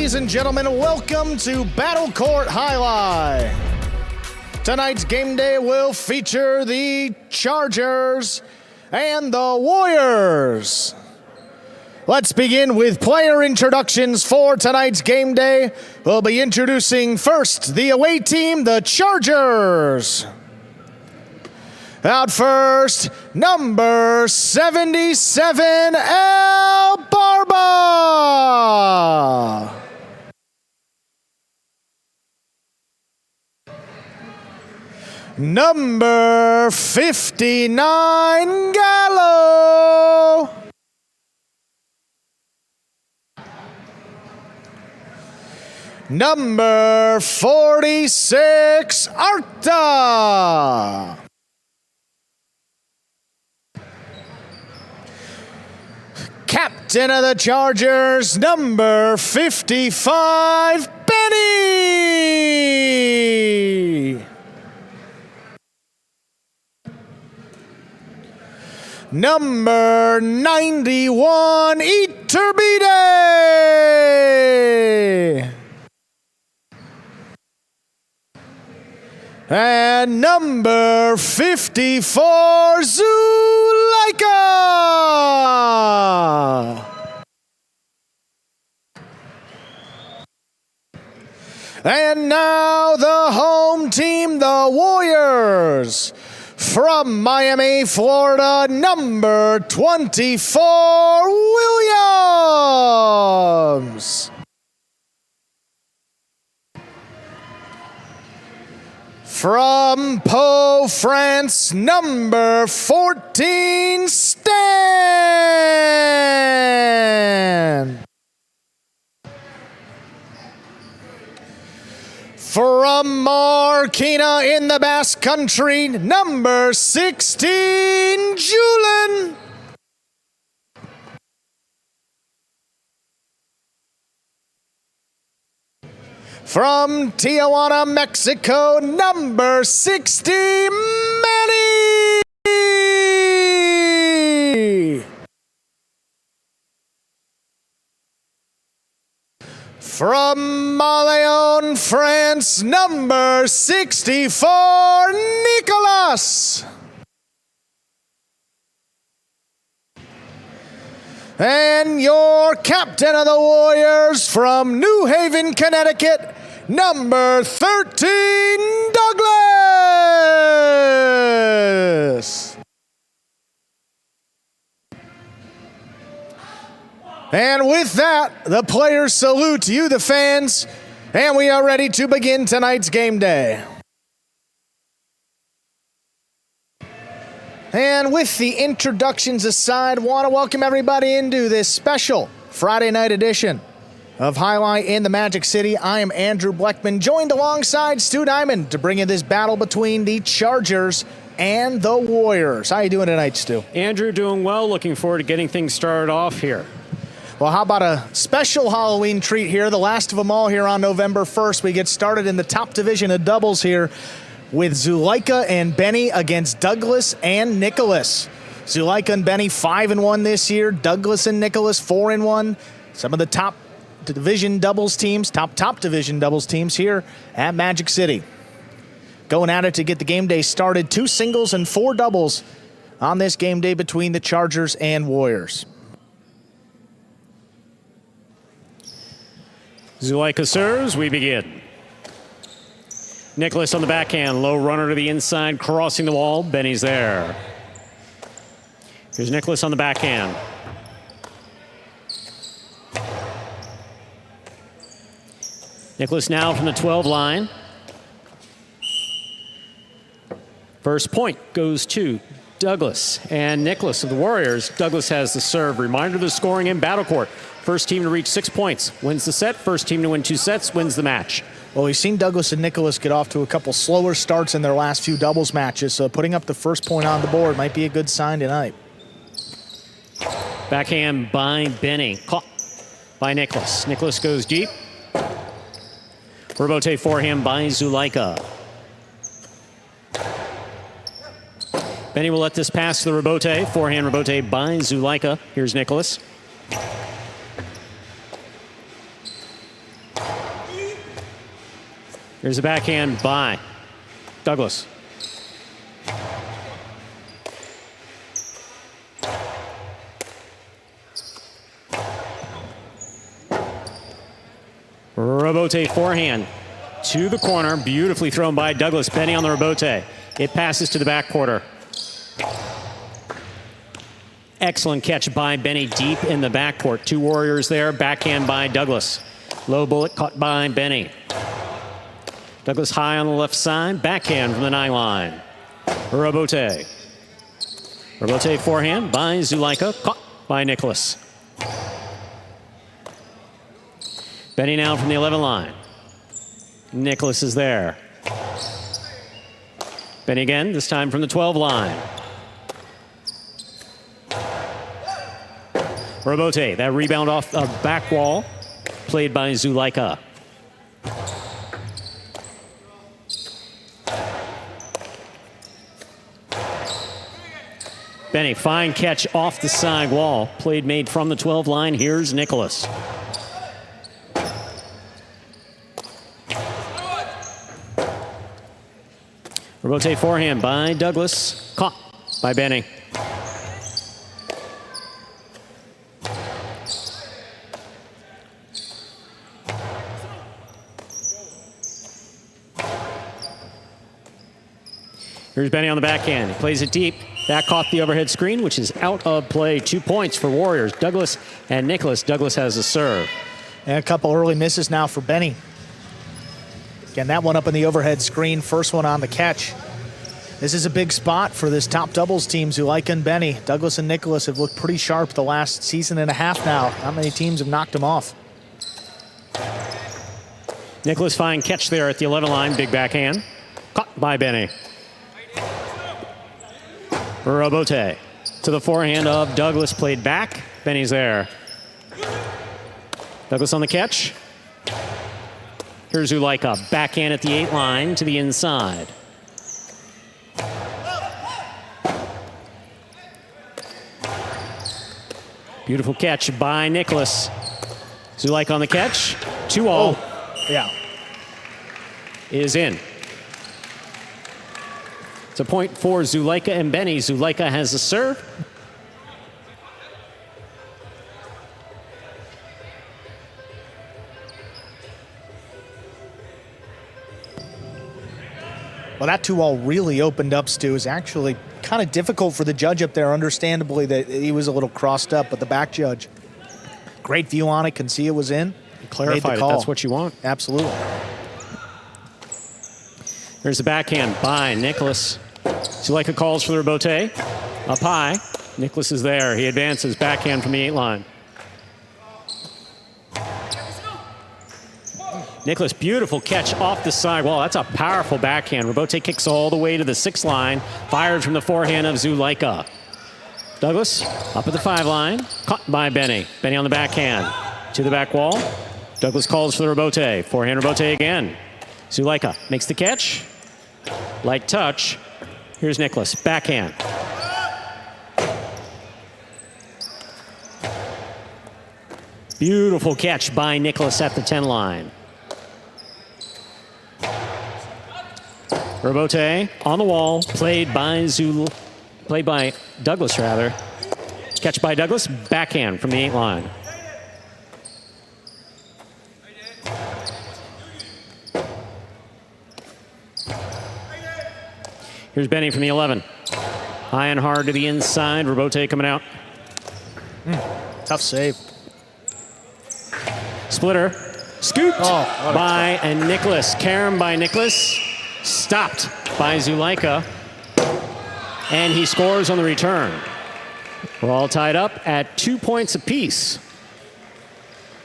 Ladies and gentlemen, welcome to Battle Court Jai-Alai. Tonight's game day will feature the Chargers and the Warriors. Let's begin with player introductions for tonight's game day. We'll be introducing first the away team, the Chargers. Out first, number 77, El Barba. Number 59, Gallo. Number 46, Arta. Captain of the Chargers, number 55, Benny. Number 91, Iturbide. And number 54, Zuleika. And now the home team, the Warriors. From Miami, Florida, number 24, Williams. From Pau, France, number 14, Stan. From Marquina in the Basque Country, number 16, Julian. From Tijuana, Mexico, number 60, Manny. From Maléon, France, number 64, Nicolas. And your captain of the Warriors from New Haven, Connecticut, number 13, Douglas. And with that, the players salute you, the fans, and we are ready to begin tonight's game day. And with the introductions aside, want to welcome everybody into this special Friday night edition of Jai-Alai in the Magic City. I am Andrew Bleckman, joined alongside Stu Diamond to bring you this battle between the Chargers and the Warriors. How you doing tonight, Stu? Andrew, doing well. Looking forward to getting things started off here. Well, how about a special Halloween treat here, the last of them all here on November 1st. We get started in the top division of doubles here with Zuleika and Benny against Douglas and Nicholas. Zuleika and Benny 5-1 this year. Douglas and Nicholas 4-1. Some of the top division doubles teams, top division doubles teams here at Magic City. Going at it to get the game day started. 2 singles and 4 doubles on this game day between the Chargers and Warriors. Zuleika serves, we begin. Nicholas on the backhand, low runner to the inside, crossing the wall. Benny's there. Here's Nicholas on the backhand. Nicholas now from the 12 line. First point goes to Douglas and Nicholas of the Warriors. Douglas has the serve. Reminder of the scoring in Battle Court. First team to reach 6 points wins the set. First team to win 2 sets wins the match. Well, we've seen Douglas and Nicholas get off to a couple slower starts in their last few doubles matches, so putting up the first point on the board might be a good sign tonight. Backhand by Benny. Caught by Nicholas. Nicholas goes deep. Rebote forehand by Zuleika. Benny will let this pass to the rebote. Forehand rebote by Zuleika. Here's Nicholas. Here's a backhand by Douglas. Rebote forehand to the corner. Beautifully thrown by Douglas. Benny on the rebote. It passes to the back quarter. Excellent catch by Benny deep in the backcourt. 2 Warriors there. Backhand by Douglas. Low bullet caught by Benny. Douglas high on the left side. Backhand from the 9 line. Rebote. Rebote forehand by Zulaika. Caught by Nicholas. Benny now from the 11 line. Nicholas is there. Benny again, this time from the 12 line. Rebote, that rebound off the back wall, played by Zulaika. Benny, fine catch off the side wall, made from the 12 line. Here's Nicholas. Rebote forehand by Douglas, caught by Benny. Here's Benny on the backhand. He plays it deep. That caught the overhead screen, which is out of play. 2 points for Warriors. Douglas and Nicholas. Douglas has the serve. And a couple early misses now for Benny. Again, that one up in the overhead screen. First one on the catch. This is a big spot for this top doubles team, Zulaika and Benny. Douglas and Nicholas have looked pretty sharp the last season and a half now. Not many teams have knocked them off. Nicholas fine catch there at the 11 line. Big backhand. Caught by Benny. Rebote to the forehand of Douglas, played back. Benny's there. Douglas on the catch. Here's Zulaika, backhand at the 8 line to the inside. Beautiful catch by Nicholas. Zulaika on the catch. 2-all. Yeah. Is in. It's a point for Zulaika and Benny. Zulaika has the serve. Well, that 2-all really opened up, Stu. It was actually kind of difficult for the judge up there, understandably, that he was a little crossed up, but the back judge, great view on it, can see it was in. Clarified it, that's what you want. Absolutely. There's the backhand by Nicholas. Zulaika calls for the rebote. Up high. Nicholas is there. He advances, backhand from the 8 line. Nicholas, beautiful catch off the side wall. That's a powerful backhand. Rebote kicks all the way to the 6 line. Fired from the forehand of Zulaika. Douglas up at the 5 line. Caught by Benny. Benny on the backhand. To the back wall. Douglas calls for the rebote. Forehand rebote again. Zulaika makes the catch. Light touch. Here's Nicholas. Backhand. Beautiful catch by Nicholas at the 10 line. Rebote on the wall, played by Douglas rather. Catch by Douglas, backhand from the 8 line. Here's Benny from the 11. High and hard to the inside. Rebote coming out. Tough save. Splitter. Scooped by Nicholas. Carom by Nicholas. Stopped by Zulaika. And he scores on the return. We're all tied up at 2 points apiece.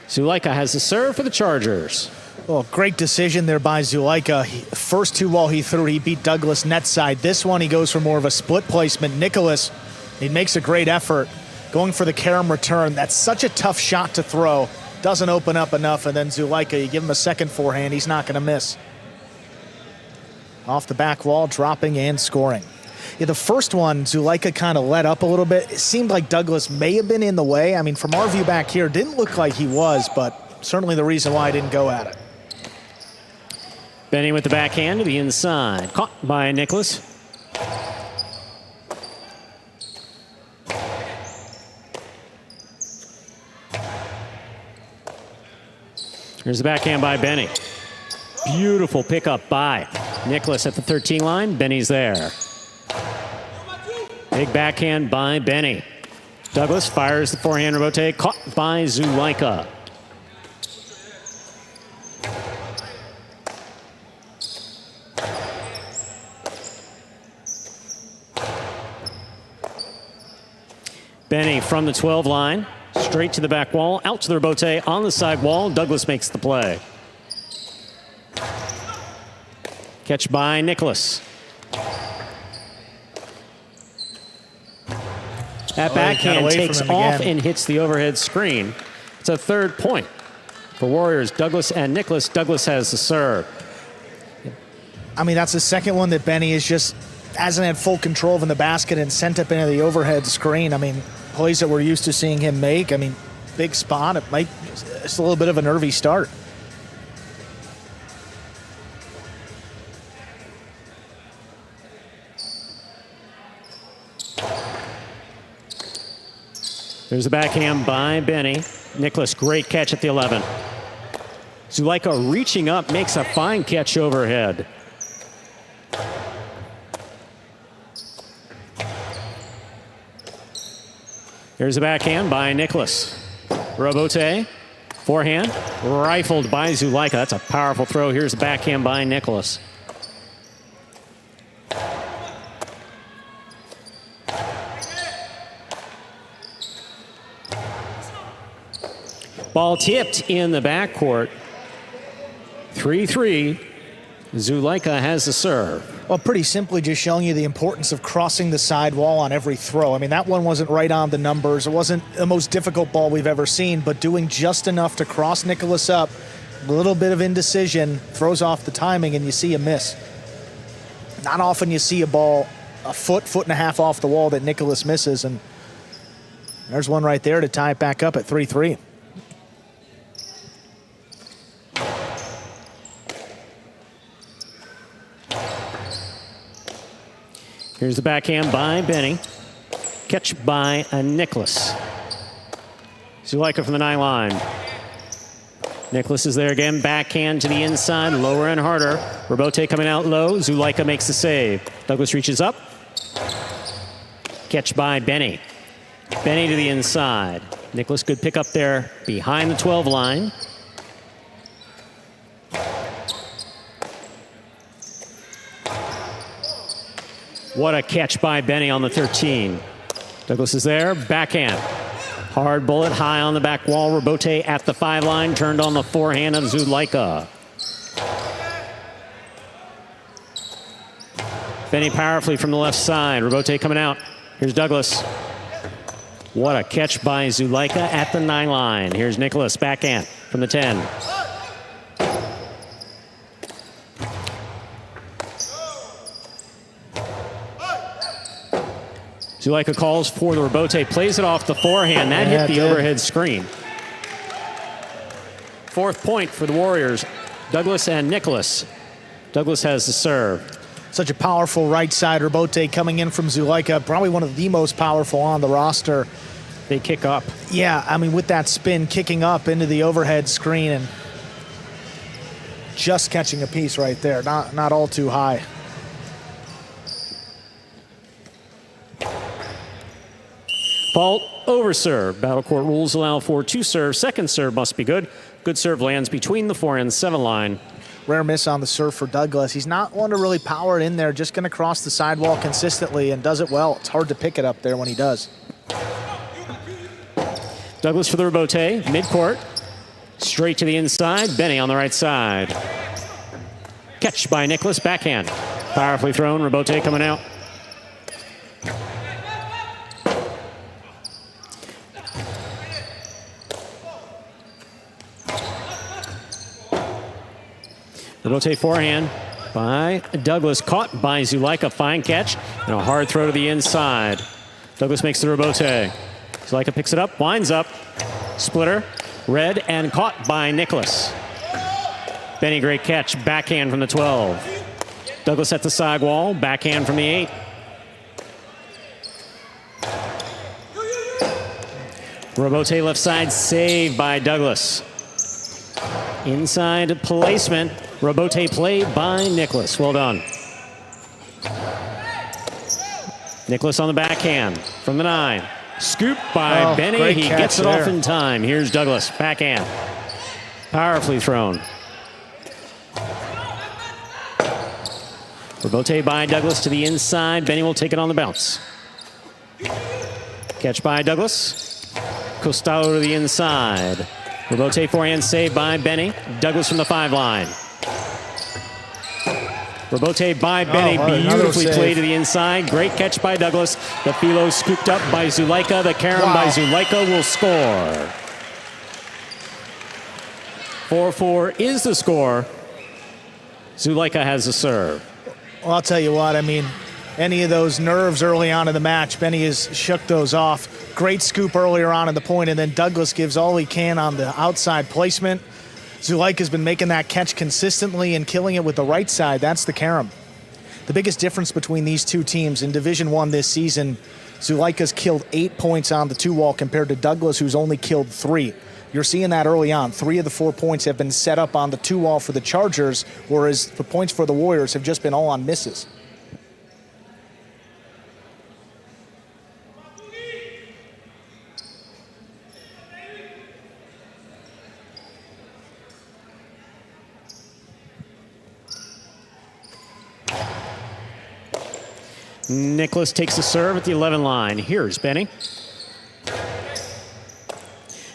Zulaika has the serve for the Chargers. Oh, great decision there by Zulaika. First 2-ball he threw, he beat Douglas net side. This one he goes for more of a split placement. Nicholas, he makes a great effort going for the carom return. That's such a tough shot to throw. Doesn't open up enough, and then Zulaika, you give him a second forehand, he's not going to miss. Off the back wall, dropping and scoring. Yeah, the first one, Zulaika kind of let up a little bit. It seemed like Douglas may have been in the way. I mean, from our view back here, didn't look like he was, but certainly the reason why I didn't go at it. Benny with the backhand to the inside. Caught by Nicholas. Here's the backhand by Benny. Beautiful pickup by Nicholas at the 13 line. Benny's there. Big backhand by Benny. Douglas fires the forehand rebote. Caught by Zulaika. Benny from the 12 line, straight to the back wall, out to the rebote, on the side wall. Douglas makes the play. Catch by Nicholas. That backhand takes off and hits the overhead screen. It's a third point for Warriors. Douglas and Nicholas. Douglas has the serve. I mean, that's the second one that Benny hasn't had full control of in the basket and sent up into the overhead screen. I mean, plays that we're used to seeing him make. I mean, big spot. It's a little bit of a nervy start. There's a backhand by Benny. Nicholas, great catch at the 11. Zulaika reaching up, makes a fine catch overhead. Here's a backhand by Nicholas. Robote, forehand, rifled by Zulaika. That's a powerful throw. Here's a backhand by Nicholas. Ball tipped in the backcourt. 3-3. Zulaika has the serve. Well, pretty simply just showing you the importance of crossing the side wall on every throw. I mean, that one wasn't right on the numbers. It wasn't the most difficult ball we've ever seen, but doing just enough to cross Nicholas up, a little bit of indecision, throws off the timing, and you see a miss. Not often you see a ball a foot and a half off the wall that Nicholas misses, and there's one right there to tie it back up at 3-3. Here's the backhand by Benny. Catch by Nicholas. Zulaika from the 9 line. Nicholas is there again. Backhand to the inside, lower and harder. Robote coming out low. Zulaika makes the save. Douglas reaches up. Catch by Benny. Benny to the inside. Nicholas, good pick up there behind the 12 line. What a catch by Benny on the 13. Douglas is there, backhand. Hard bullet, high on the back wall. Robote at the 5 line, turned on the forehand of Zulaika. Benny powerfully from the left side. Robote coming out. Here's Douglas. What a catch by Zulaika at the 9 line. Here's Nicholas, backhand from the 10. Zulaika calls for the rebote, plays it off the forehand. That hit the overhead screen. 4th point for the Warriors. Douglas and Nicholas. Douglas has the serve. Such a powerful right side rebote coming in from Zulaika. Probably one of the most powerful on the roster. They kick up. Yeah, I mean, with that spin, kicking up into the overhead screen and just catching a piece right there. Not all too high. Fault over serve. Battle court rules allow for 2 serves. Second serve must be good. Good serve lands between the 4 and 7 line. Rare miss on the serve for Douglas. He's not one to really power it in there, just going to cross the sidewall consistently and does it well. It's hard to pick it up there when he does. Douglas for the rebote, midcourt. Straight to the inside. Benny on the right side. Catch by Nicholas, backhand. Powerfully thrown. Rebote coming out. Rebote forehand by Douglas, caught by Zulaika. Fine catch and a hard throw to the inside. Douglas makes the rebote. Zulaika picks it up, winds up. Splitter, read and caught by Nicholas. Benny, great catch. Backhand from the 12. Douglas at the side wall. Backhand from the 8. Robote left side, saved by Douglas. Inside placement. Robote play by Nicholas. Well done. Nicholas on the backhand from the 9. Scoop by Benny. He gets it off in time. Here's Douglas. Backhand. Powerfully thrown. Robote by Douglas to the inside. Benny will take it on the bounce. Catch by Douglas. Costalo to the inside. Robote forehand save by Benny. Douglas from the 5 line. Robote by Benny. Beautifully played to the inside. Great catch by Douglas. The Philo scooped up by Zulaika. The carom by Zulaika will score. 4-4 is the score. Zulaika has the serve. Well, I'll tell you what, I mean, any of those nerves early on in the match, Benny has shook those off. Great scoop earlier on in the point, and then Douglas gives all he can on the outside placement. Zulaika's been making that catch consistently and killing it with the right side. That's the carom. The biggest difference between these two teams in Division I this season, Zulaika's killed 8 points on the 2-wall compared to Douglas, who's only killed 3. You're seeing that early on. 3 of the 4 points have been set up on the 2-wall for the Chargers, whereas the points for the Warriors have just been all on misses. Nicholas takes the serve at the 11 line. Here's Benny.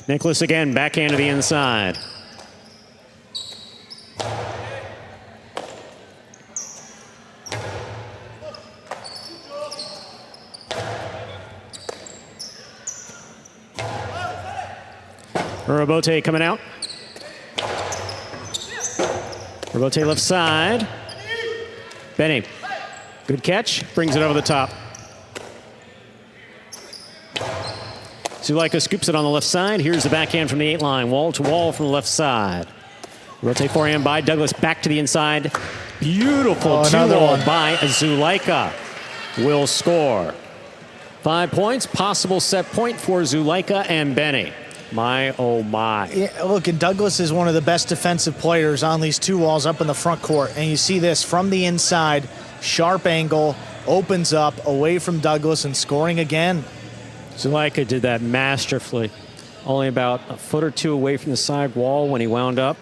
Nicholas again, backhand to the inside. Robote coming out. Robote left side. Benny. Good catch. Brings it over the top. Zulaika scoops it on the left side. Here's the backhand from the 8 line. Wall to wall from the left side. Rotate forehand by Douglas. Back to the inside. Beautiful 2-wall by Zulaika. Will score. 5 points. Possible set point for Zulaika and Benny. My, oh my. Yeah, look, and Douglas is one of the best defensive players on these 2 walls up in the front court. And you see this from the inside. Sharp angle. Opens up away from Douglas and scoring again. Zulaika did that masterfully. Only about a foot or 2 away from the side wall when he wound up.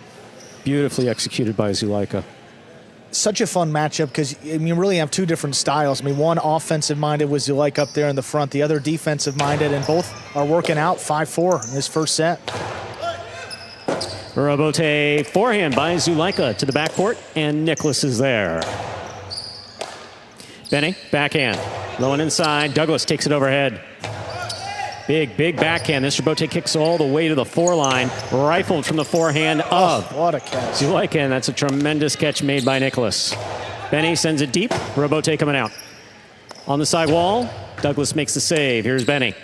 Beautifully executed by Zulaika. Such a fun matchup because you really have 2 different styles. I mean, one offensive-minded with Zulaika up there in the front, the other defensive-minded, and both are working out 5-4 in this first set. Robote forehand by Zulaika to the backcourt, and Nicholas is there. Benny, backhand. Low and inside. Douglas takes it overhead. Big, big backhand. This Robote kicks all the way to the 4 line. Rifled from the forehand of what a catch. Zulaika, and that's a tremendous catch made by Nicholas. Benny sends it deep. Robote coming out. On the side wall, Douglas makes the save. Here's Benny.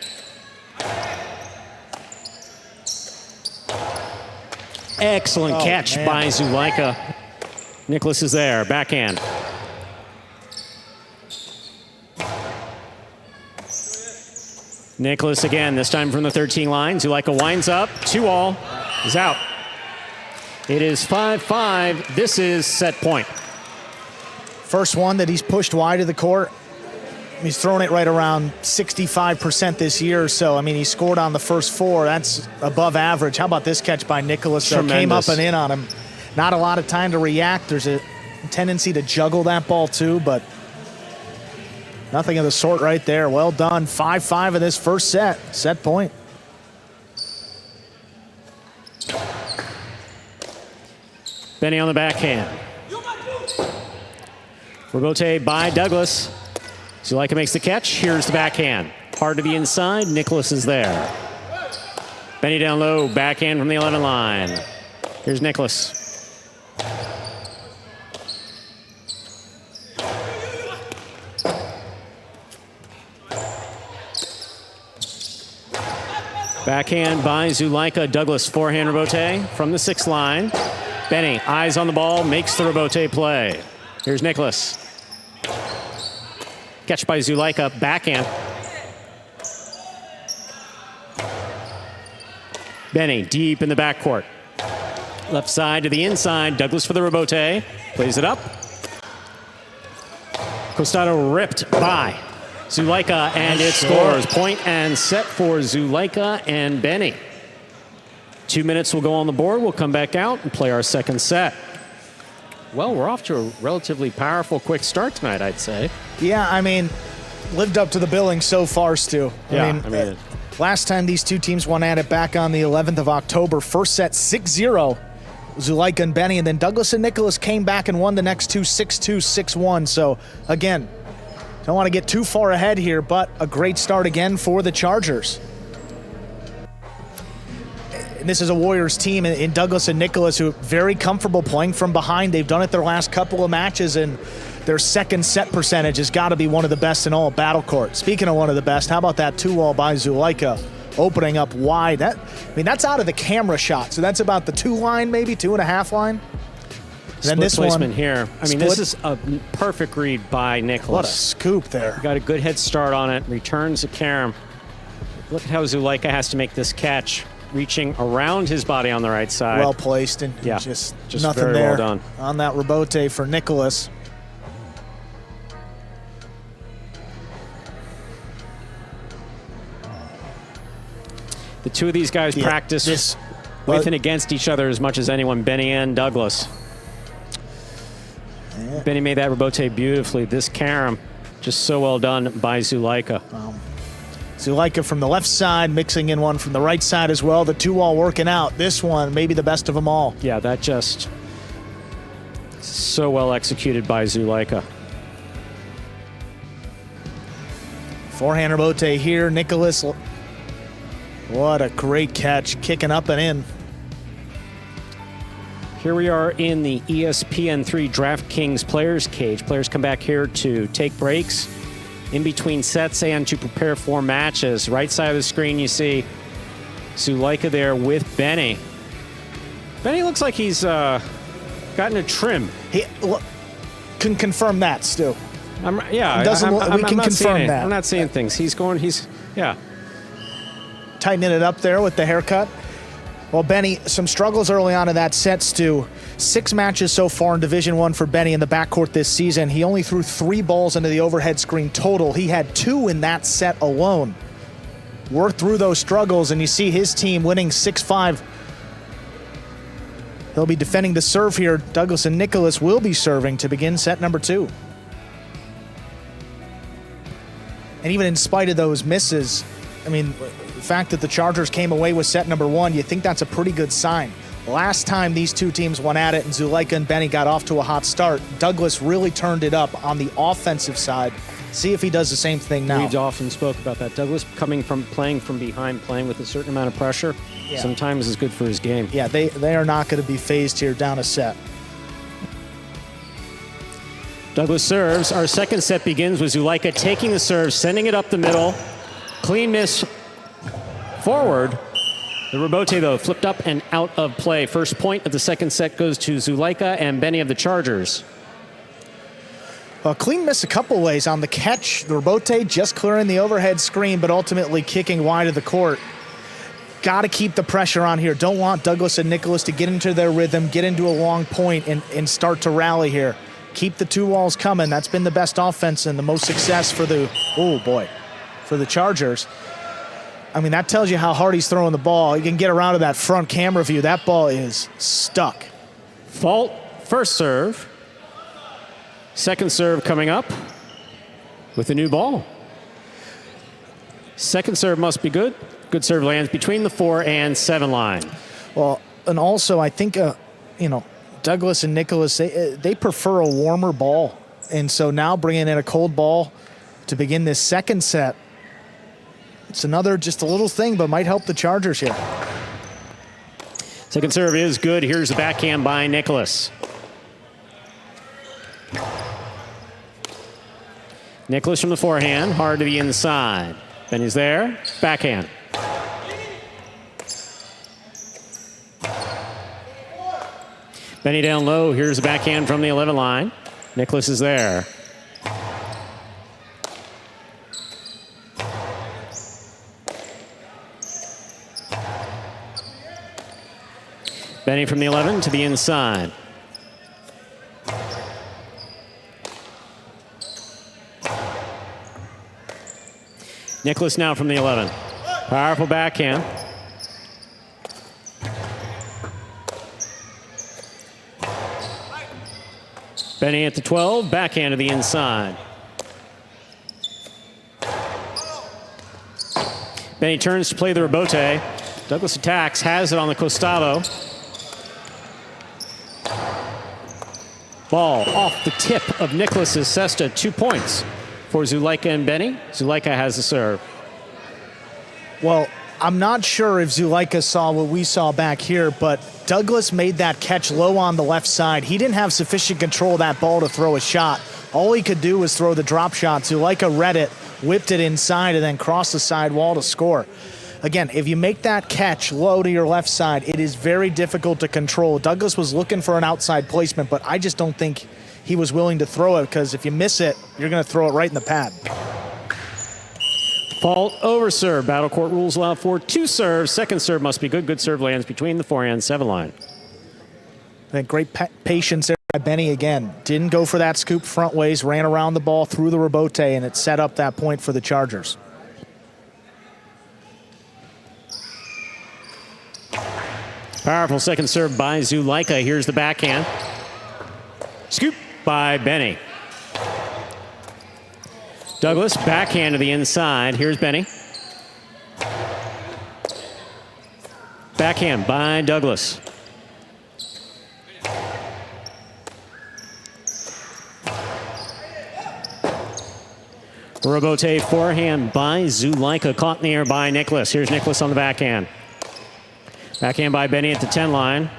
Excellent catch by Zulaika. Nicholas is there. Backhand. Nicholas again, this time from the 13 line. Zulaika winds up. 2-all is out. It is 5-5. This is set point. First one that he's pushed wide of the court. He's thrown it right around 65% this year or so. I mean, he scored on the first 4. That's above average. How about this catch by Nicholas? Came up and in on him. Not a lot of time to react. There's a tendency to juggle that ball too, but nothing of the sort right there. Well done. 5-5 in this first set. Set point. Benny on the backhand. Robote by Douglas. Zulaika makes the catch. Here's the backhand. Hard to the inside. Nicholas is there. Benny down low. Backhand from the 11 line. Here's Nicholas. Backhand by Zulaika. Douglas forehand Robote from the 6 line. Benny, eyes on the ball, makes the rebote play. Here's Nicholas. Catch by Zuleika, backhand. Benny deep in the backcourt. Left side to the inside. Douglas for the rebote. Plays it up. Costado ripped by Zuleika, and it scores. Point and set for Zuleika and Benny. 2 minutes will go on the board. We'll come back out and play our second set. Well, we're off to a relatively powerful, quick start tonight, I'd say. Yeah, I mean, lived up to the billing so far, Stu. I mean, last time these two teams went at it back on the 11th of October. First set 6-0, Zuleika and Benny, and then Douglas and Nicholas came back and won the next two 6-2, 6-1. So, again, don't want to get too far ahead here, but a great start again for the Chargers. And this is a Warriors team in Douglas and Nicholas who are very comfortable playing from behind. They've done it their last couple of matches, and their second set percentage has got to be one of the best in all battle court. Speaking of one of the best, how about that 2-wall by Zuleika opening up wide? That's out of the camera shot, so that's about the 2 line, maybe 2.5 line. And then this placement one here. I mean, this is a perfect read by Nicholas. What a scoop there. Got a good head start on it. Returns to Karam. Look at how Zuleika has to make this catch, reaching around his body on the right side. Well placed, and just nothing very there well done on that rebote for Nicholas. The two of these guys practice with and against each other as much as anyone, Benny and Douglas. Yeah. Benny made that rebote beautifully. This Karam, just so well done by Zuleika. Zuleika from the left side, mixing in one from the right side as well. The 2-wall working out. This one, maybe the best of them all. Yeah, that just so well executed by Zuleika. Forehand rebote here. Nicholas, what a great catch, kicking up and in. Here we are in the ESPN3 DraftKings Players Cage. Players come back here to take breaks in between sets and to prepare for matches. Right side of the screen, you see Zuleika there with Benny. Benny looks like he's gotten a trim. He can confirm that, Stu. We can confirm that. I'm not seeing things. Tightening it up there with the haircut. Well, Benny, some struggles early on in that set, Stu. 6 matches so far in Division I for Benny in the backcourt this season. He only threw 3 balls into the overhead screen total. He had 2 in that set alone. Worked through those struggles, and you see his team winning 6-5. He'll be defending the serve here. Douglas and Nicholas will be serving to begin set number 2. And even in spite of those misses, I mean, the fact that the Chargers came away with set number 1, you think that's a pretty good sign. Last time these two teams went at it and Zuleika and Benny got off to a hot start, Douglas really turned it up on the offensive side. See if he does the same thing now. We've often spoke about that. Douglas playing from behind, playing with a certain amount of pressure, sometimes is good for his game. Yeah, they are not going to be phased here down a set. Douglas serves. Our second set begins with Zuleika taking the serve, sending it up the middle. Clean miss forward. The rebote, though, flipped up and out of play. First point of the second set goes to Zuleika and Benny of the Chargers. A clean miss a couple ways on the catch. The rebote just clearing the overhead screen, but ultimately kicking wide of the court. Got to keep the pressure on here. Don't want Douglas and Nicholas to get into their rhythm, get into a long point, and start to rally here. Keep the 2 walls coming. That's been the best offense and the most success for the Chargers. I mean, that tells you how hard he's throwing the ball. You can get around to that front camera view. That ball is stuck. Fault, first serve. Second serve coming up with a new ball. Second serve must be good. Good serve lands between the 4 and 7 line. Well, and also I think, Douglas and Nicholas, they prefer a warmer ball. And so now bringing in a cold ball to begin this second set, it's another just a little thing, but might help the Chargers here. Second serve is good. Here's the backhand by Nicholas. Nicholas from the forehand, hard to the inside. Benny's there, backhand. Benny down low. Here's a backhand from the 11 line. Nicholas is there. Benny from the 11 to the inside. Nicholas now from the 11. Powerful backhand. Benny at the 12, backhand to the inside. Benny turns to play the rebote. Douglas attacks, has it on the costado. Ball off the tip of Nicholas's cesta, 2 points for Zulaika and Benny. Zulaika has the serve. Well, I'm not sure if Zulaika saw what we saw back here, but Douglas made that catch low on the left side. He didn't have sufficient control of that ball to throw a shot. All he could do was throw the drop shot. Zulaika read it, whipped it inside, and then crossed the side wall to score. Again, if you make that catch low to your left side, it is very difficult to control. Douglas was looking for an outside placement, but I just don't think he was willing to throw it, because if you miss it, you're going to throw it right in the pad. Fault over serve. Battle court rules allow for 2 serves. Second serve must be good. Good serve lands between the forehand 7 line. I think great patience there by Benny again. Didn't go for that scoop front ways, ran around the ball through the rebote, and it set up that point for the Chargers. Powerful second serve by Zulaika. Here's the backhand. Scoop by Benny. Douglas, backhand to the inside. Here's Benny. Backhand by Douglas. Rebote forehand by Zulaika. Caught in the air by Nicholas. Here's Nicholas on the backhand. Backhand by Benny at the 10 line.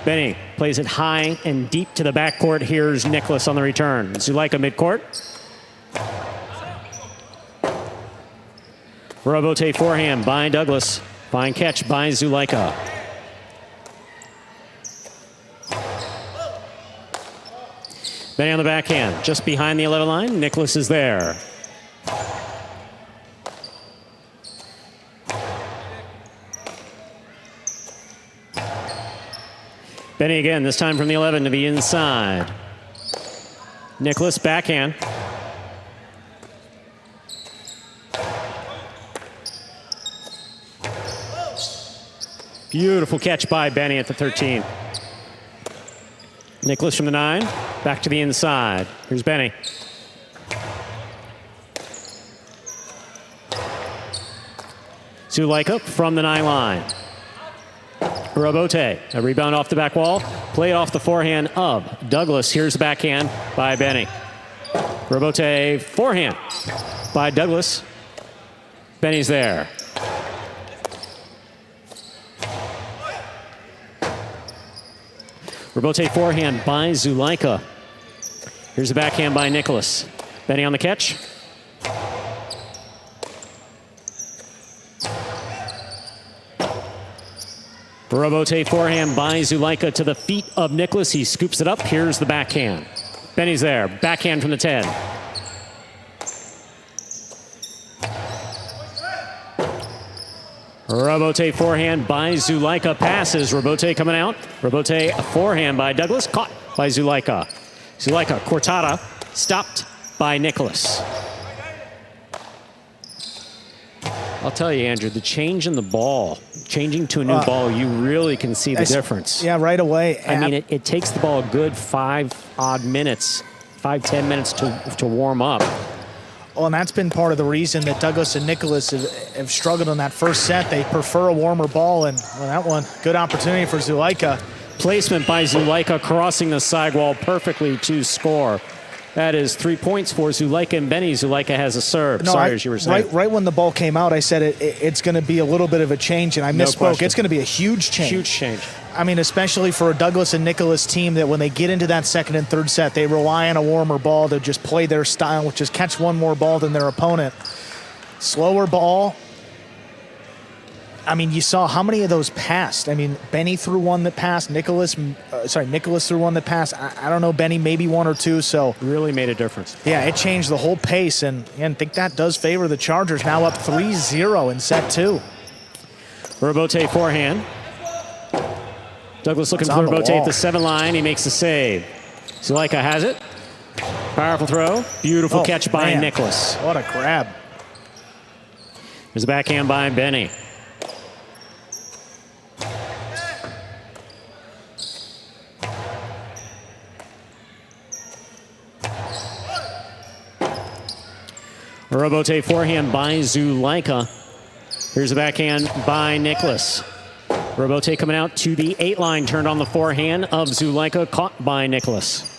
Benny plays it high and deep to the backcourt. Here's Nicholas on the return. Zulaika midcourt. Rebote forehand by Douglas. Fine catch by Zulaika. Benny on the backhand, just behind the 11 line. Nicholas is there. Benny again, this time from the 11 to the inside. Nicholas backhand. Beautiful catch by Benny at the 13. Nicholas from the 9, back to the inside. Here's Benny. Zulaika from the 9 line. Rebote, a rebound off the back wall, play off the forehand of Douglas. Here's the backhand by Benny. Rebote forehand by Douglas. Benny's there. Rebote forehand by Zulaika. Here's the backhand by Nicholas. Benny on the catch. Rebote forehand by Zulaika to the feet of Nicholas. He scoops it up. Here's the backhand. Benny's there. Backhand from the 10. Rebote forehand by Zulaika. Passes. Rebote coming out. Rebote forehand by Douglas. Caught by Zulaika. Zulaika, cortada. Stopped by Nicholas. I'll tell you, Andrew, the change in the ball, changing to a new ball, you really can see the difference. Yeah, right away. I mean, it takes the ball a good 5-odd minutes, 5-10 minutes to warm up. Well, and that's been part of the reason that Douglas and Nicholas have struggled in that first set. They prefer a warmer ball, and well, that one, good opportunity for Zulaika. Placement by Zulaika, crossing the sidewall perfectly to score. That is 3 points for Zulaika and Benny. Zulaika has a serve. No, Sorry, as you were saying. Right when the ball came out, I said it's going to be a little bit of a change, and I misspoke. Question. It's going to be a huge change. Huge change. I mean, especially for a Douglas and Nicholas team that when they get into that second and third set, they rely on a warmer ball to just play their style, which is catch one more ball than their opponent. Slower ball, I mean, you saw how many of those passed. I mean, Benny threw one that passed. Nicholas threw one that passed. I don't know, Benny, maybe one or two. So really made a difference. Yeah, it changed the whole pace. And I think that does favor the Chargers, now up 3-0 in set 2. Robote forehand. Douglas looking for Robote at the 7 line. He makes the save. Zuleika has it. Powerful throw. Beautiful catch by Nicholas. What a grab. There's a backhand by Benny. Robote forehand by Zuleika. Here's a backhand by Nicholas. Robote coming out to the 8 line, turned on the forehand of Zuleika, caught by Nicholas.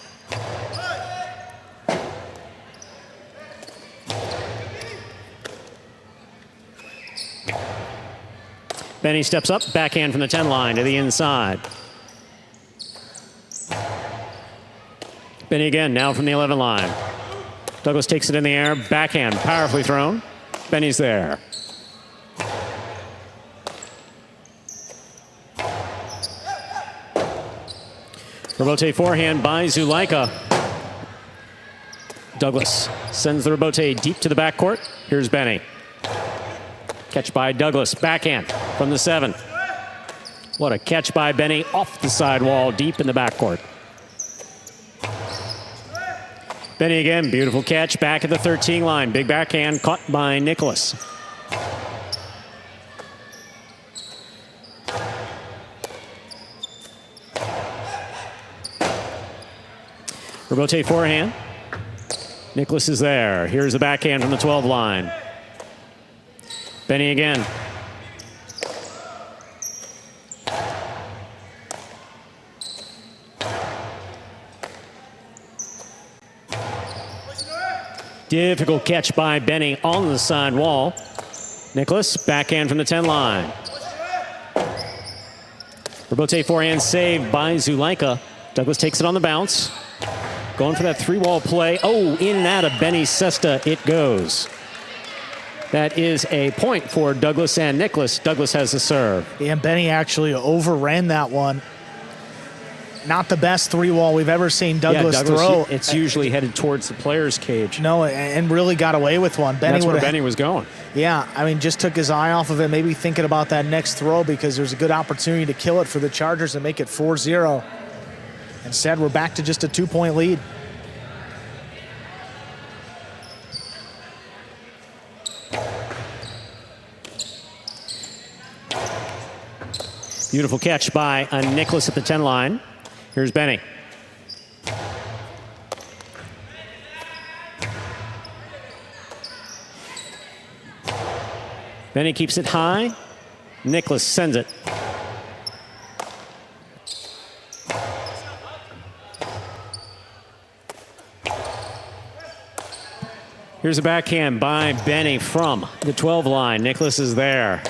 Benny steps up, backhand from the 10 line to the inside. Benny again, now from the 11 line. Douglas takes it in the air, backhand, powerfully thrown. Benny's there. Robote forehand by Zuleika. Douglas sends the Robote deep to the backcourt. Here's Benny. Catch by Douglas, backhand from the 7. What a catch by Benny off the sidewall, deep in the backcourt. Benny again, beautiful catch back at the 13 line. Big backhand caught by Nicholas. Robote forehand. Nicholas is there. Here's the backhand from the 12 line. Benny again. Difficult catch by Benny on the side wall. Nicholas, backhand from the 10 line. Robote forehand saved by Zuleika. Douglas takes it on the bounce. Going for that 3-wall play. Oh, in and out of Benny's cesta it goes. That is a point for Douglas and Nicholas. Douglas has the serve. Yeah, and Benny actually overran that one. Not the best 3-wall we've ever seen Douglas throw. It's usually headed towards the player's cage. No, and really got away with one. That's where Benny was going. Yeah, I mean, just took his eye off of it, maybe thinking about that next throw because there's a good opportunity to kill it for the Chargers and make it 4-0. Instead, we're back to just a 2-point lead. Beautiful catch by Nicholas at the 10 line. Here's Benny. Benny keeps it high. Nicholas sends it. Here's a backhand by Benny from the 12 line. Nicholas is there.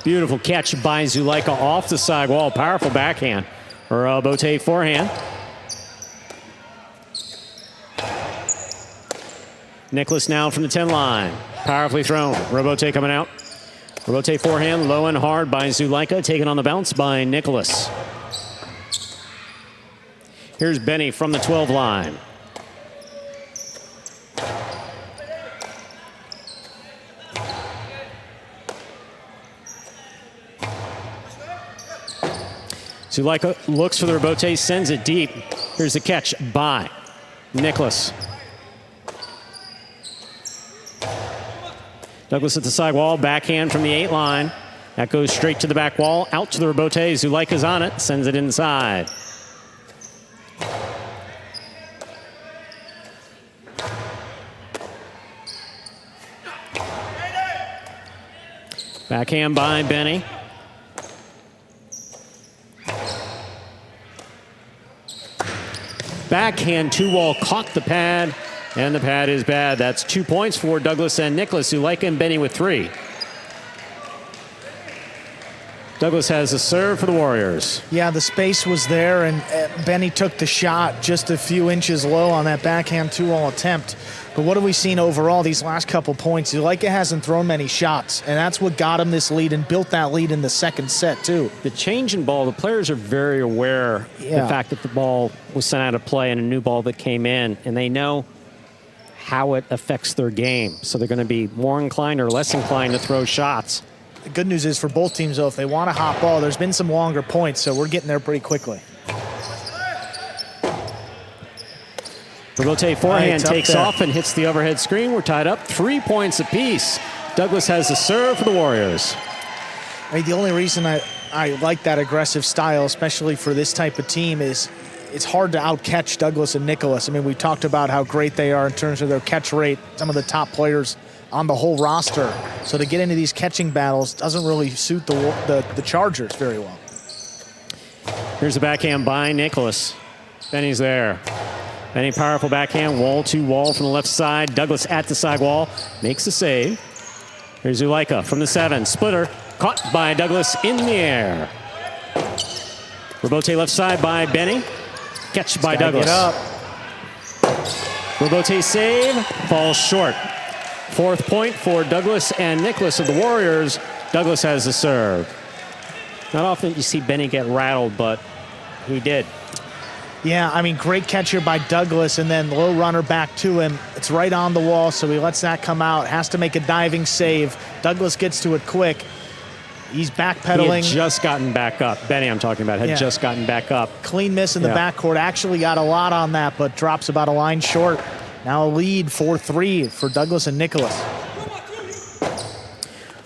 Beautiful catch by Zuleika off the side wall. Powerful backhand. Robote forehand. Nicholas now from the 10 line. Powerfully thrown. Robote coming out. Robote forehand, low and hard by Zuleika. Taken on the bounce by Nicholas. Here's Benny from the 12 line. Zuleika looks for the Robote, sends it deep. Here's the catch by Nicholas. Douglas at the side wall, backhand from the 8 line. That goes straight to the back wall, out to the Robote. Zuleika's on it, sends it inside. Backhand by Benny. Backhand 2-wall caught the pad, and the pad is bad. That's 2 points for Douglas and Nicholas. Zuleika and Benny with 3. Douglas has the serve for the Warriors. Yeah, the space was there, and Benny took the shot just a few inches low on that backhand 2-all attempt. But what have we seen overall these last couple points? Zulaika hasn't thrown many shots, and that's what got him this lead and built that lead in the second set, too. The change in ball, the players are very aware of the fact that the ball was sent out of play and a new ball that came in, and they know how it affects their game. So they're going to be more inclined or less inclined to throw shots. The good news is for both teams, though, if they want a hot ball, there's been some longer points, so we're getting there pretty quickly. Rabote forehand takes off and hits the overhead screen. We're tied up 3 points apiece. Douglas has the serve for the Warriors. I mean, the only reason I like that aggressive style, especially for this type of team, is it's hard to outcatch Douglas and Nicholas. I mean, we talked about how great they are in terms of their catch rate, some of the top players on the whole roster. So to get into these catching battles doesn't really suit the Chargers very well. Here's the backhand by Nicholas. Benny's there. Benny, powerful backhand, wall to wall from the left side. Douglas at the side wall, makes the save. Here's Zulaika from the 7, splitter, caught by Douglas in the air. Rabote left side by Benny, catch by Douglas. Rabote save, falls short. 4th point for Douglas and Nicholas of the Warriors. Douglas has the serve. Not often you see Benny get rattled, but he did. Yeah, I mean, great catch here by Douglas, and then low runner back to him. It's right on the wall, so he lets that come out. Has to make a diving save. Douglas gets to it quick. He's backpedaling. He had just gotten back up. Benny, I'm talking about, had just gotten back up. Clean miss in the backcourt. Actually got a lot on that, but drops about a line short. Now a lead 4-3 for Douglas and Nicholas.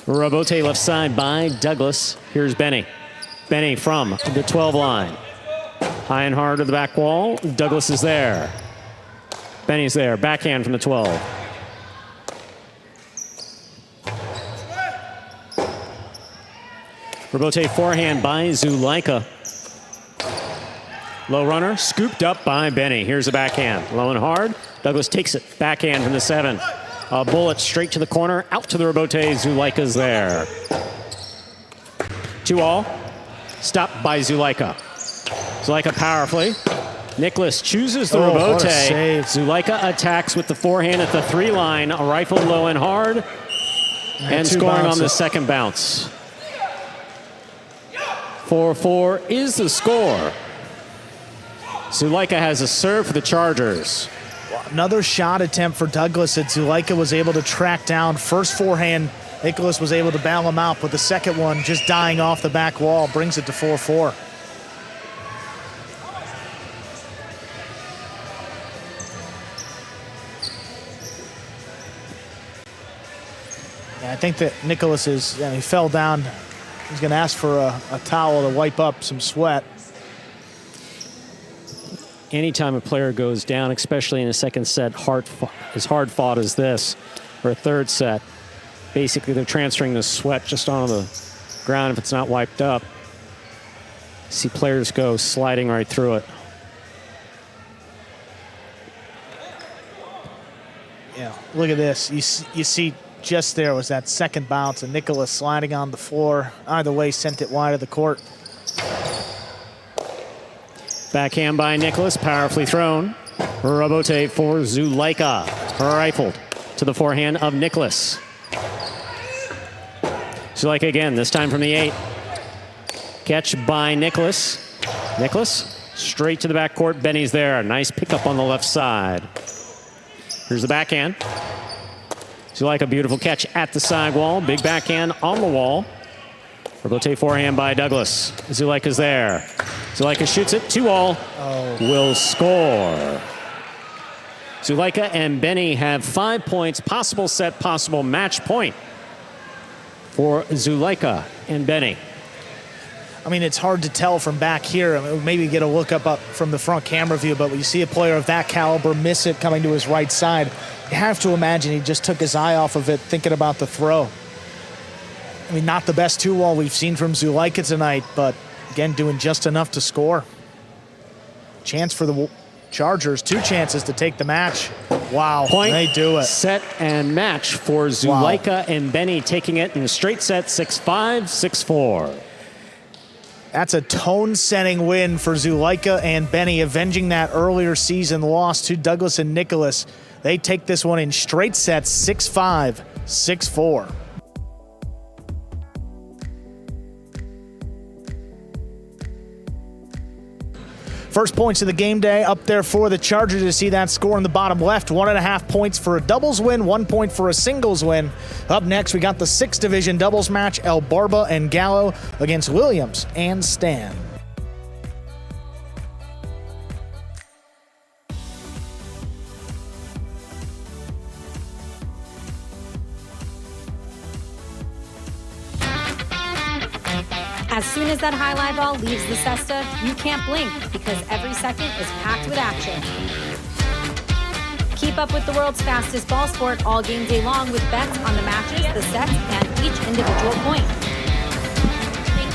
Rabote left side by Douglas. Here's Benny. Benny from the 12 line. High and hard to the back wall. Douglas is there. Benny's there. Backhand from the 12. Rabote forehand by Zulaika. Low runner, scooped up by Benny. Here's the backhand. Low and hard. Douglas takes it. Backhand from the 7. A bullet straight to the corner. Out to the Rabote. Zulaika's there. 2-all. Stopped by Zulaika. Zulaika powerfully. Nicholas chooses the Rabote. Zulaika attacks with the forehand at the 3 line. A rifle low and hard. And scoring on the second bounce. 4-4 is the score. Zulaika has a serve for the Chargers. Another shot attempt for Douglas that Zulaika was able to track down. First forehand, Nicholas was able to bail him out, but the second one just dying off the back wall brings it to 4-4. Yeah, I think that Nicholas is, he fell down. He's going to ask for a towel to wipe up some sweat. Anytime a player goes down, especially in a second set, as hard fought as this, or a third set, basically they're transferring the sweat just onto the ground if it's not wiped up. See players go sliding right through it. Yeah, look at this. You see just there was that second bounce, and Nicholas sliding on the floor. Either way, sent it wide of the court. Backhand by Nicholas, powerfully thrown. Rabote for Zulaika. Rifled to the forehand of Nicholas. Zulaika again, this time from the 8. Catch by Nicholas. Nicholas straight to the backcourt. Benny's there. Nice pickup on the left side. Here's the backhand. Zulaika, beautiful catch at the side wall. Big backhand on the wall. Rabote forehand by Douglas. Zulaika's there. Zulaika shoots it. 2-all. Will score. Zulaika and Benny have 5 points. Possible set, possible match point for Zulaika and Benny. I mean, it's hard to tell from back here. I mean, maybe get a look up from the front camera view, but when you see a player of that caliber miss it coming to his right side, you have to imagine he just took his eye off of it thinking about the throw. I mean, not the best 2-all we've seen from Zulaika tonight, but again, doing just enough to score. Chance for the Chargers, 2 chances to take the match. Wow, Point, they do it. Set and match for Zulaika and Benny, taking it in a straight set, 6-5, 6-4. That's a tone-setting win for Zuleika and Benny, avenging that earlier season loss to Douglas and Nicholas. They take this one in straight sets, 6-5, 6-4. First points of the game day up there for the Chargers. To see that score in the bottom left. 1.5 points for a doubles win, 1 point for a singles win. Up next, we got the 6th division doubles match, El Barba and Gallo against Williams and Stan. As soon as that high-lie ball leaves the cesta, you can't blink because every second is packed with action. Keep up with the world's fastest ball sport all game day long with bets on the matches, the sets, and each individual point.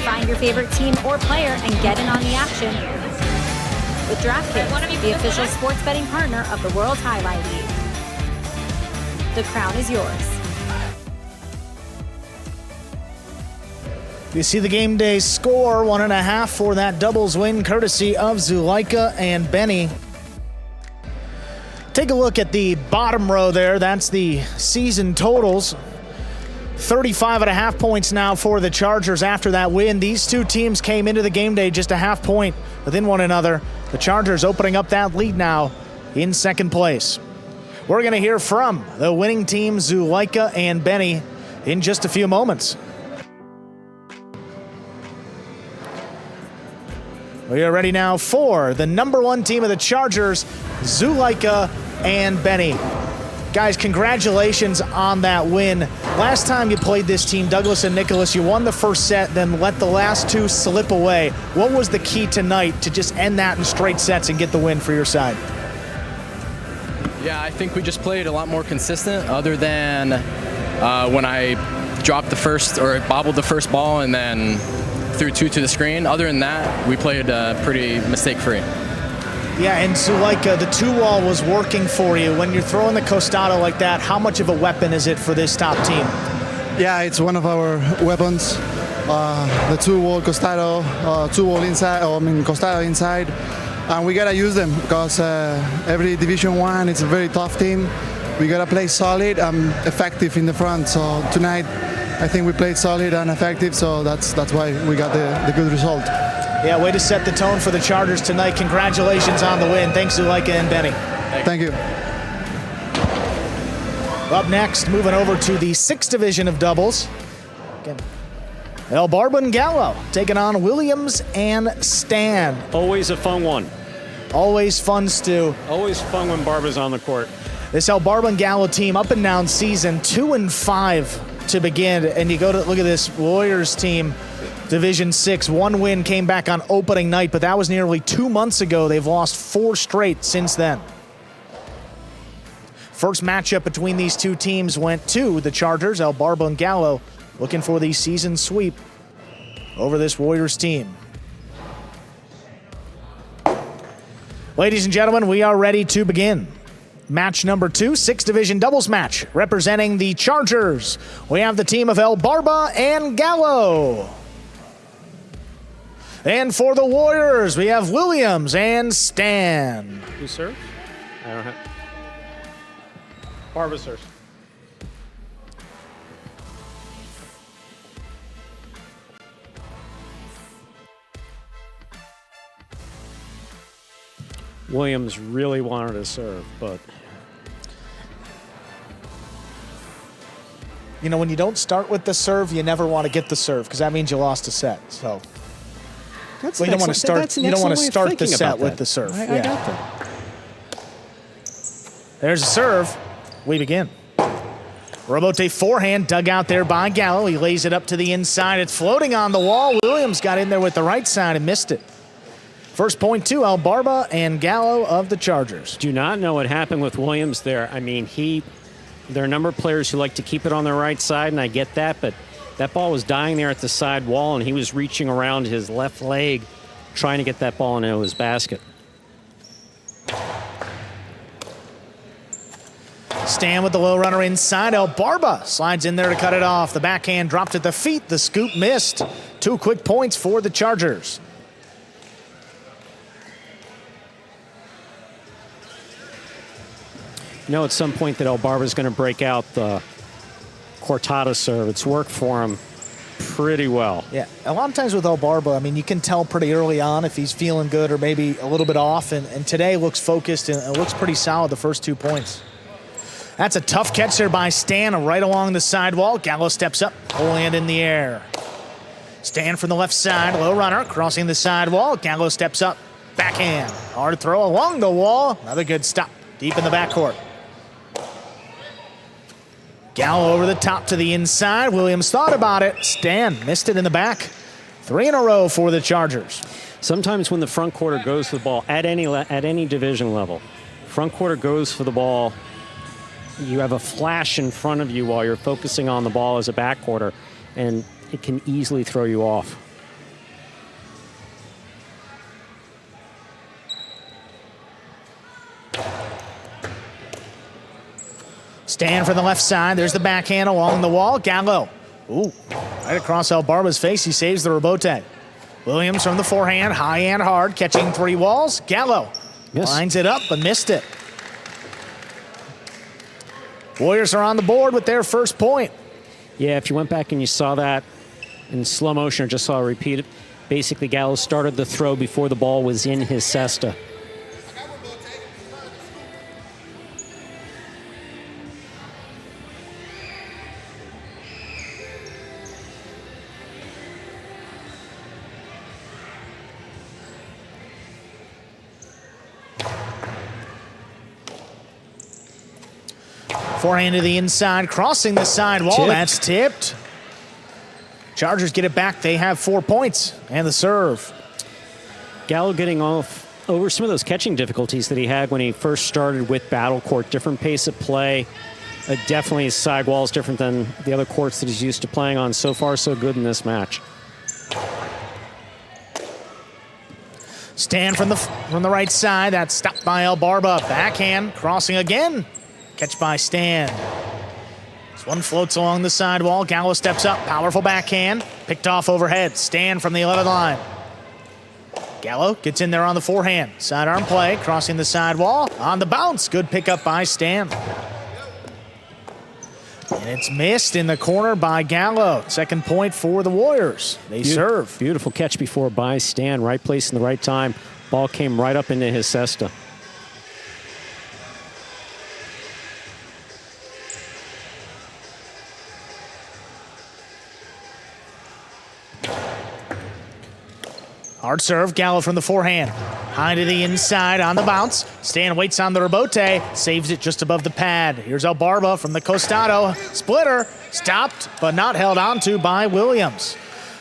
Find your favorite team or player and get in on the action with DraftKings, the official sports betting partner of the World Jai-Alai League. The crown is yours. You see the game day score, 1.5 for that doubles win, courtesy of Zuleika and Benny. Take a look at the bottom row there. That's the season totals. 35.5 points now for the Chargers after that win. These two teams came into the game day just a half point within one another. The Chargers opening up that lead now in second place. We're going to hear from the winning team, Zuleika and Benny, in just a few moments. We are ready now for the number one team of the Chargers, Zuleika and Benny. Guys, congratulations on that win. Last time you played this team, Douglas and Nicholas, you won the first set, then let the last two slip away. What was the key tonight to just end that in straight sets and get the win for your side? Yeah, I think we just played a lot more consistent other than when I dropped the first, or bobbled the first ball and then threw 2 to the screen. Other than that, we played pretty mistake-free. Yeah, and Zuleika, the 2-wall was working for you. When you're throwing the costado like that, how much of a weapon is it for this top team? Yeah, it's one of our weapons. The 2-wall costado, 2-wall inside, costado inside. And we gotta use them because every Division 1, it's a very tough team. We gotta play solid and effective in the front. So tonight, I think we played solid and effective, so that's why we got the good result. Yeah, way to set the tone for the Chargers tonight. Congratulations on the win. Thanks, Zuleika and Benny. Thank you. Up next, moving over to the 6th division of doubles. Again, El Barba and Gallo taking on Williams and Stan. Always a fun one. Always fun, Stu. Always fun when Barba's on the court. This El Barba and Gallo team up and down season, 2-5 to begin. And you go to look at this Warriors team, Division 6, 1 win came back on opening night, but that was nearly 2 months ago. They've lost 4 straight since then. First matchup between these two teams went to the Chargers. El Barba and Gallo looking for the season sweep over this Warriors team. Ladies and gentlemen, we are ready to begin. Match number 2, 6th division doubles match. Representing the Chargers, we have the team of El Barba and Gallo. And for the Warriors, we have Williams and Stan. Who serves? I don't have. Barba serves. Williams really wanted to serve, but you know, when you don't start with the serve, you never want to get the serve because that means you lost a set. So that's you don't want to start. You don't want to start the set with the serve. I got that. There's a serve. We begin. Robote forehand dug out there by Gallo. He lays it up to the inside. It's floating on the wall. Williams got in there with the right side and missed it. First point to El Barba and Gallo of the Chargers. Do not know what happened with Williams there. I mean, there are a number of players who like to keep it on their right side, and I get that, but that ball was dying there at the side wall, and he was reaching around his left leg trying to get that ball into his basket. Stan with the low runner inside. El Barba slides in there to cut it off. The backhand dropped at the feet. The scoop missed. 2 quick points for the Chargers. You know, at some point that El Barba's going to break out the cortada serve. It's worked for him pretty well. Yeah, a lot of times with El Barba, I mean, you can tell pretty early on if he's feeling good or maybe a little bit off, and today looks focused and looks pretty solid the first 2 points. That's a tough catch there by Stan right along the sidewall. Gallo steps up, whole hand in the air. Stan from the left side, low runner, crossing the sidewall. Gallo steps up, backhand. Hard throw along the wall. Another good stop, deep in the backcourt. Gallo over the top to the inside. Williams thought about it. Stan missed it in the back. 3 in a row for the Chargers. Sometimes when the front quarter goes for the ball at any division level, front quarter goes for the ball, you have a flash in front of you while you're focusing on the ball as a back quarter, and it can easily throw you off. Stan from the left side. There's the backhand along the wall. Gallo. Ooh, right across El Barba's face. He saves the rebote. Williams from the forehand, high and hard, catching 3 walls. Gallo lines it up but missed it. Warriors are on the board with their first point. Yeah, if you went back and you saw that in slow motion or just saw a repeat, basically Gallo started the throw before the ball was in his cesta. Forehand to the inside, crossing the sidewall. Tipped. That's tipped. Chargers get it back. They have 4 points and the serve. Gallo getting off over some of those catching difficulties that he had when he first started with Battle Court. Different pace of play. Definitely his sidewall is different than the other courts that he's used to playing on. So far, so good in this match. Stan from the right side. That's stopped by El Barba. Backhand, crossing again. Catch by Stan. This one floats along the sidewall. Gallo steps up. Powerful backhand. Picked off overhead. Stan from the 11 line. Gallo gets in there on the forehand. Sidearm play. Crossing the sidewall. On the bounce. Good pickup by Stan. And it's missed in the corner by Gallo. Second point for the Warriors. They serve. Beautiful catch before by Stan. Right place in the right time. Ball came right up into his cesta. Hard serve, Gallo from the forehand. High to the inside on the bounce. Stan waits on the rebote, saves it just above the pad. Here's El Barba from the costado. Splitter, stopped, but not held onto by Williams.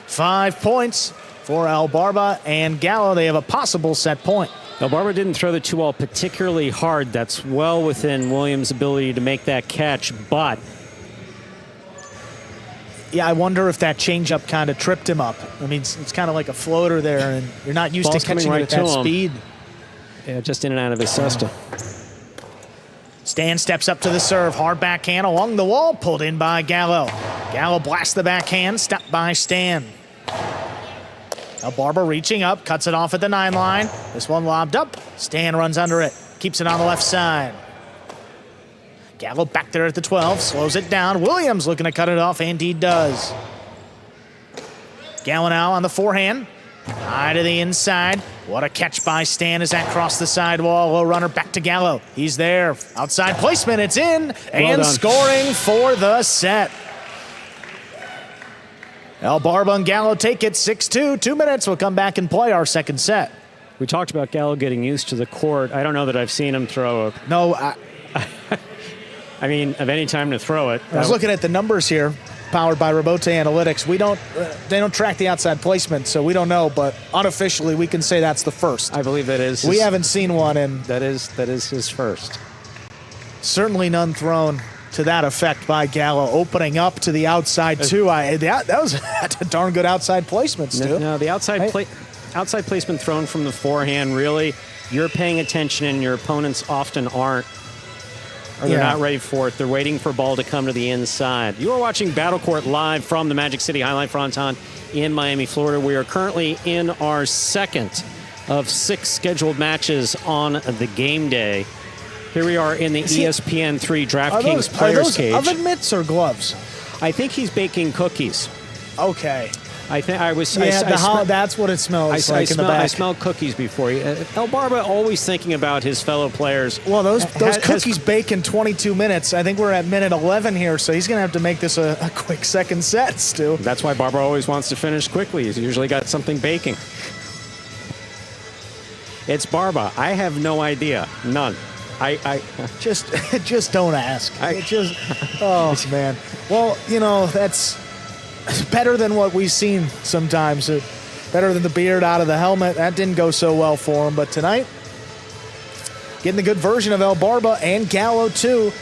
5 points for El Barba and Gallo. They have a possible set point. El Barba didn't throw the 2-ball particularly hard. That's well within Williams' ability to make that catch, but yeah, I wonder if that changeup kind of tripped him up. I mean, it's kind of like a floater there, and you're not used to catching it at that speed. Yeah, just in and out of his cesta. Stan steps up to the serve. Hard backhand along the wall, pulled in by Gallo. Gallo blasts the backhand, stopped by Stan. El Barba reaching up, cuts it off at the 9 line. This one lobbed up. Stan runs under it, keeps it on the left side. Gallo back there at the 12, slows it down. Williams looking to cut it off, and he does. Gallo now on the forehand. High to the inside. What a catch by Stan as that crossed the sidewall. Low runner back to Gallo. He's there. Outside placement, it's in. And scoring for the set. El Barba and Gallo take it 6-2. 2 minutes. We'll come back and play our second set. We talked about Gallo getting used to the court. I don't know that I've seen him throw a... No, I mean, of any time to throw it. I was looking at the numbers here, powered by Rebote Analytics. They don't track the outside placement, so we don't know, but unofficially we can say that's the first. I believe that is. We haven't seen one, and that is his first. Certainly none thrown to that effect by Gallo, opening up to the outside too. That's a darn good outside placement, Stu. No, the outside placement thrown from the forehand, really, you're paying attention and your opponents often aren't. or they're Yeah. not ready for it. They're waiting for ball to come to the inside. You are watching Battle Court live from the Magic City Jai-Alai Fronton in Miami, Florida. We are currently in our second of 6 scheduled matches on the game day. Here we are in the ESPN3 DraftKings Are Players those Cage. oven mitts or gloves? I think he's baking cookies. Okay. I think I was. Yeah, I that's what it smells like in the back. I smell cookies before you. El Barba always thinking about his fellow players. Well, those cookies bake in 22 minutes. I think we're at minute 11 here, so he's going to have to make this a quick second set, Stu. That's why Barba always wants to finish quickly. He's usually got something baking. It's Barba. I have no idea. None. I just don't ask. Oh man. Well, you know, that's better than what we've seen sometimes. Better than the beard out of the helmet. That didn't go so well for him. But tonight, getting the good version of El Barba and Gallo too.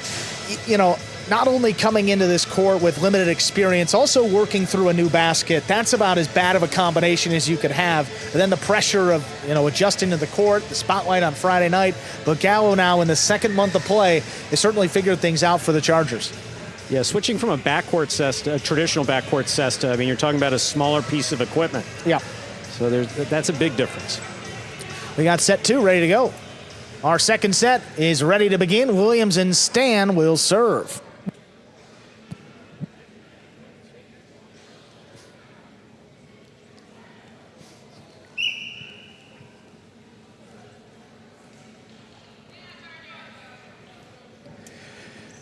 You know, not only coming into this court with limited experience, also working through a new basket. That's about as bad of a combination as you could have. And then the pressure of, you know, adjusting to the court, the spotlight on Friday night. But Gallo now in the second month of play has certainly figured things out for the Chargers. Yeah, switching from a traditional backcourt cesta. I mean, you're talking about a smaller piece of equipment. Yeah. So that's a big difference. We got set 2 ready to go. Our second set is ready to begin. Williams and Stan will serve.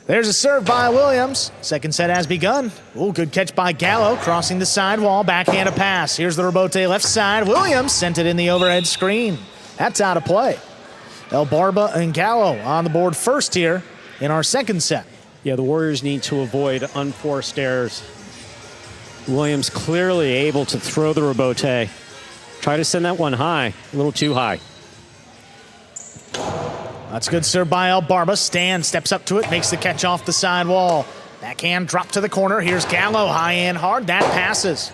There's a serve by Williams. Second set has begun. Oh, good catch by Gallo, crossing the sidewall, backhand a pass. Here's the rebote left side. Williams sent it in the overhead screen. That's out of play. El Barba and Gallo on the board first here in our second set. Yeah, the Warriors need to avoid unforced errors. Williams clearly able to throw the rebote. Try to send that one high, a little too high. That's a good serve by El Barba. Stan steps up to it, makes the catch off the sidewall. Backhand drop to the corner. Here's Gallo, high and hard. That passes.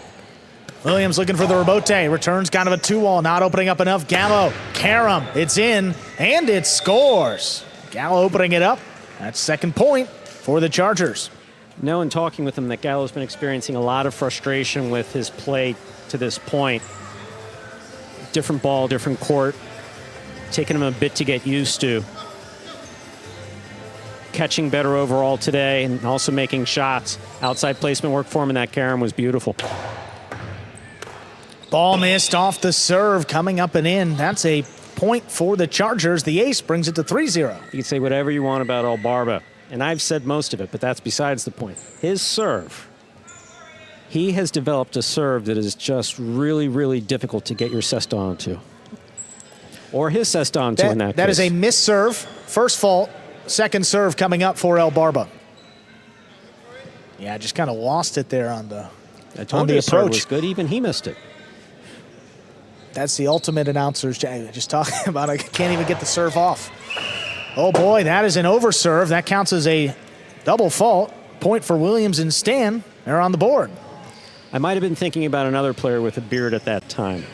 Williams looking for the rebote. Returns kind of a 2-wall, not opening up enough. Gallo, Karam, it's in, and it scores. Gallo opening it up. That's second point for the Chargers. Knowing, talking with him, that Gallo's been experiencing a lot of frustration with his play to this point. Different ball, different court. Taking him a bit to get used to. Catching better overall today and also making shots. Outside placement work for him, and that Karam was beautiful. Ball missed off the serve, coming up and in. That's a point for the Chargers. The ace brings it to 3-0. You can say whatever you want about El Barba, and I've said most of it, but that's besides the point. His serve, he has developed a serve that is just really, really difficult to get your cesta onto. Or his cesta onto in that case. That is a missed serve. First fault. Second serve coming up for El Barba. Yeah, just kind of lost it there on the I told you his serve was good. Even he missed it. That's the ultimate announcer's just talking about. I can't even get the serve off. Oh boy, that is an overserve. That counts as a double fault. Point for Williams and Stan. They're on the board. I might have been thinking about another player with a beard at that time.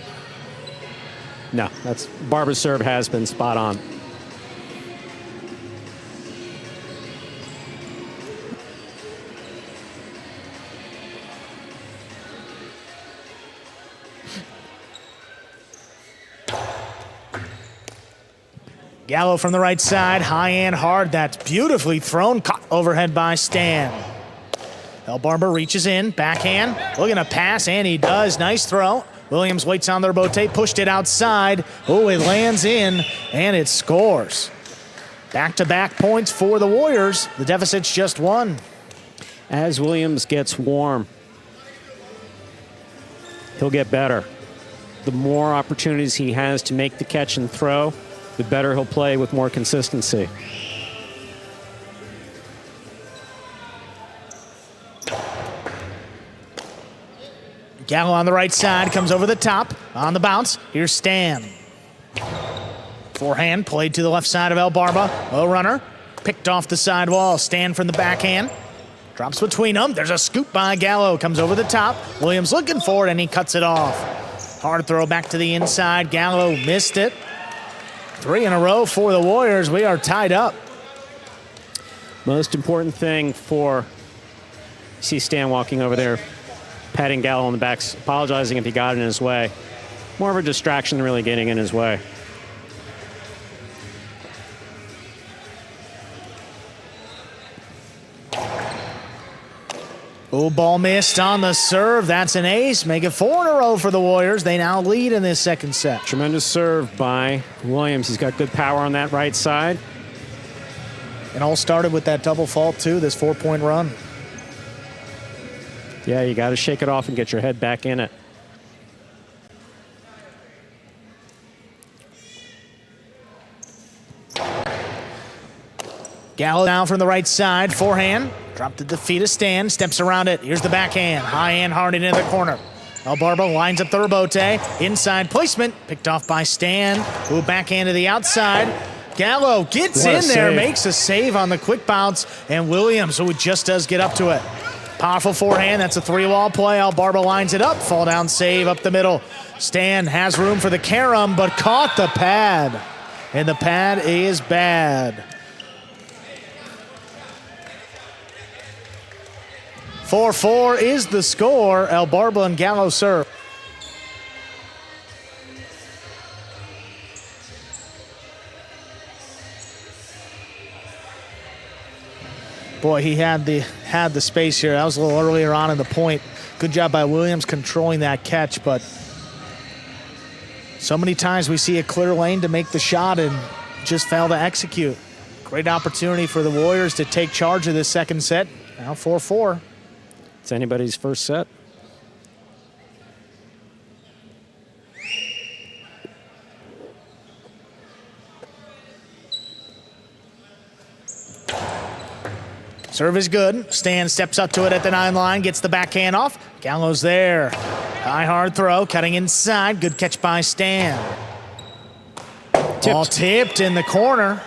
No, that's Barba's serve has been spot on. Gallo from the right side, high and hard. That's beautifully thrown, caught overhead by Stan. El Barba reaches in, backhand, looking to pass, and he does. Nice throw. Williams waits on the rebote, pushed it outside. Oh, it lands in, and it scores. Back-to-back points for the Warriors. The deficit's just 1. As Williams gets warm, he'll get better. The more opportunities he has to make the catch and throw, the better he'll play with more consistency. Gallo on the right side, comes over the top, on the bounce. Here's Stan. Forehand played to the left side of El Barba. Low runner, picked off the sidewall. Stan from the backhand. Drops between them. There's a scoop by Gallo, comes over the top. Williams looking for it, and he cuts it off. Hard throw back to the inside. Gallo missed it. 3 in a row for the Warriors. We are tied up. Most important thing for, see Stan walking over there, patting Gallo on the back, apologizing if he got in his way. More of a distraction than really getting in his way. Oh, ball missed on the serve. That's an ace. Make it 4 in a row for the Warriors. They now lead in this second set. Tremendous serve by Williams. He's got good power on that right side. It all started with that double fault, too, this 4-point run. Yeah, you got to shake it off and get your head back in it. Gallo down from the right side, forehand. Dropped at the feet of Stan, steps around it. Here's the backhand, high and hard into the corner. Albarba lines up the rebote. Inside placement, picked off by Stan. Ooh, backhand to the outside. Gallo gets in there, makes a save on the quick bounce, and Williams, who just does get up to it. Powerful forehand, that's a 3-wall play. Albarba lines it up, fall down save up the middle. Stan has room for the carom, but caught the pad. And the pad is bad. 4-4 is the score. Albarba and Gallo serve. Boy, he had the space here. That was a little earlier on in the point. Good job by Williams controlling that catch, but so many times we see a clear lane to make the shot and just fail to execute. Great opportunity for the Warriors to take charge of this second set. Now 4-4. It's anybody's first set. Serve is good. Stan steps up to it at the 9 line, gets the backhand off. Gallo's there. High hard throw, cutting inside. Good catch by Stan. Ball tipped in the corner.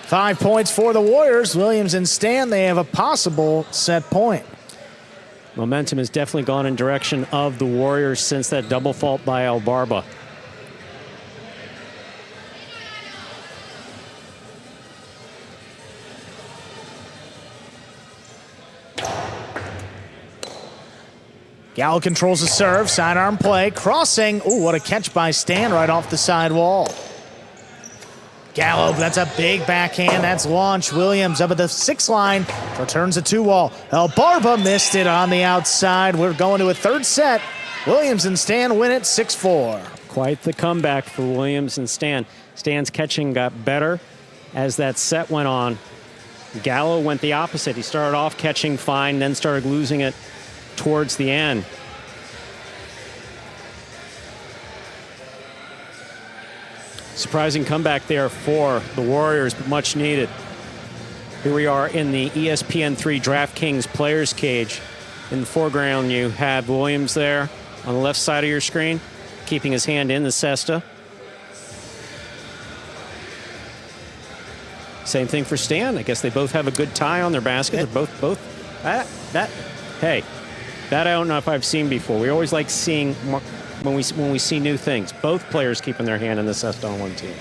5 points for the Warriors. Williams and Stan, they have a possible set point. Momentum has definitely gone in direction of the Warriors since that double fault by Albarba. Gallo controls the serve, sidearm play, crossing. Ooh, what a catch by Stan right off the side wall. Gallo, that's a big backhand. That's launched. Williams up at the 6 line, returns a 2-wall. Albarba missed it on the outside. We're going to a third set. Williams and Stan win it 6-4. Quite the comeback for Williams and Stan. Stan's catching got better as that set went on. Gallo went the opposite. He started off catching fine, then started losing it towards the end. Surprising comeback there for the Warriors, but much needed. Here we are in the ESPN3 DraftKings Players Cage. In the foreground, you have Williams there on the left side of your screen, keeping his hand in the cesta. Same thing for Stan. I guess they both have a good tie on their basket. They're both. Hey, that I don't know if I've seen before. We always like seeing more, when we see new things. Both players keeping their hand in the cesta on one team.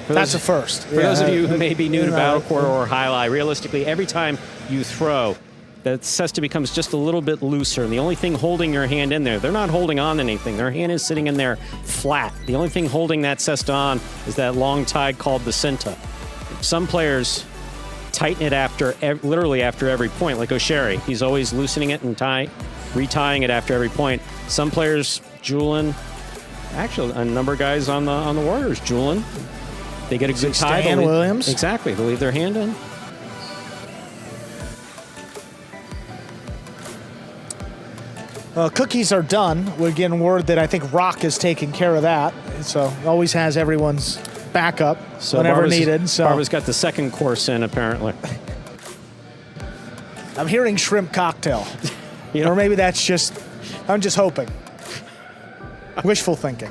That's a first. For those of you who may be new to Battle Court or Jai-Alai, realistically, every time you throw, the cesta becomes just a little bit looser. And the only thing holding your hand in there, they're not holding on to anything. Their hand is sitting in there flat. The only thing holding that cesta on is that long tide called the cinta. Some players tighten it literally after every point, like O'Sherry. He's always loosening it and retying it after every point. Some players, Julian, actually a number of guys on the Warriors, Julian, they get a good tie. Stan Williams. Exactly, they leave their hand in. Cookies are done. We're getting word that I think Rock is taking care of that. So always has everyone's backup whenever needed. So Barbara's got the second course in, apparently. I'm hearing shrimp cocktail. Or maybe that's just, I'm just hoping. Wishful thinking.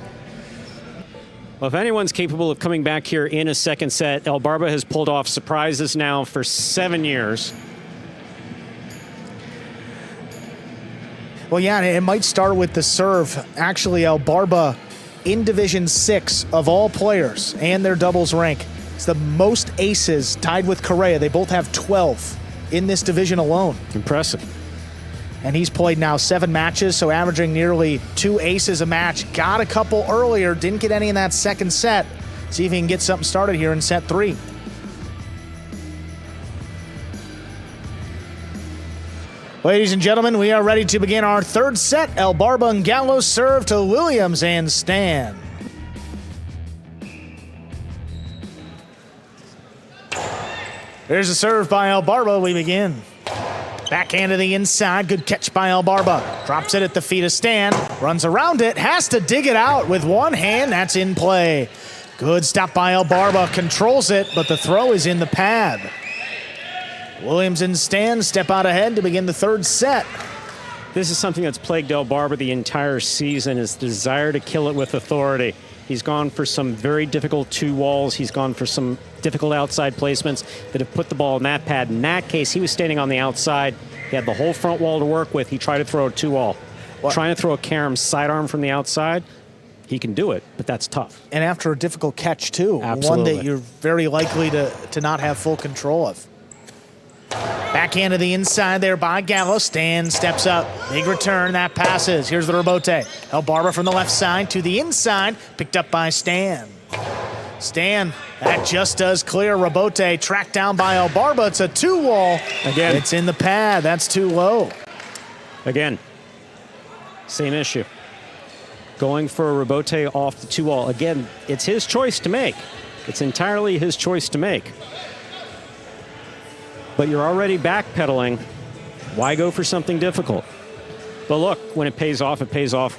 Well, if anyone's capable of coming back here in a second set, Albarba has pulled off surprises now for 7 years. Well, yeah, it might start with the serve. Actually, Albarba in Division 6 of all players and their doubles rank is the most aces, tied with Correa. They both have 12 in this division alone. Impressive. And he's played now 7 matches, so averaging nearly 2 aces a match. Got a couple earlier, didn't get any in that second set. See if he can get something started here in set 3. Ladies and gentlemen, we are ready to begin our third set. El Barba and Gallo serve to Williams and Stan. There's a serve by El Barba. We begin. Backhand to the inside. Good catch by El Barba. Drops it at the feet of Stan. Runs around it. Has to dig it out with one hand. That's in play. Good stop by El Barba. Controls it, but the throw is in the pad. Williams and Stan step out ahead to begin the third set. This is something that's plagued El Barba the entire season, his desire to kill it with authority. He's gone for some very difficult 2 walls. He's gone for some difficult outside placements that have put the ball in that pad. In that case, he was standing on the outside. He had the whole front wall to work with. He tried to throw a 2 wall. Trying to throw a carom sidearm from the outside, he can do it, but that's tough. And after a difficult catch, too. Absolutely. One that you're very likely to not have full control of. Backhand to the inside there by Gallo. Stan steps up. Big return. That passes. Here's the rebote. El Barba from the left side to the inside. Picked up by Stan. Stan, that just does clear. Rebote tracked down by El Barba. It's a 2 wall. Again. It's in the pad. That's too low. Again, same issue. Going for a rebote off the 2 wall. Again, it's his choice to make. It's entirely his choice to make. But you're already backpedaling. Why go for something difficult? But look, when it pays off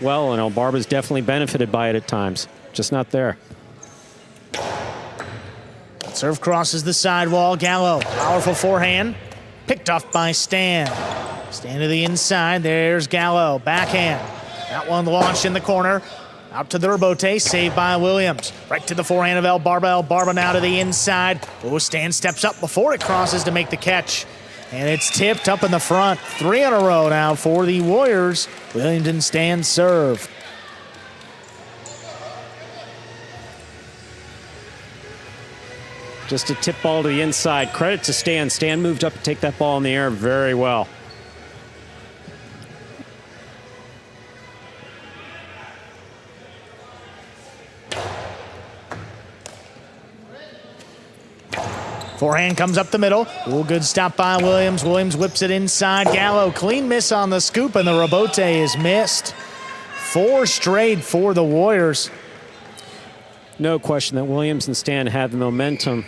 well, and El Barba's definitely benefited by it at times. Just not there. Serve crosses the sidewall. Gallo, powerful forehand. Picked off by Stan. Stan to the inside. There's Gallo. Backhand. That one launched in the corner. Out to the rebote, saved by Williams. Right to the forehand of El Barba. El Barba now to the inside. Oh, Stan steps up before it crosses to make the catch. And it's tipped up in the front. 3 in a row now for the Warriors. Williams and Stan serve. Just a tip ball to the inside. Credit to Stan. Stan moved up to take that ball in the air very well. Forehand comes up the middle. Oh, good stop by Williams. Williams whips it inside. Gallo, clean miss on the scoop, and the rebote is missed. 4 straight for the Warriors. No question that Williams and Stan had the momentum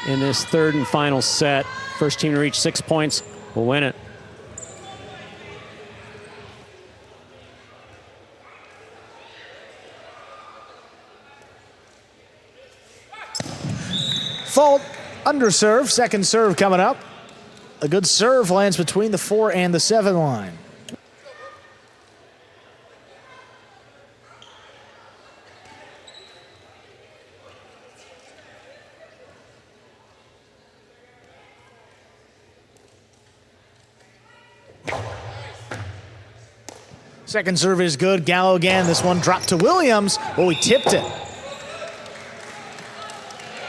in this third and final set. First team to reach 6 points will win it. Fault, underserve, second serve coming up. A good serve lands between the 4 and the 7 line. Second serve is good. Gallo again. This one dropped to Williams. Oh, he tipped it.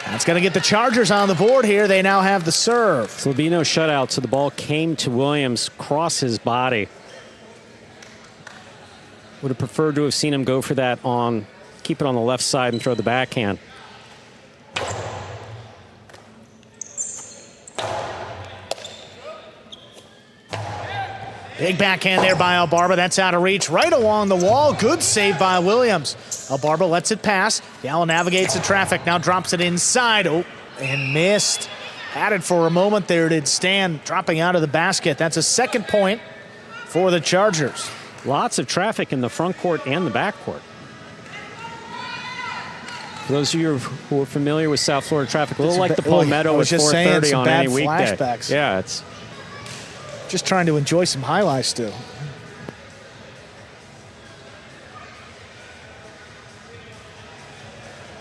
That's going to get the Chargers on the board here. They now have the serve. So there'll be no shutout, so the ball came to Williams, cross his body. Would have preferred to have seen him go for that on, keep it on the left side and throw the backhand. Big backhand there by El Barba. That's out of reach. Right along the wall. Good save by Williams. El Barba lets it pass. Gallo navigates the traffic. Now drops it inside. Oh, and missed. Had it for a moment there. Did Stan dropping out of the basket. That's a second point for the Chargers. Lots of traffic in the front court and the back court. For those of you who are familiar with South Florida traffic, a little like the Palmetto at 4:30 on any weekday. Flashbacks. Yeah, it's just trying to enjoy some highlights still.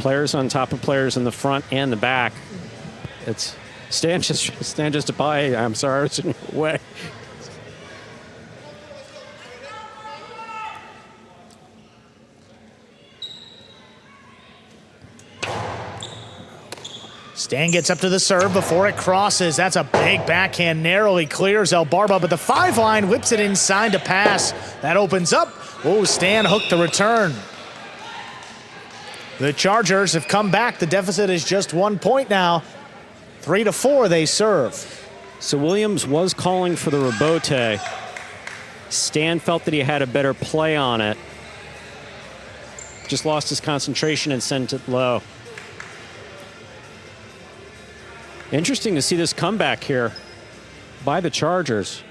players on top of players in the front and the back. It's stand just to buy. I'm sorry, it's in your way. Stan gets up to the serve before it crosses. That's a big backhand, narrowly clears El Barba, but the 5-line whips it inside to pass. That opens up. Oh, Stan hooked the return. The Chargers have come back. The deficit is just 1 point now. 3-4 they serve. So Williams was calling for the rebote. Stan felt that he had a better play on it. Just lost his concentration and sent it low. Interesting to see this comeback here by the Chargers.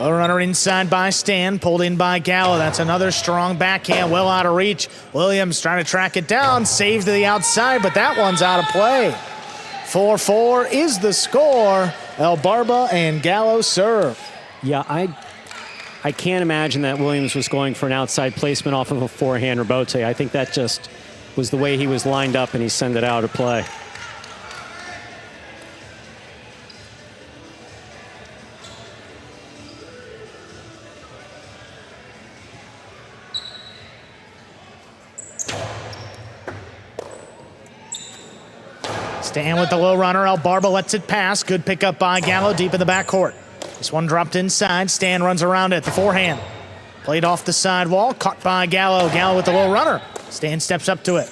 A runner inside by Stan, pulled in by Gallo. That's another strong backhand, well out of reach. Williams trying to track it down, save to the outside, but that one's out of play. 4-4 is the score. El Barba and Gallo serve. Yeah, I can't imagine that Williams was going for an outside placement off of a forehand rebote. I think that just was the way he was lined up and he sent it out of play. Stan with the low runner. El Barba lets it pass. Good pickup by Gallo deep in the backcourt. This one dropped inside. Stan runs around it. The forehand. Played off the sidewall. Caught by Gallo. Gallo with the low runner. Stan steps up to it.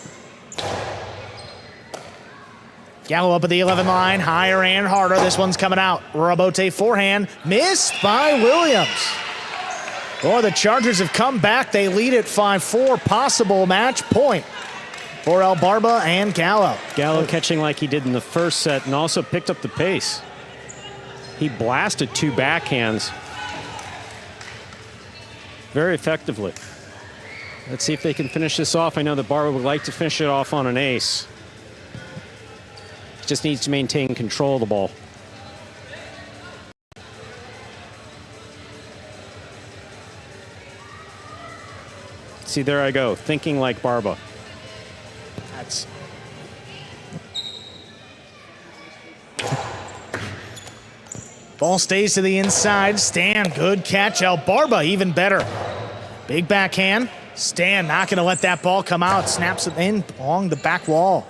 Gallo up at the 11 line. Higher and harder. This one's coming out. Rebote forehand. Missed by Williams. Boy, the Chargers have come back. They lead at 5-4. Possible match point for El Barba and Gallo. Gallo catching like he did in the first set and also picked up the pace. He blasted 2 backhands very effectively. Let's see if they can finish this off. I know that Barba would like to finish it off on an ace. He just needs to maintain control of the ball. See, there I go, thinking like Barba. That's ball stays to the inside. Stan, good catch. El Barba, even better. Big backhand. Stan not going to let that ball come out. Snaps it in along the back wall.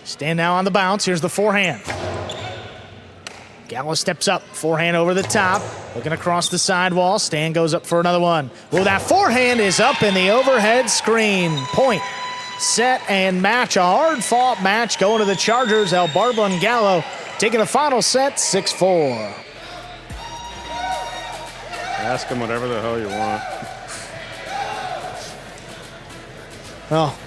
Stan now on the bounce. Here's the forehand. Gallo steps up. Forehand over the top. Looking across the sidewall. Stan goes up for another one. Well, that forehand is up in the overhead screen. Point, set, and match. A hard-fought match going to the Chargers. El Barba and Gallo taking the final set, 6-4. Ask him whatever the hell you want. Well,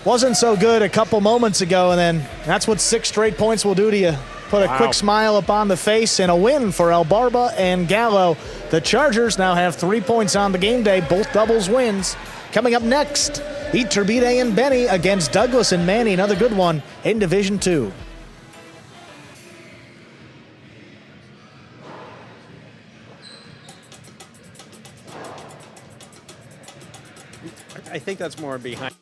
wasn't so good a couple moments ago, and then that's what 6 straight points will do to you. Put a quick smile upon the face and a win for El Barba and Gallo. The Chargers now have 3 points on the game day, both doubles wins. Coming up next, Iturbide and Benny against Douglas and Manny, another good one in Division 2. I think that's more behind.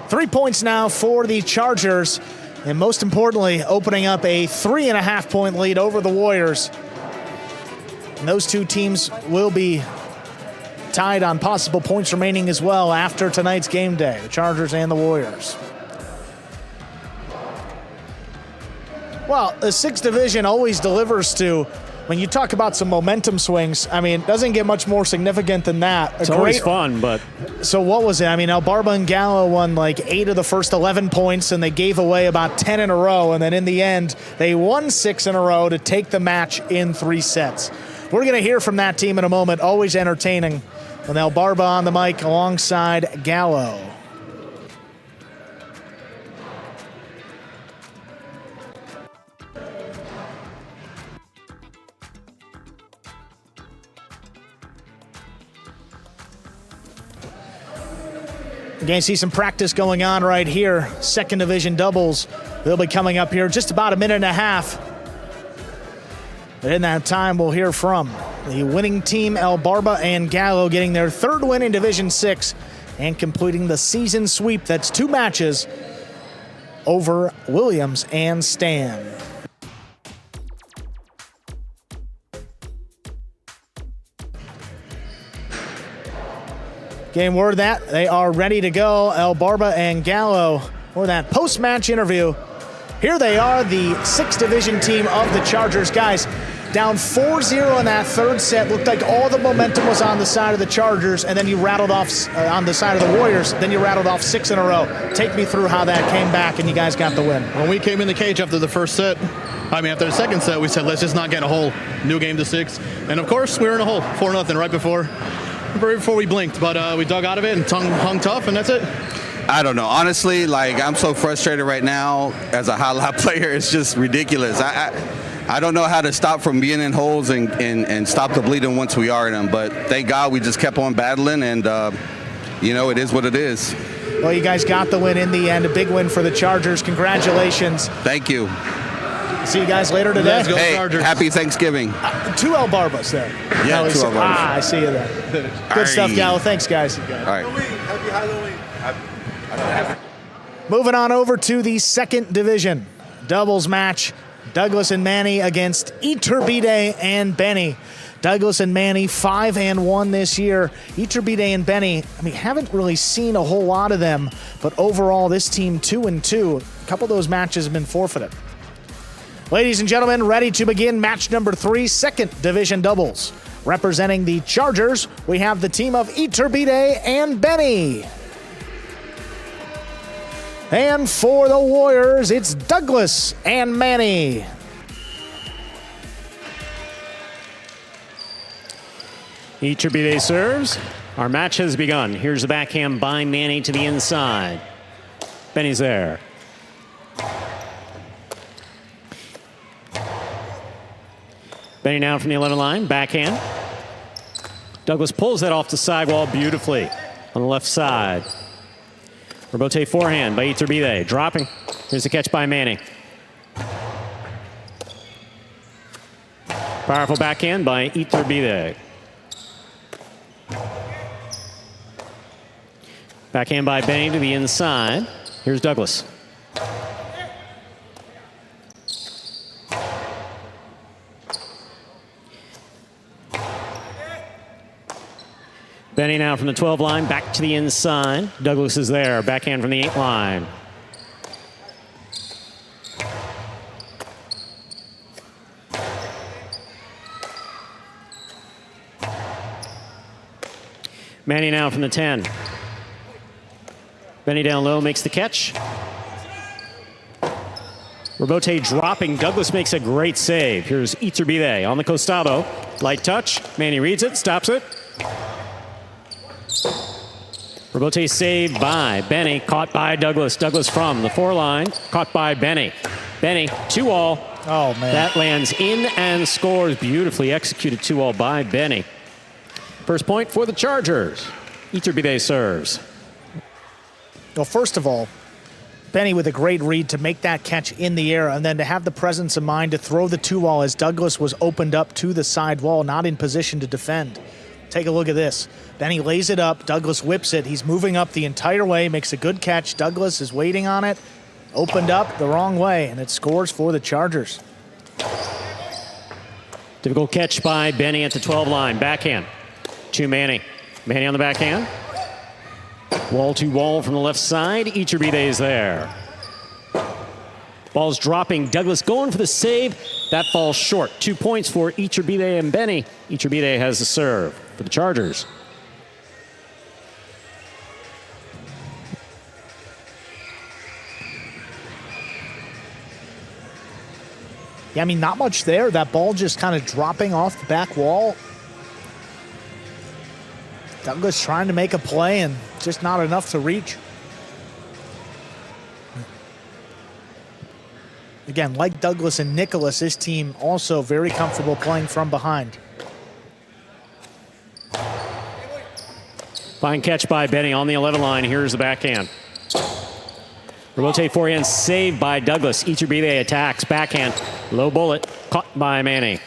3 points now for the Chargers, and most importantly, opening up a 3.5-point lead over the Warriors. And those two teams will be tied on possible points remaining as well after tonight's game day, the Chargers and the Warriors. Well, the 6th division always delivers to, when you talk about some momentum swings, I mean, it doesn't get much more significant than that. It's always fun, but... So what was it? I mean, El Barba and Gallo won like 8 of the first 11 points, and they gave away about 10 in a row, and then in the end, they won 6 in a row to take the match in 3 sets. We're going to hear from that team in a moment. Always entertaining. With El Barba on the mic alongside Gallo. You're going to see some practice going on right here. 2nd division doubles. They'll be coming up here just about a minute and a half. But in that time, we'll hear from The winning team, El Barba and Gallo, getting their third win in Division 6 and completing the season sweep. That's 2 matches over Williams and Stan. Getting word that they are ready to go, El Barba and Gallo, for that post-match interview. Here they are, the 6th division team of the Chargers. Guys, down 4-0 in that third set. Looked like all the momentum was on the side of the Chargers, and then you rattled off on the side of the Warriors. Then you rattled off 6 in a row. Take me through how that came back and you guys got the win. When we came in the cage after the first set, after the second set, we said, let's just not get a hole. New game to 6. And of course, we were in a hole, 4-0 right before we blinked. But we dug out of it and hung tough, and that's it. I don't know. Honestly, I'm so frustrated right now as a highlight player. It's just ridiculous. I don't know how to stop from being in holes and stop the bleeding once we are in them. But thank God we just kept on battling, and, it is what it is. Well, you guys got the win in the end. A big win for the Chargers. Congratulations. Thank you. See you guys later today. Let's go, Chargers. Happy Thanksgiving. 2 El Barbas there. Yeah, 2 El Barbas. I see you there. Good stuff, Gallo. Thanks, guys. All right. Happy Halloween. Moving on over to the 2nd division. Doubles match. Douglas and Manny against Iturbide and Benny. Douglas and Manny 5-1 this year. Iturbide and Benny, haven't really seen a whole lot of them, but overall this team 2-2. A couple of those matches have been forfeited. Ladies and gentlemen, ready to begin match number 3, 2nd division doubles. Representing the Chargers, we have the team of Iturbide and Benny. And for the Warriors, it's Douglas and Manny. Iturbide serves. Our match has begun. Here's the backhand by Manny to the inside. Benny's there. Benny now from the 11 line, backhand. Douglas pulls that off the sidewall beautifully on the left side. Rebote forehand by Iturbide, dropping. Here's the catch by Manny. Powerful backhand by Iturbide. Backhand by Benny to the inside. Here's Douglas. Benny now from the 12 line, back to the inside. Douglas is there, backhand from the 8 line. Manny now from the 10. Benny down low, makes the catch. Rebote dropping, Douglas makes a great save. Here's Iturbide on the costado. Light touch, Manny reads it, stops it. Rebote saved by Benny, caught by Douglas. Douglas from the 4 line, caught by Benny. Benny, 2-all. Oh, man. That lands in and scores. Beautifully executed 2-all by Benny. First point for the Chargers. Iturbide serves. Well, first of all, Benny with a great read to make that catch in the air, and then to have the presence of mind to throw the 2-all as Douglas was opened up to the side wall, not in position to defend. Take a look at this. Benny lays it up. Douglas whips it. He's moving up the entire way, makes a good catch. Douglas is waiting on it. Opened up the wrong way, and it scores for the Chargers. Difficult catch by Benny at the 12 line. Backhand to Manny. Manny on the backhand. Wall to wall from the left side. Iturbide is there. Ball's dropping. Douglas going for the save. That falls short. 2 points for Iturbide and Benny. Iturbide has the serve for the Chargers. Yeah, not much there. That ball just kind of dropping off the back wall. Douglas trying to make a play and just not enough to reach. Again, like Douglas and Nicholas, this team also very comfortable playing from behind. Fine catch by Benny on the 11 line. Here's the backhand. Rebote forehand saved by Douglas. Iturbide attacks. Backhand. Low bullet. Caught by Manny.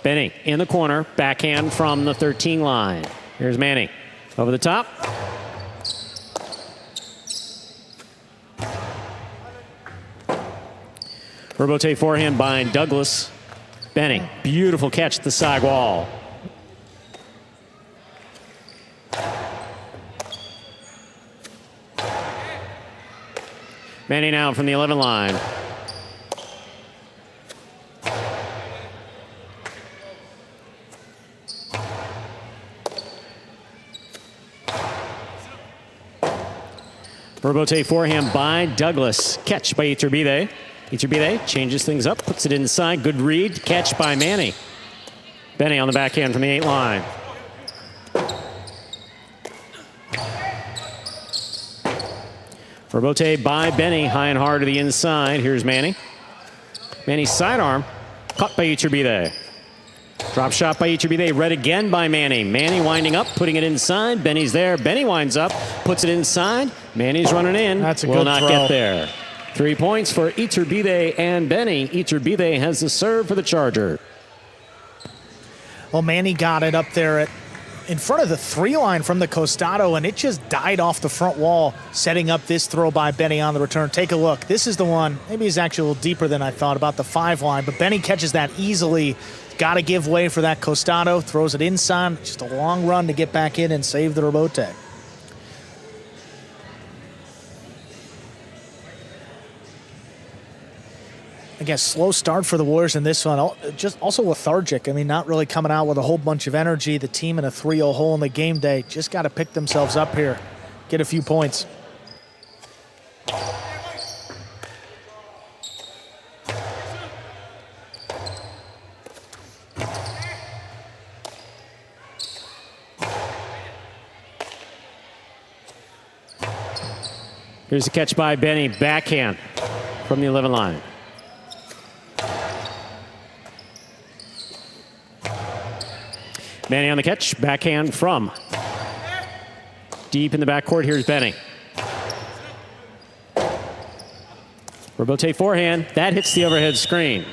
Benny in the corner, backhand from the 13 line. Here's Manny over the top. Rebote forehand by Douglas. Benny, beautiful catch at the side wall. Manny now from the 11 line. Rebote forehand by Douglas. Catch by Iturbide. Iturbide changes things up, puts it inside. Good read. Catch by Manny. Benny on the backhand from the 8 line. Rebote by Benny. High and hard to the inside. Here's Manny. Manny's sidearm. Caught by Iturbide. Drop shot by Iturbide. Read again by Manny. Manny winding up, putting it inside. Benny's there. Benny winds up, puts it inside. Manny's running in. That's a Will good not throw. get there. 3 points for Iturbide and Benny. Iturbide has the serve for the Charger. Well, Manny got it up there in front of the 3 line from the costado, and it just died off the front wall, setting up this throw by Benny on the return. Take a look. This is the one. Maybe it's actually a little deeper than I thought about the 5 line, but Benny catches that easily. Got to give way for that costado. Throws it inside. Just a long run to get back in and save the rebote. I guess slow start for the Warriors in this one. Just also lethargic. I mean, not really coming out with a whole bunch of energy. The team in a 3-0 hole in the game day. Just got to pick themselves up here. Get a few points. Here's a catch by Benny. Backhand from the 11 line. Manny on the catch, backhand from deep in the backcourt. Here's Benny. Rebote forehand, that hits the overhead screen.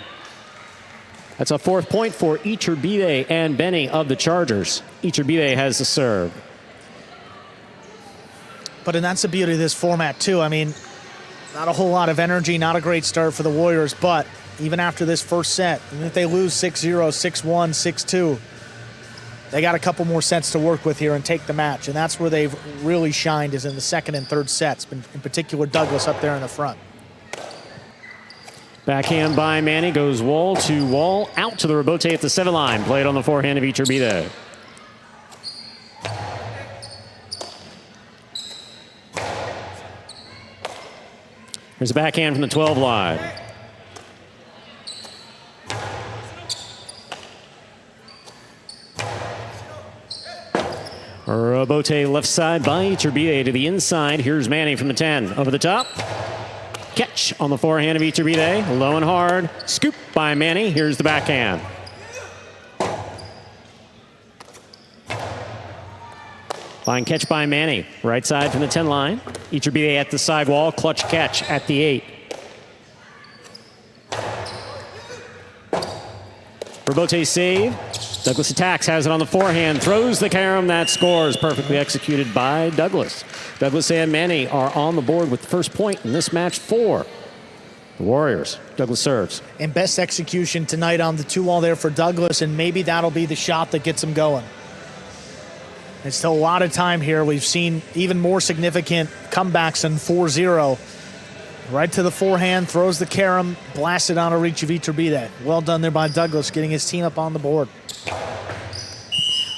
That's a 4th point for Iturbide and Benny of the Chargers. Iturbide has the serve. But and that's the beauty of this format too. I mean, not a whole lot of energy, not a great start for the Warriors, but even after this first set, even if they lose 6-0, 6-1, 6-2, they got a couple more sets to work with here and take the match. And that's where they've really shined, is in the 2nd and 3rd sets, in particular Douglas up there in the front. Backhand by Manny, goes wall to wall, out to the rebote at the 7 line. Played on the forehand of Iturbide. There's a backhand from the 12 line. Rebote left side by Iturbide to the inside. Here's Manny from the 10. Over the top. Catch on the forehand of Iturbide. Low and hard. Scoop by Manny. Here's the backhand. Fine catch by Manny. Right side from the 10 line. Iturbide at the sidewall. Clutch catch at the 8. Rebote save. Douglas attacks, has it on the forehand, throws the carom, that scores. Perfectly executed by Douglas. Douglas and Manny are on the board with the first point in this match for the Warriors. Douglas serves. And best execution tonight on the 2-wall there for Douglas, and maybe that'll be the shot that gets him going. There's still a lot of time here. We've seen even more significant comebacks than 4-0. Right to the forehand, throws the carom, blasted on a reach of Iturbide. Well done there by Douglas, getting his team up on the board.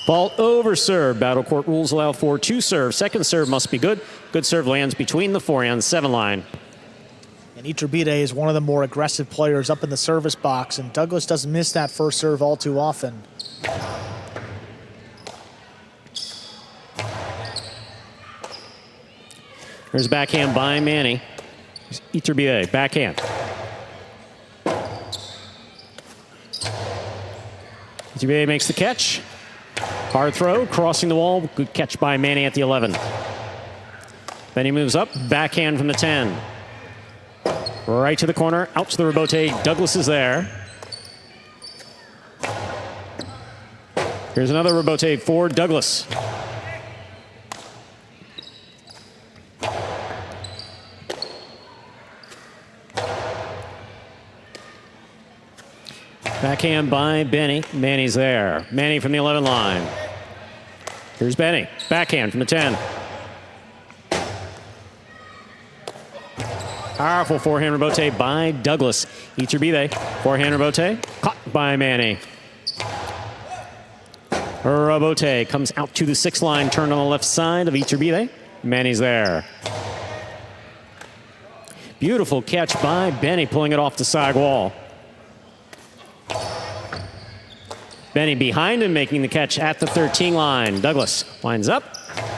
Fault over serve. Battle court rules allow for 2 serves. Second serve must be good. Good serve lands between the 4 and 7 line. And Iturbide is one of the more aggressive players up in the service box, and Douglas doesn't miss that first serve all too often. There's a backhand by Manny. Iturbide, backhand. Iturbide makes the catch. Hard throw, crossing the wall. Good catch by Manny at the 11. Then he moves up, backhand from the 10. Right to the corner, out to the rebote. Douglas is there. Here's another rebote for Douglas. Backhand by Benny. Manny's there. Manny from the 11 line. Here's Benny. Backhand from the 10. Powerful forehand rebote by Douglas. Iturbide. Forehand rebote. Caught by Manny. Rebote comes out to the 6 line. Turned on the left side of Iturbide. Manny's there. Beautiful catch by Benny, pulling it off the side wall. Benny behind him, making the catch at the 13 line. Douglas winds up.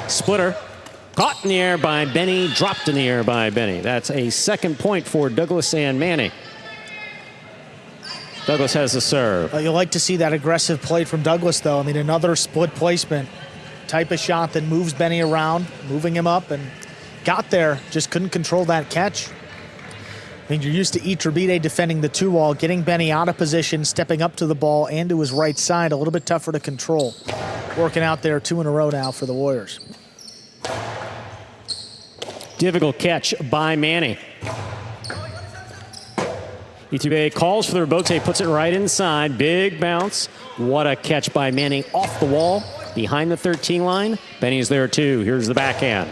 Splitter. Caught in the air by Benny. Dropped in the air by Benny. That's a 2nd point for Douglas and Manny. Douglas has the serve. You like to see that aggressive play from Douglas, though. I mean, another split placement type of shot that moves Benny around, moving him up, and got there. Just couldn't control that catch. I mean, you're used to Iturbide defending the 2-wall, getting Benny out of position, stepping up to the ball and to his right side, a little bit tougher to control. Working out there 2 in a row now for the Warriors. Difficult catch by Manny. Iturbide calls for the rebote, puts it right inside. Big bounce. What a catch by Manny off the wall, behind the 13 line. Benny's there too. Here's the backhand.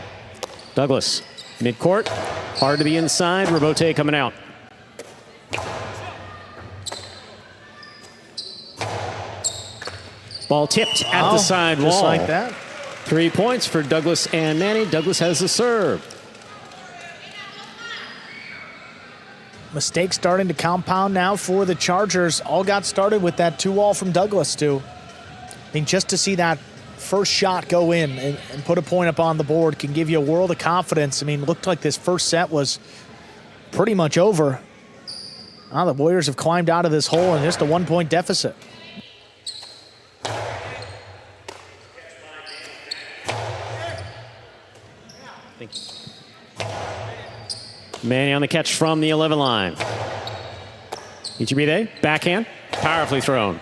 Douglas, midcourt. Hard to the inside, rebote coming out. Ball tipped at the side wall. Just like that. 3 points for Douglas and Manny. Douglas has the serve. Mistakes starting to compound now for the Chargers. All got started with that 2-wall from Douglas, too. I mean, just to see that first shot go in and put a point up on the board can give you a world of confidence. I mean, looked like this first set was pretty much over. Now the Warriors have climbed out of this hole in just a 1-point deficit. Thank you. Manny on the catch from the 11 line. Iturbide, backhand, powerfully thrown.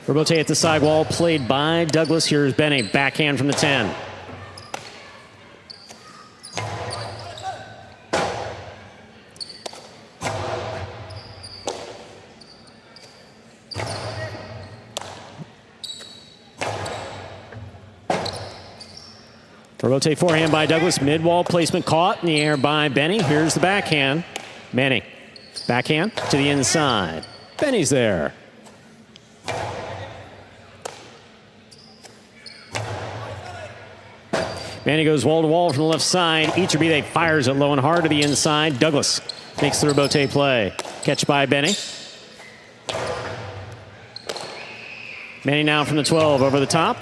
Rebote at the side wall, played by Douglas. Here's Benny, backhand from the 10. Rebote forehand by Douglas, mid-wall placement caught in the air by Benny. Here's the backhand. Manny, backhand to the inside. Benny's there. Manny goes wall-to-wall from the left side. Iturbide fires it low and hard to the inside. Douglas makes the rebote play. Catch by Benny. Manny now from the 12 over the top.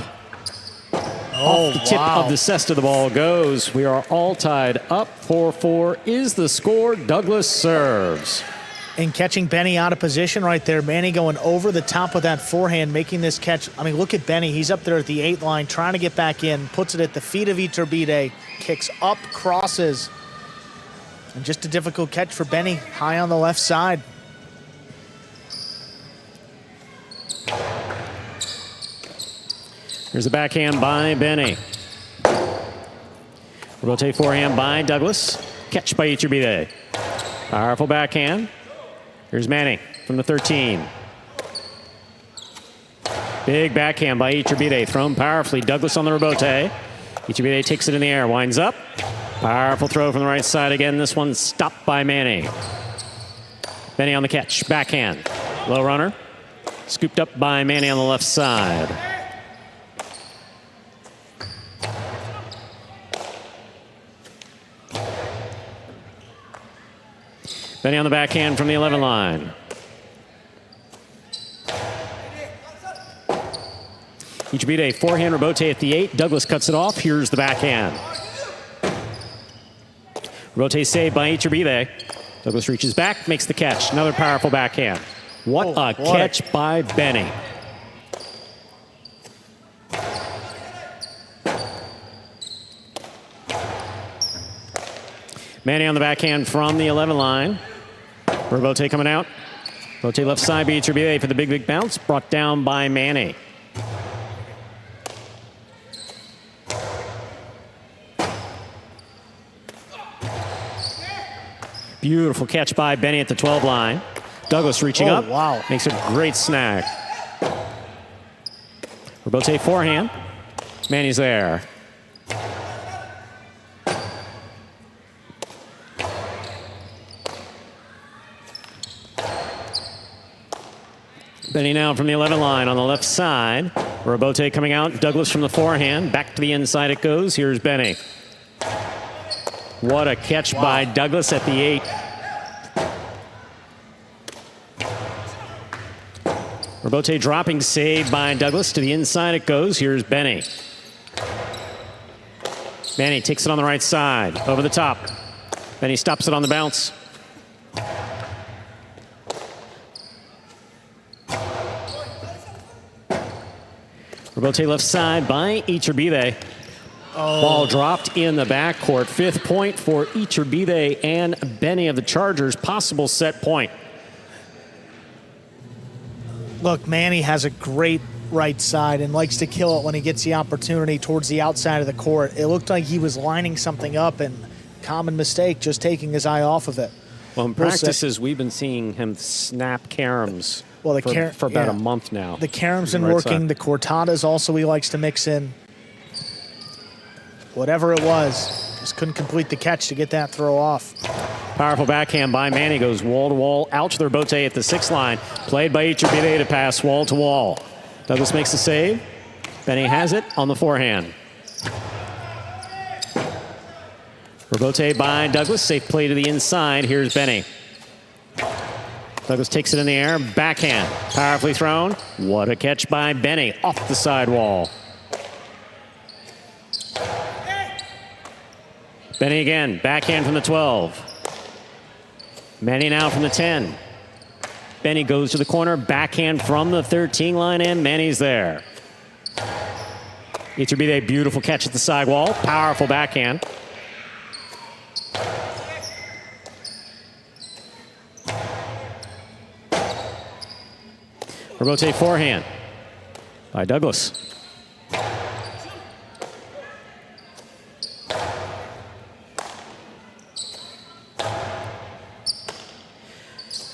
Off the tip of the cesta the ball goes. We are all tied up. 4-4 is the score. Douglas serves. And catching Benny out of position right there. Manny going over the top of that forehand, making this catch. I mean, look at Benny. He's up there at the 8 line, trying to get back in. Puts it at the feet of Iturbide. Kicks up, crosses. And just a difficult catch for Benny, high on the left side. Here's the backhand by Benny. Rotate forehand by Douglas. Catch by Iturbide. Powerful backhand. Here's Manny from the 13. Big backhand by Iturbide, thrown powerfully. Douglas on the rebote. Iturbide takes it in the air, winds up. Powerful throw from the right side again. This one stopped by Manny. Benny on the catch, backhand. Low runner. Scooped up by Manny on the left side. Benny on the backhand from the 11 line. Iturbide, forehand rebote at the 8. Douglas cuts it off. Here's the backhand. Rebote saved by Iturbide. Douglas reaches back, makes the catch. Another powerful backhand. What a catch by Benny. Manny on the backhand from the 11 line. Robote coming out. Robote left side, Iturbide for the big bounce. Brought down by Manny. Beautiful catch by Benny at the 12 line. Douglas reaching up. Wow. Makes a great snag. Robote forehand. Manny's there. Benny now from the 11 line on the left side. Robote coming out. Douglas from the forehand. Back to the inside it goes. Here's Benny. What a catch by Douglas at the 8. Robote dropping save by Douglas. To the inside it goes. Here's Benny. Manny takes it on the right side. Over the top. Benny stops it on the bounce. Robote left side by Iturbide. Ball dropped in the backcourt. 5th point for Iturbide and Benny of the Chargers. Possible set point. Look, Manny has a great right side and likes to kill it when he gets the opportunity towards the outside of the court. It looked like he was lining something up, and common mistake, just taking his eye off of it. Well, in practices, we've been seeing him snap caroms for about a month now. The caroms been working. The cortadas also he likes to mix in. Whatever it was, just couldn't complete the catch to get that throw off. Powerful backhand by Manny. Goes wall to wall. Out to the Robote at the 6 line. Played by Iturbide to pass wall to wall. Douglas makes the save. Benny has it on the forehand. Robote by Douglas. Safe play to the inside. Here's Benny. Douglas takes it in the air. Backhand. Powerfully thrown. What a catch by Benny off the sidewall. Benny again. Backhand from the 12. Manny now from the 10. Benny goes to the corner. Backhand from the 13 line, and Manny's there. Iturbide, beautiful catch at the sidewall. Powerful backhand. Robote forehand by Douglas.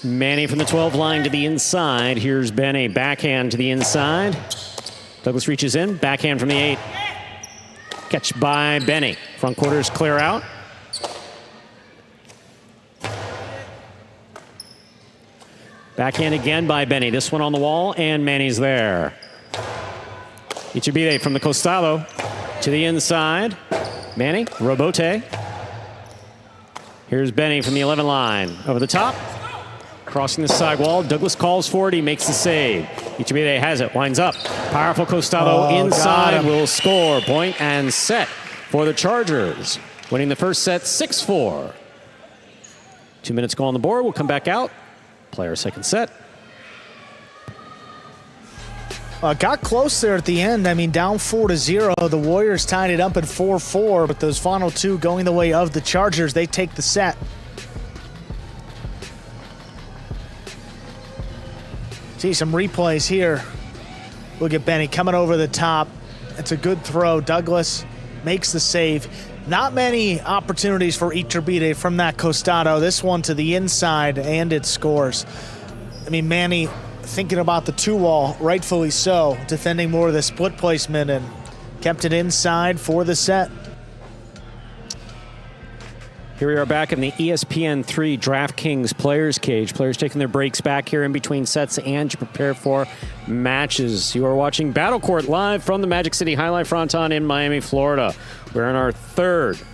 Manny from the 12 line to the inside. Here's Benny. Backhand to the inside. Douglas reaches in. Backhand from the 8. Catch by Benny. Front quarters clear out. Backhand again by Benny. This one on the wall, and Manny's there. Iturbide from the costado to the inside. Manny, Robote. Here's Benny from the 11 line. Over the top. Crossing the side wall. Douglas calls for it. He makes the save. Iturbide has it. Winds up. Powerful costado inside. Will score. Point and set for the Chargers. Winning the first set 6-4. 2 minutes go on the board. We'll come back out. Player second set. Got close there at the end. I mean, down 4-0. The Warriors tied it up at 4-4, but those final two going the way of the Chargers. They take the set. See some replays here. Look at Benny coming over the top. It's a good throw. Douglas makes the save. Not many opportunities for Iturbide from that costado. This one to the inside, and it scores. I mean, Manny thinking about the 2-wall, rightfully so, defending more of the split placement, and kept it inside for the set. Here we are back in the ESPN3 DraftKings Players Cage. Players taking their breaks back here in between sets and to prepare for matches. You are watching Battle Court live from the Magic City Fronton in Miami, Florida. We're in our 3rd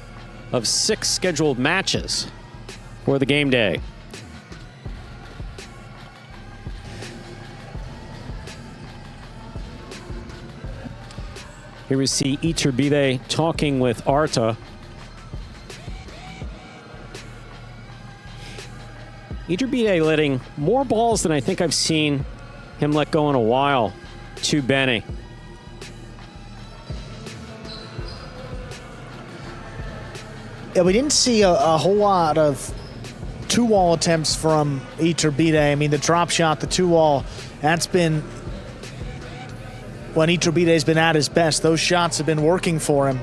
of 6 scheduled matches for the game day. Here we see Iturbide talking with Arta. Iturbide letting more balls than I think I've seen him let go in a while to Benny. Yeah, we didn't see a whole lot of two-wall attempts from Iturbide. I mean, the drop shot, the two-wall, that's been when Iturbide's been at his best. Those shots have been working for him.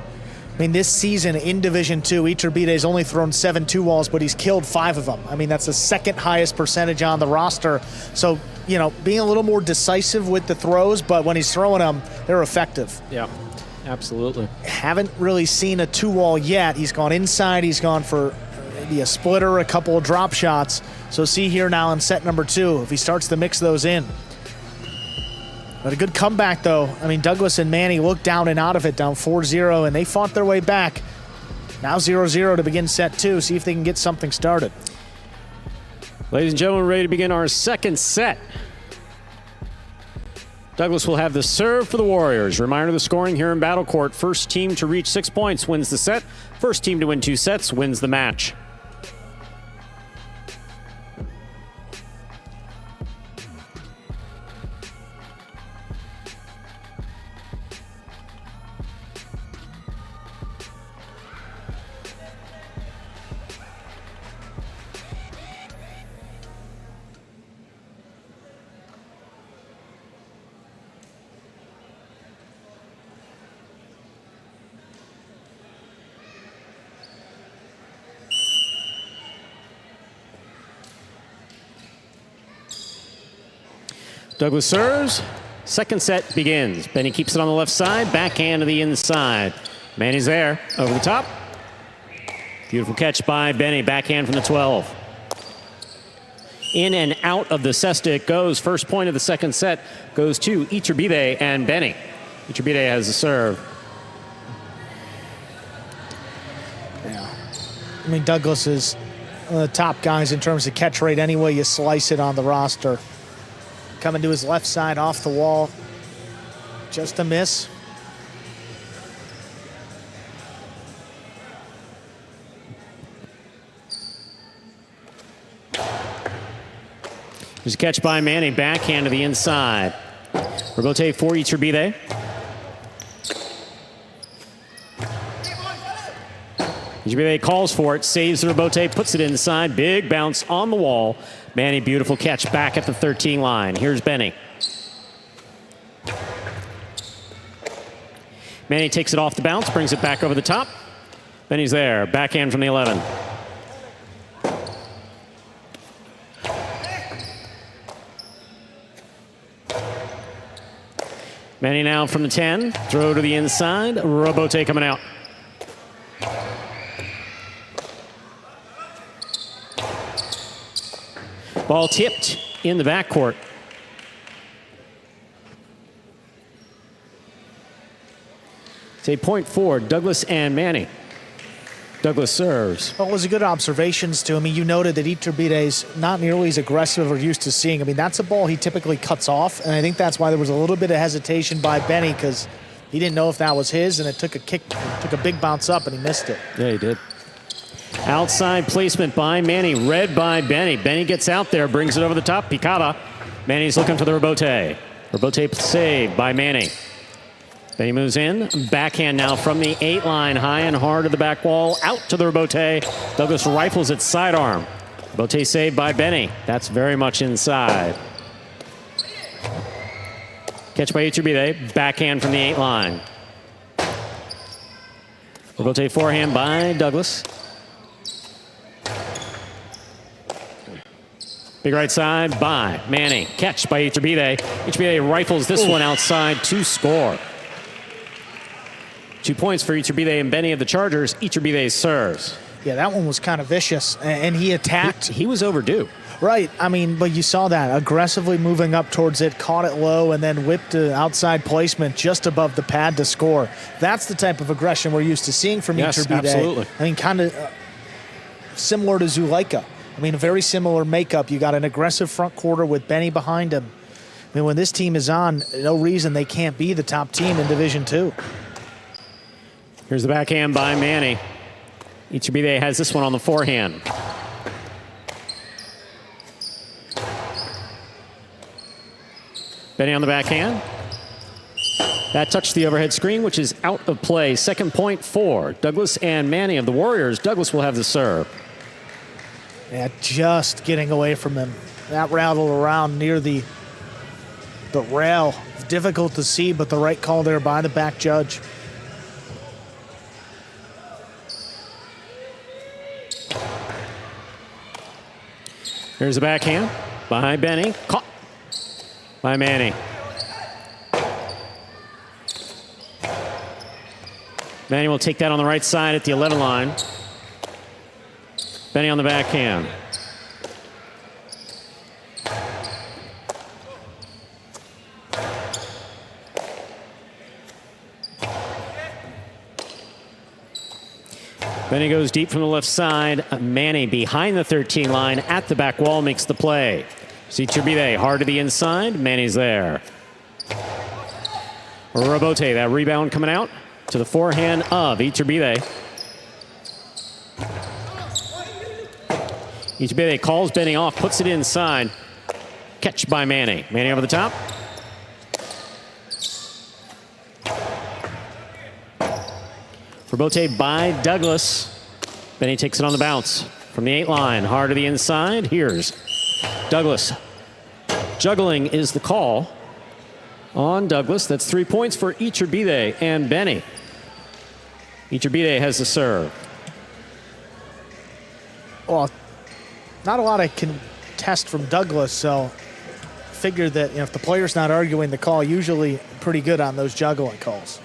I mean, this season in Division 2, Iturbide's only thrown 7 two-walls, but he's killed 5 of them. I mean, that's the second highest percentage on the roster. So, you know, being a little more decisive with the throws, but when he's throwing them, they're effective. Yeah, absolutely. Haven't really seen a two-wall yet. He's gone inside. He's gone for maybe a splitter, a couple of drop shots. So see here now in set number 2 if he starts to mix those in. But a good comeback, though. I mean, Douglas and Manny looked down and out of it, down 4-0, and they fought their way back. Now 0-0 to begin set 2. See if they can get something started. Ladies and gentlemen, ready to begin our second set. Douglas will have the serve for the Warriors. Reminder of the scoring here in Battle Court. First team to reach 6 points wins the set. First team to win 2 sets wins the match. Douglas serves. Second set begins. Benny keeps it on the left side. Backhand to the inside. Manny's there. Over the top. Beautiful catch by Benny. Backhand from the 12. In and out of the cesta it goes. First point of the second set goes to Iturbide and Benny. Iturbide has the serve. Yeah. I mean, Douglas is one of the top guys in terms of catch rate any way you slice it on the roster. Coming to his left side off the wall. Just a miss. There's a catch by Manny. Backhand to the inside. Rebote for Iturbide. Iturbide calls for it. Saves the rebote. Puts it inside. Big bounce on the wall. Manny, beautiful catch back at the 13 line. Here's Benny. Manny takes it off the bounce, brings it back over the top. Benny's there. Backhand from the 11. Manny now from the 10. Throw to the inside. Rebote coming out. Ball tipped in the backcourt. It's a point for Douglas and Manny. Douglas serves. Well, it was a good observations too. I mean, you noted that Iturbide's not nearly as aggressive as we're used to seeing. I mean, that's a ball he typically cuts off, and I think that's why there was a little bit of hesitation by Benny because he didn't know if that was his, and it took a big bounce up, and he missed it. Yeah, he did. Outside placement by Manny, read by Benny. Benny gets out there, brings it over the top. Picada. Manny's looking for the rebote. Rebote saved by Manny. Benny moves in. Backhand now from the 8 line. High and hard to the back wall. Out to the rebote. Douglas rifles it sidearm. Rebote saved by Benny. That's very much inside. Catch by Iturbide. Backhand from the 8 line. Rebote forehand by Douglas. Big right side by Manny. Catch by Iturbide. Iturbide rifles this one outside to score. 2 points for Iturbide and Benny of the Chargers. Iturbide serves. Yeah, that one was kind of vicious, and he attacked. He was overdue. Right. I mean, but you saw that. Aggressively moving up towards it, caught it low, and then whipped to outside placement just above the pad to score. That's the type of aggression we're used to seeing from Iturbide. Absolutely. I mean, kind of similar to Zulaika. I mean, a very similar makeup. You got an aggressive front quarter with Benny behind him. I mean, when this team is on, no reason they can't be the top team in Division 2. Here's the backhand by Manny. Iturbide has this one on the forehand. Benny on the backhand. That touched the overhead screen, which is out of play. Second point for Douglas and Manny of the Warriors. Douglas will have the serve. Yeah, just getting away from him. That rattled around near the rail. Difficult to see, but the right call there by the back judge. Here's the backhand by Benny. Caught by Manny. Manny will take that on the right side at the 11 line. Benny on the backhand. Benny goes deep from the left side. Manny behind the 13 line at the back wall makes the play. Iturbide hard to the inside. Manny's there. Robote, that rebound coming out to the forehand of Iturbide. Iturbide calls Benny off, puts it inside. Catch by Manny. Manny over the top. Robote by Douglas. Benny takes it on the bounce from the 8 line. Hard to the inside. Here's Douglas. Juggling is the call on Douglas. That's 3 points for Iturbide and Benny. Iturbide has the serve. Well, not a lot of contest from Douglas, so figured that if the player's not arguing the call, usually pretty good on those juggling calls.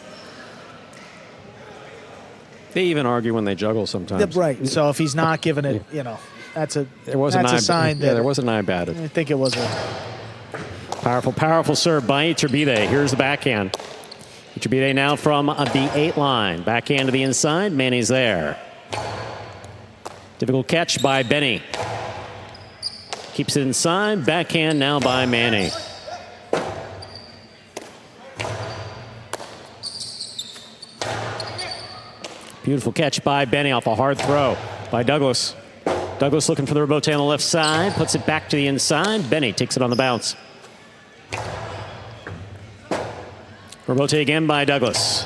They even argue when they juggle sometimes. Right. So if he's not giving it, that's a sign that there was an eye batted. I think it was a Powerful serve by Iturbide. Here's the backhand. Iturbide now from the 8 line. Backhand to the inside. Manny's there. Difficult catch by Benny. Keeps it inside. Backhand now by Manny. Beautiful catch by Benny off a hard throw by Douglas. Douglas looking for the rebote on the left side. Puts it back to the inside. Benny takes it on the bounce. Rebote again by Douglas.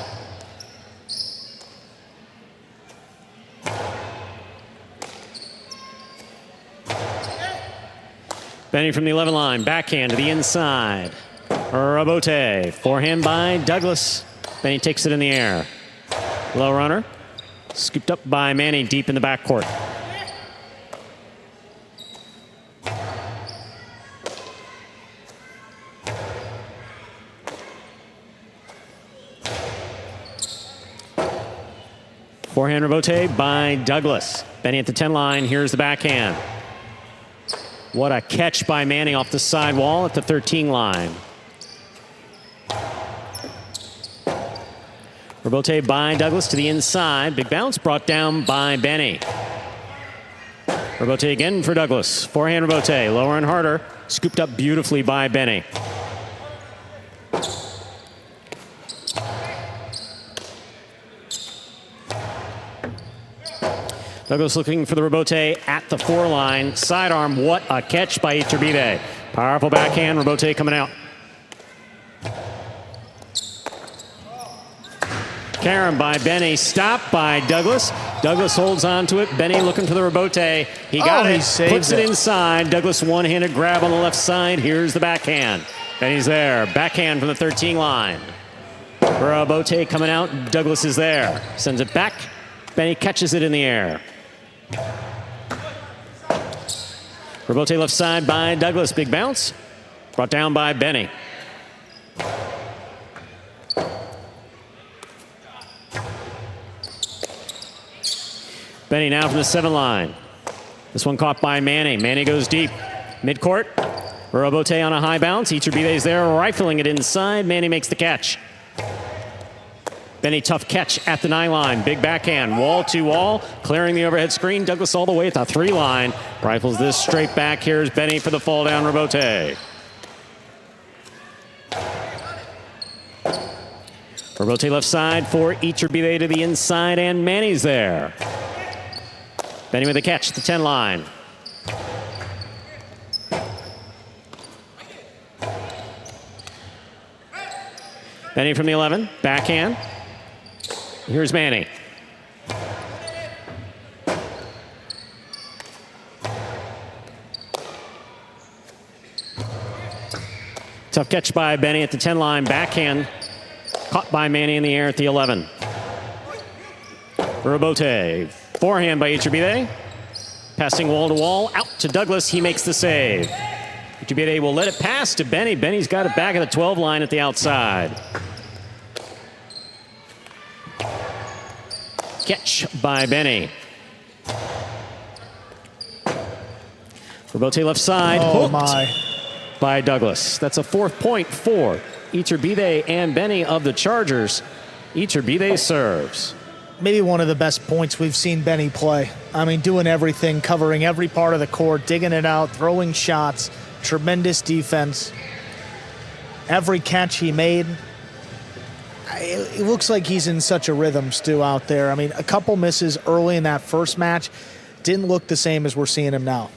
Benny from the 11 line. Backhand to the inside. Rebote. Forehand by Douglas. Benny takes it in the air. Low runner. Scooped up by Manny deep in the backcourt. Forehand rebote by Douglas. Benny at the 10 line. Here's the backhand. What a catch by Manny off the sidewall at the 13 line. Rebote by Douglas to the inside. Big bounce brought down by Benny. Rebote again for Douglas. Forehand rebote. Lower and harder. Scooped up beautifully by Benny. Douglas looking for the rebote at the 4 line. Sidearm. What a catch by Iturbide. Powerful backhand. Rebote coming out. Carom by Benny, stopped by Douglas. Douglas holds on to it. Benny looking for the rebote. He got it, puts it inside. Douglas one-handed grab on the left side. Here's the backhand. Benny's there. Backhand from the 13 line. Rebote coming out. Douglas is there. Sends it back. Benny catches it in the air. Rebote left side by Douglas. Big bounce. Brought down by Benny. Benny now from the 7 line. This one caught by Manny. Manny goes deep. Midcourt. Rebote on a high bounce. Iturbide's there, rifling it inside. Manny makes the catch. Benny, tough catch at the 9 line. Big backhand, wall to wall, clearing the overhead screen. Douglas all the way at the 3 line. Rifles this straight back. Here's Benny for the fall down rebote. Rebote left side for Iturbide to the inside, and Manny's there. Benny with a catch at the 10 line. Benny from the 11, backhand. Here's Manny. Tough catch by Benny at the 10 line, backhand. Caught by Manny in the air at the 11. Robote, forehand by Iturbide. Passing wall to wall, out to Douglas, he makes the save. Iturbide will let it pass to Benny. Benny's got it back at the 12 line at the outside. Catch by Benny. Robote left side, Oh hooked my. by Douglas. That's a 4th point for Iturbide and Benny of the Chargers. Iturbide serves. Maybe one of the best points we've seen Benny play. I mean, doing everything, covering every part of the court, digging it out, throwing shots, tremendous defense. Every catch he made, it looks like he's in such a rhythm, Stu, out there. I mean, a couple misses early in that first match didn't look the same as we're seeing him now.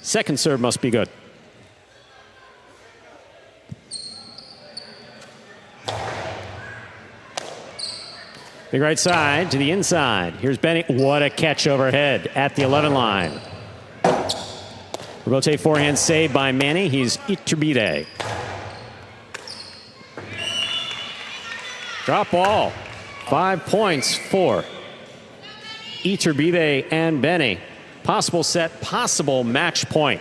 Second serve must be good. Big right side to the inside. Here's Benny. What a catch overhead at the 11 line. Robote forehand save by Manny. He's Iturbide. Drop ball. 5 points for Iturbide and Benny. Possible set, possible match point.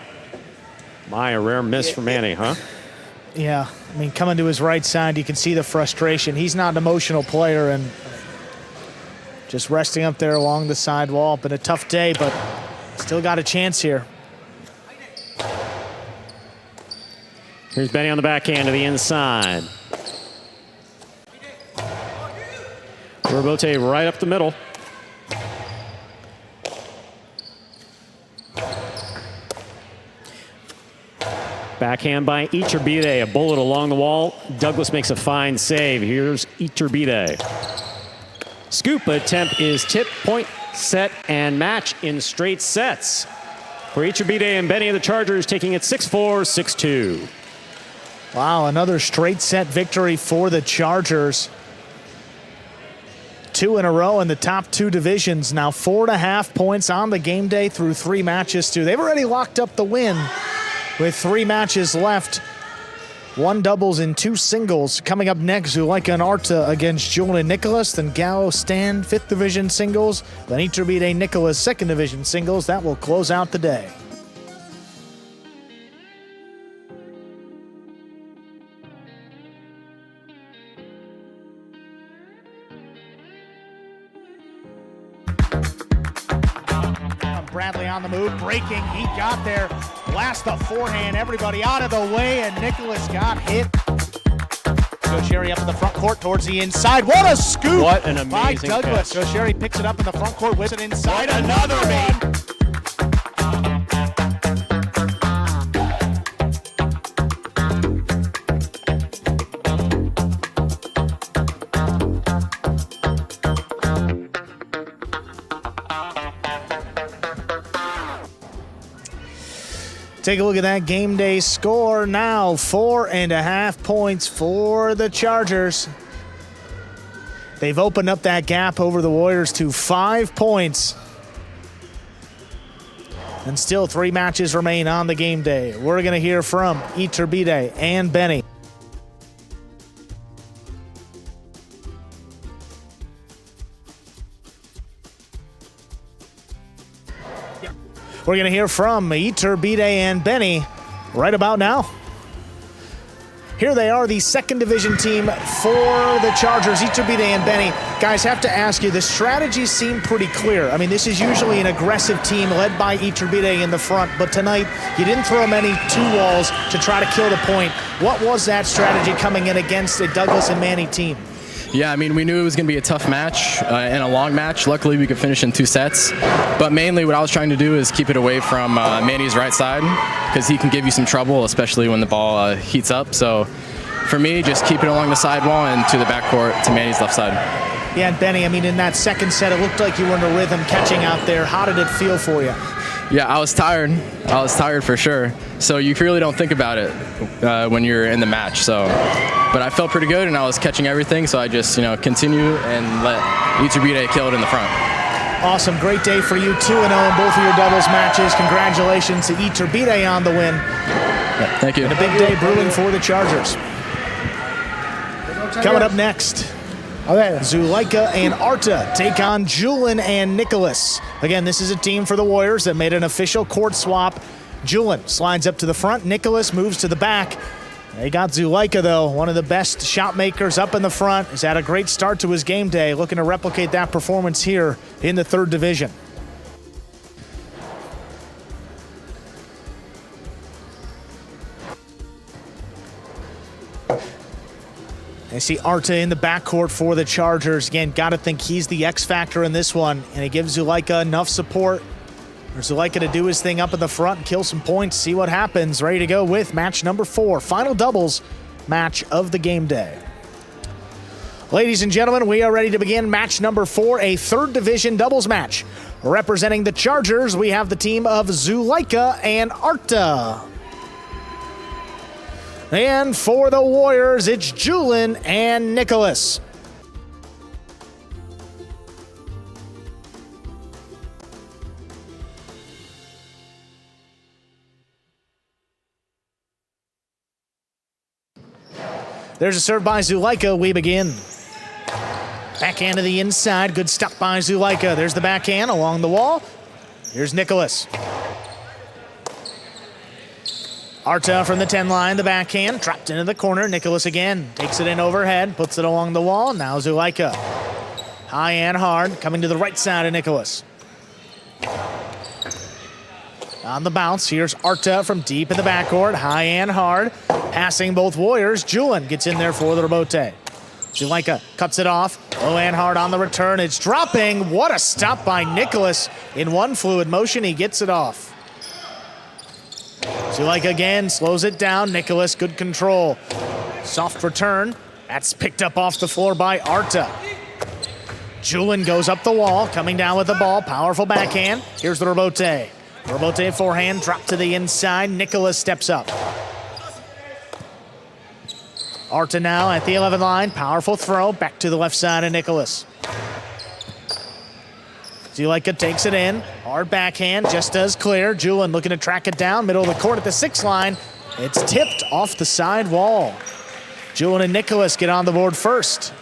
My, a rare miss for Manny, huh? Yeah, I mean, coming to his right side, you can see the frustration. He's not an emotional player, and just resting up there along the side wall. Been a tough day, but still got a chance here. Here's Benny on the backhand to the inside. Robote right up the middle. Backhand by Iturbide, a bullet along the wall. Douglas makes a fine save. Here's Iturbide. Scoop attempt is tip, point, set, and match in straight sets. For Iturbide and Benny of the Chargers, taking it 6-4, 6-2. Wow, another straight set victory for the Chargers. 2 in a row in the top 2 divisions. Now 4.5 points on the game day through 3 matches, too. They've already locked up the win with 3 matches left. 1 doubles and 2 singles. Coming up next, Zuleika and Arta against Julian Nicholas. Then Gallo Stan, 5th division singles. Then Iturbide Nicholas, 2nd division singles. That will close out the day. Bradley on the move, breaking, he got there, blast the forehand, everybody out of the way, and Nicholas got hit. Joe Sherry up in the front court towards the inside. What a scoop! What an amazing by Douglas. catch. Joe Sherry picks it up in the front court, whips it inside. Another one. Take a look at that game day score now. 4.5 points for the Chargers. They've opened up that gap over the Warriors to 5 points. And still 3 matches remain on the game day. We're going to hear from Iturbide and Benny. We're going to hear from Iturbide and Benny right about now. Here they are, the 2nd division team for the Chargers, Iturbide and Benny. Guys, have to ask you, the strategies seem pretty clear. I mean, this is usually an aggressive team led by Iturbide in the front, but tonight you didn't throw many 2 walls to try to kill the point. What was that strategy coming in against a Douglas and Manny team? Yeah, I mean, we knew it was going to be a tough match and a long match. Luckily, we could finish in 2 sets. But mainly what I was trying to do is keep it away from Manny's right side because he can give you some trouble, especially when the ball heats up. So for me, just keep it along the sidewall and to the backcourt to Manny's left side. Yeah, and Benny, I mean, in that second set, it looked like you were in a rhythm catching out there. How did it feel for you? Yeah, I was tired. I was tired for sure. So you really don't think about it when you're in the match. So, but I felt pretty good, and I was catching everything. So I just, continue and let Iturbide kill it in the front. Awesome, great day for you. 2-0 in both of your doubles matches. Congratulations to Iturbide on the win. Yeah, thank you. And a big day brewing for the Chargers. Coming up next, Zulaika and Arta take on Julian and Nicholas. Again, this is a team for the Warriors that made an official court swap. Julian slides up to the front. Nicholas moves to the back. They got Zulaika, though, one of the best shot makers up in the front. He's had a great start to his game day, looking to replicate that performance here in the 3rd division. I see Arta in the backcourt for the Chargers. Again, got to think he's the X factor in this one, and he gives Zulaika enough support for Zulaika to do his thing up in the front and kill some points, see what happens. Ready to go with match number 4, final doubles match of the game day. Ladies and gentlemen, we are ready to begin match number 4, a 3rd division doubles match. Representing the Chargers, we have the team of Zulaika and Arta. And for the Warriors, it's Julian and Nicholas. There's a serve by Zulaika. We begin. Backhand to the inside. Good stop by Zulaika. There's the backhand along the wall. Here's Nicholas. Arta from the 10 line, the backhand, dropped into the corner. Nicholas again takes it in overhead, puts it along the wall. Now Zulaika. High and hard, coming to the right side of Nicholas. On the bounce, here's Arta from deep in the backcourt. High and hard, passing both Warriors. Julian gets in there for the rebote. Zulaika cuts it off. Low and hard on the return. It's dropping. What a stop by Nicholas. In one fluid motion, he gets it off. Zulaika again slows it down. Nicholas, good control. Soft return. That's picked up off the floor by Arta. Julian goes up the wall, coming down with the ball. Powerful backhand. Here's the rebote. Rebote forehand, drop to the inside. Nicholas steps up. Arta now at the 11 line. Powerful throw. Back to the left side of Nicholas. Zulaika takes it in. Hard backhand, just does clear. Julian looking to track it down. Middle of the court at the 6 line. It's tipped off the side wall. Julian and Nicholas get on the board first.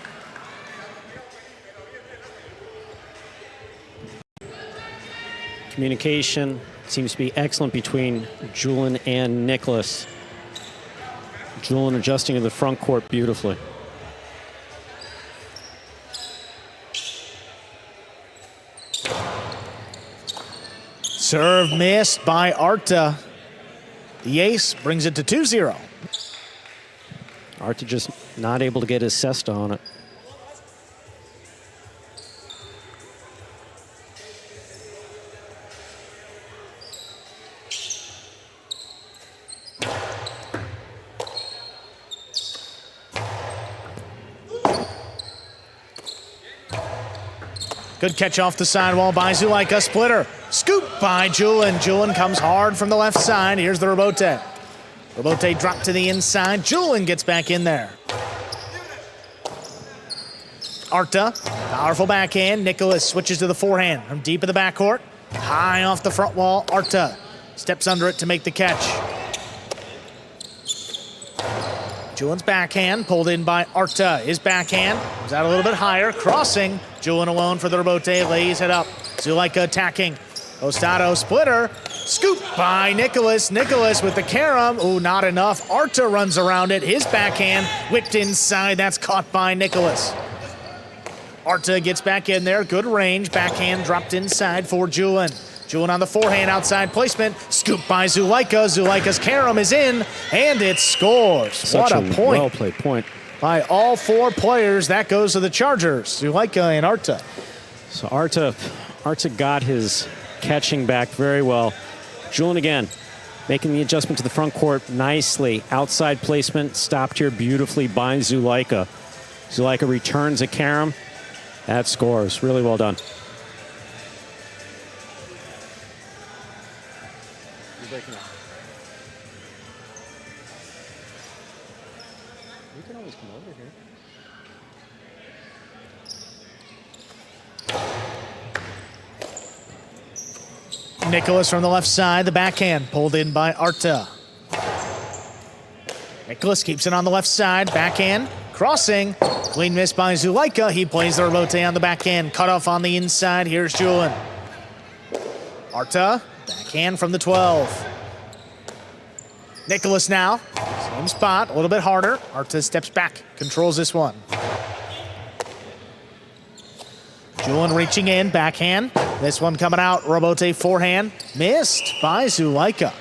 Communication seems to be excellent between Julian and Nicholas. Julian adjusting to the front court beautifully. Serve missed by Arta. The ace brings it to 2-0. Arta just not able to get his cesta on it. Good catch off the sidewall by Zulaika. Splitter. Scoop by Julian. Julian comes hard from the left side. Here's the rebote. Rebote dropped to the inside. Julian gets back in there. Arta, powerful backhand. Nicholas switches to the forehand from deep in the backcourt. High off the front wall. Arta steps under it to make the catch. Julian's backhand pulled in by Arta. His backhand was out a little bit higher. Crossing. Julian alone for the rebote. Lays it up. Zulaika attacking. Ostado splitter. Scoop by Nicholas. Nicholas with the carom. Ooh, not enough. Arta runs around it. His backhand whipped inside. That's caught by Nicholas. Arta gets back in there. Good range. Backhand dropped inside for Julian. Julian on the forehand, outside placement. Scoop by Zulaika. Zulaika's carom is in, and it scores. Such what a point. Well-played point. by all 4 players. That goes to the Chargers, Zulaika and Arta. So Arta got his catching back very well. Julian again, making the adjustment to the front court nicely. Outside placement, stopped here beautifully by Zulaika. Zulaika returns a carom. That scores. Really well done. You're breaking up. You can always come over here. Nicholas from the left side, the backhand pulled in by Arta. Nicholas keeps it on the left side, backhand, crossing, clean miss by Zulaika. He plays the rebote on the backhand, cut off on the inside. Here's Julian. Arta, backhand from the 12. Nicholas now, same spot, a little bit harder. Arta steps back, controls this one. Julian reaching in, backhand. This one coming out, rebote forehand, missed by Zulaika.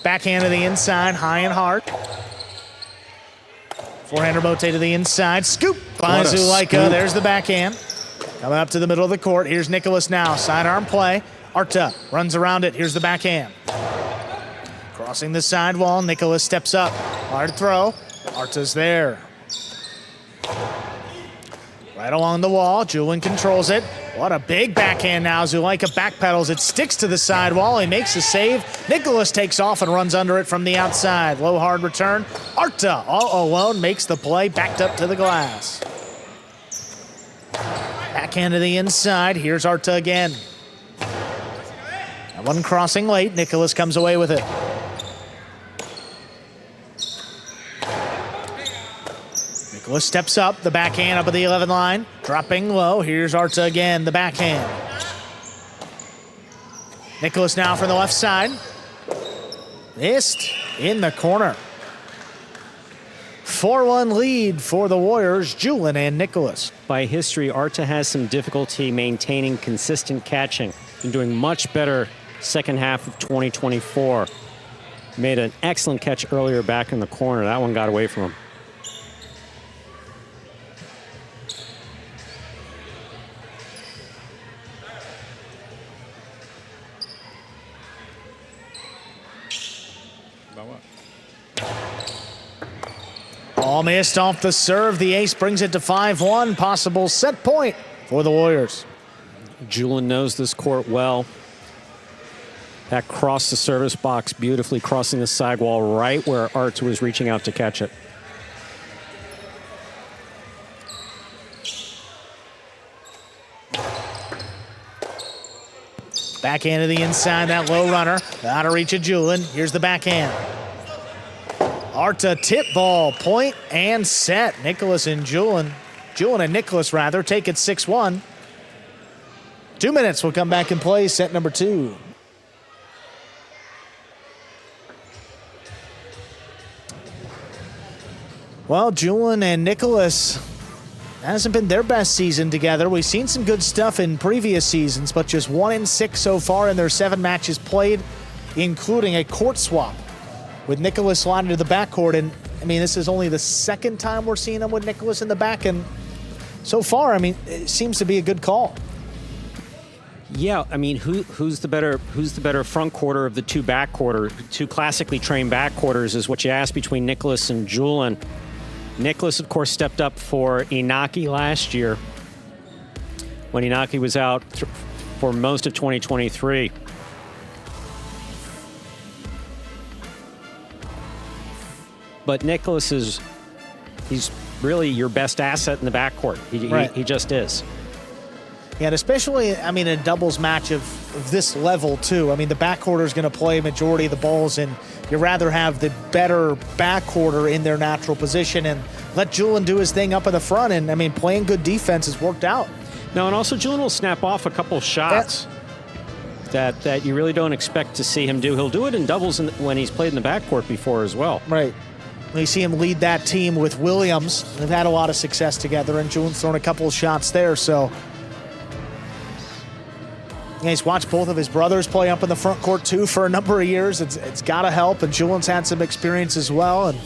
Backhand to the inside, high and hard. Forehand rebote to the inside. Scoop by Zulaika. There's the backhand. Coming up to the middle of the court. Here's Nicholas now. Sidearm play. Arta runs around it. Here's the backhand. Crossing the sidewall. Nicholas steps up. Hard throw. Arta's there. Right along the wall. Julian controls it. What a big backhand now. Zulaika backpedals. It sticks to the sidewall. He makes a save. Nicholas takes off and runs under it from the outside. Low hard return. Arta all alone makes the play. Backed up to the glass. Backhand to the inside. Here's Arta again. That one crossing late. Nicholas comes away with it. Nicholas steps up, the backhand up at the 11 line, dropping low. Here's Arta again, the backhand. Nicholas now from the left side. Missed in the corner. 4-1 lead for the Warriors, Julian and Nicholas. By history, Arta has some difficulty maintaining consistent catching. Been doing much better second half of 2024. Made an excellent catch earlier back in the corner. That one got away from him. All missed off the serve. The ace brings it to 5-1. Possible set point for the Warriors. Julian knows this court well. That crossed the service box beautifully, crossing the sidewall right where Arta was reaching out to catch it. Backhand to the inside, that low runner. Out of reach of Julian. Here's the backhand. Arta tip ball, point and set. Nicholas and Julian and Nicholas rather, take it 6-1. 2 minutes will come back and play set number 2. Well, Julian and Nicholas, hasn't been their best season together. We've seen some good stuff in previous seasons, but just 1-6 so far in their 7 matches played, including a court swap with Nicholas sliding to the backcourt. And I mean, this is only the second time we're seeing him with Nicholas in the back, and so far, I mean, it seems to be a good call. Yeah, I mean, who's the better front quarter of the two two classically trained backquarters is what you ask between Nicholas and Julian. Nicholas, of course, stepped up for Inaki last year when Inaki was out for most of 2023. But Nicholas he's really your best asset in the backcourt. He just is. Yeah, and especially, I mean, a doubles match of of this level too. I mean, the backcourt is going to play majority of the balls, and you'd rather have the better backcourt in their natural position and let Julian do his thing up in the front. And I mean, playing good defense has worked out. No, and also Julian will snap off a couple shots that you really don't expect to see him do. He'll do it in doubles when he's played in the backcourt before as well. Right. We see him lead that team with Williams. They've had a lot of success together, and Julian's thrown a couple of shots there. So yeah, he's watched both of his brothers play up in the front court too for a number of years. It's got to help, and Julian's had some experience as well. And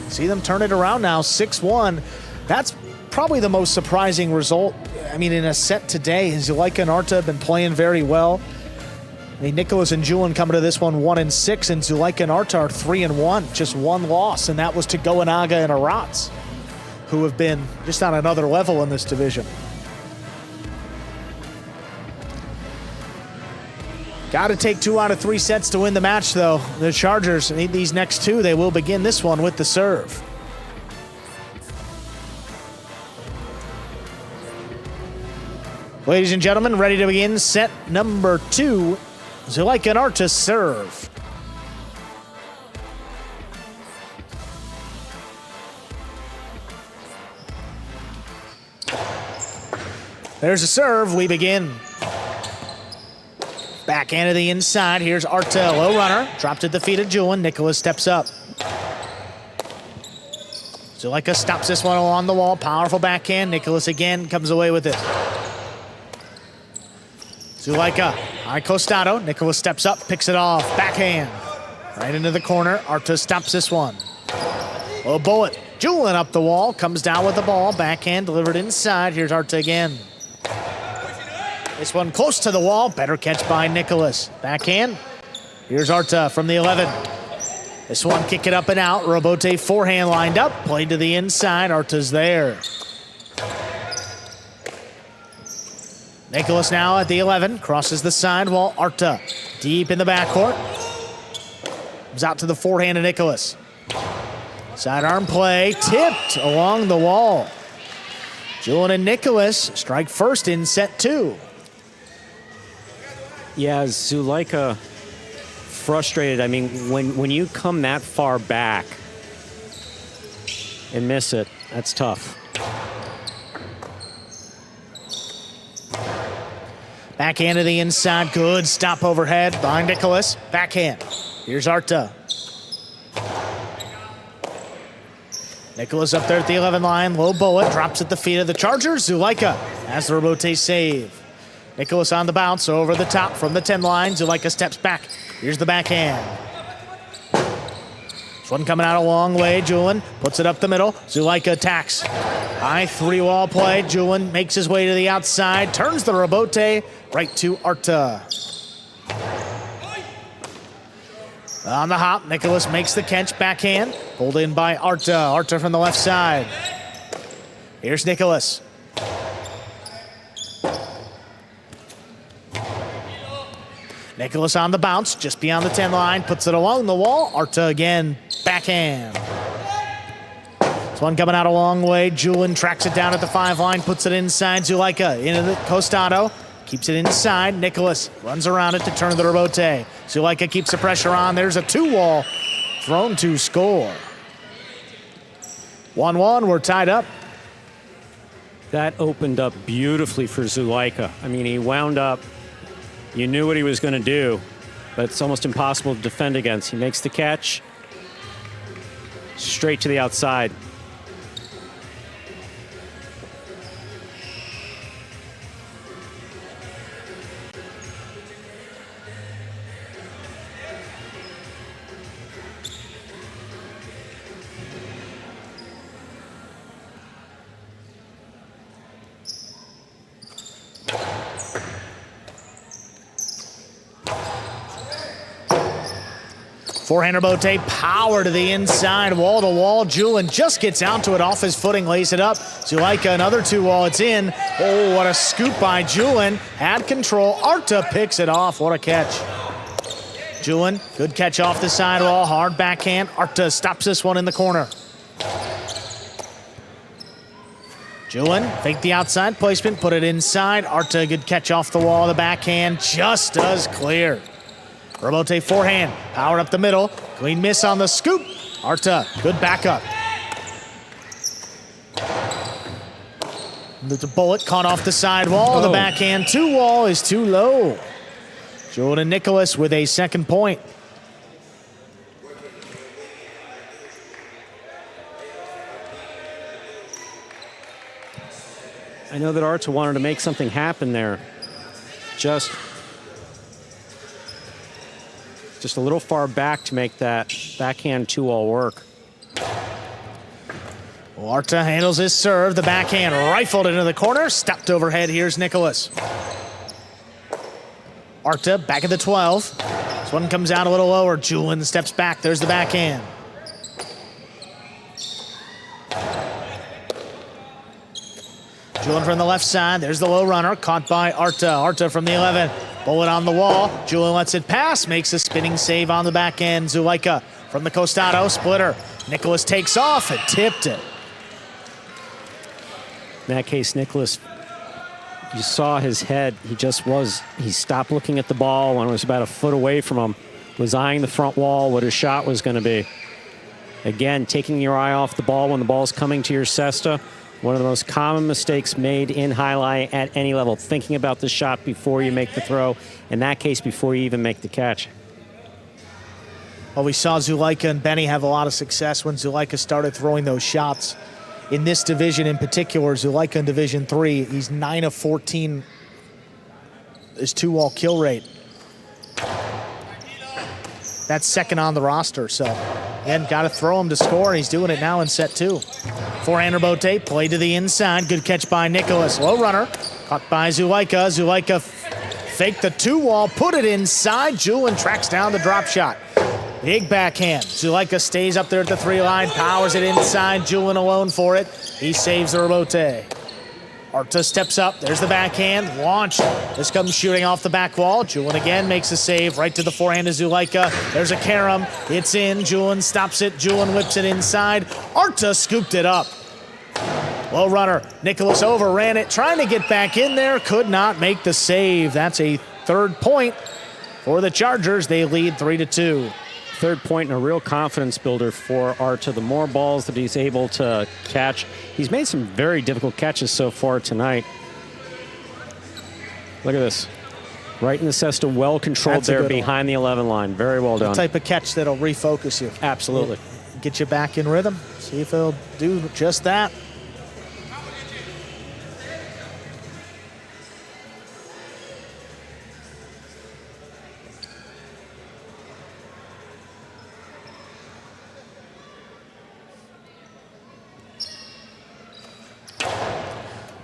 see them turn it around now, 6-1. That's probably the most surprising result. I mean, in a set today, Zuleika and Arta have been playing very well. I mean, Nicholas and Julian coming to this one 1-6, and Zuleika and Arta are 3-1, just one loss, and that was to Goenaga and Aratz, who have been just on another level in this division. Got to take 2 out of 3 sets to win the match, though. The Chargers need these next 2. They will begin this one with the serve. Ladies and gentlemen, ready to begin set number 2. Zuleika and Arta serve. There's a serve. We begin. Backhand to the inside. Here's Arta, low runner. Dropped at the feet of Julian. Nicholas steps up. Zuleika stops this one along the wall. Powerful backhand. Nicholas again comes away with it. Zuleika, high costado. Nicholas steps up, picks it off. Backhand. Right into the corner. Arta stops this one. Low bullet. Julian up the wall. Comes down with the ball. Backhand delivered inside. Here's Arta again. This one close to the wall. Better catch by Nicholas. Backhand. Here's Arta from the 11. This one kick it up and out. Robote forehand lined up. Played to the inside. Arta's there. Nicholas now at the 11, crosses the sidewall. Arta deep in the backcourt. Comes out to the forehand of Nicholas. Sidearm play, tipped along the wall. Julian and Nicholas strike first in set 2. Yeah, Zuleika frustrated. I mean, when you come that far back and miss it, that's tough. Backhand to the inside, good stop overhead by Nicholas. Backhand, here's Arta. Nicholas up there at the 11 line, low bullet, drops at the feet of the Chargers. Zuleika has the Robote save. Nicholas on the bounce, over the top from the 10 line. Zuleika steps back, here's the backhand. This one coming out a long way, Julian puts it up the middle. Zuleika attacks. High 3-wall play, Julian makes his way to the outside, turns the Robote right to Arta. On the hop, Nicholas makes the catch, backhand. Pulled in by Arta. Arta from the left side. Here's Nicholas. Nicholas on the bounce, just beyond the 10 line, puts it along the wall. Arta again, backhand. This one coming out a long way. Julian tracks it down at the 5 line, puts it inside. Zuleika into the costado. Keeps it inside. Nicholas runs around it to turn the Robote. Zuleika keeps the pressure on. There's a 2-wall thrown to score. 1-1, we're tied up. That opened up beautifully for Zuleika. I mean, he wound up. You knew what he was going to do, but it's almost impossible to defend against. He makes the catch. Straight to the outside. Forehand Robote, power to the inside, wall to wall. Julian just gets out to it off his footing, lays it up. Zuleika, another 2-wall, it's in. Oh, what a scoop by Julian. Had control, Arta picks it off, what a catch. Julian, good catch off the sidewall, hard backhand. Arta stops this one in the corner. Julian, fake the outside placement, put it inside. Arta, good catch off the wall. The backhand just does clear. Robote forehand, powered up the middle. Clean miss on the scoop. Arta, good backup. The bullet caught off the sidewall. The backhand 2-wall is too low. Jordan Nicholas with a second point. I know that Arta wanted to make something happen there. Just a little far back to make that backhand 2-all work. Well, Arta handles his serve. The backhand rifled into the corner. Stepped overhead. Here's Nicholas. Arta back at the 12. This one comes out a little lower. Julian steps back. There's the backhand. Julian from the left side. There's the low runner. Caught by Arta. Arta from the 11. Bullet on the wall. Julian lets it pass. Makes a spinning save on the back end. Zulaika from the Costado. Splitter. Nicholas takes off and tipped it. In that case, Nicholas, you saw his head. He stopped looking at the ball when it was about a foot away from him. Was eyeing the front wall, what his shot was going to be. Again, taking your eye off the ball when the ball's coming to your cesta. One of the most common mistakes made in highlight at any level. Thinking about the shot before you make the throw. In that case, before you even make the catch. Well, we saw Zulaika and Benny have a lot of success when Zulaika started throwing those shots. In this division in particular, Zulaika in Division 3, he's 9 of 14. His 2-wall kill rate. That's second on the roster, so again, got to throw him to score, and he's doing it now in set 2. Forehand Robote, play to the inside, good catch by Nicholas. Low runner, caught by Zulaika. Zulaika faked the 2-wall, put it inside. Julian tracks down the drop shot. Big backhand. Zulaika stays up there at the 3-line, powers it inside. Julian alone for it. He saves the Robote. Arta steps up. There's the backhand. Launched. This comes shooting off the back wall. Julian again makes a save. Right to the forehand of Zulaika. There's a carom. It's in. Julian stops it. Julian whips it inside. Arta scooped it up. Low runner. Nicholas overran it. Trying to get back in there. Could not make the save. That's a third point for the Chargers. They lead 3-2. Third point and a real confidence builder for Arta. The more balls that he's able to catch. He's made some very difficult catches so far tonight. Look at this. Right in the cesta, well controlled there behind the 11 line. Very well done. The type of catch that'll refocus you. Absolutely. Get you back in rhythm. See if he'll do just that.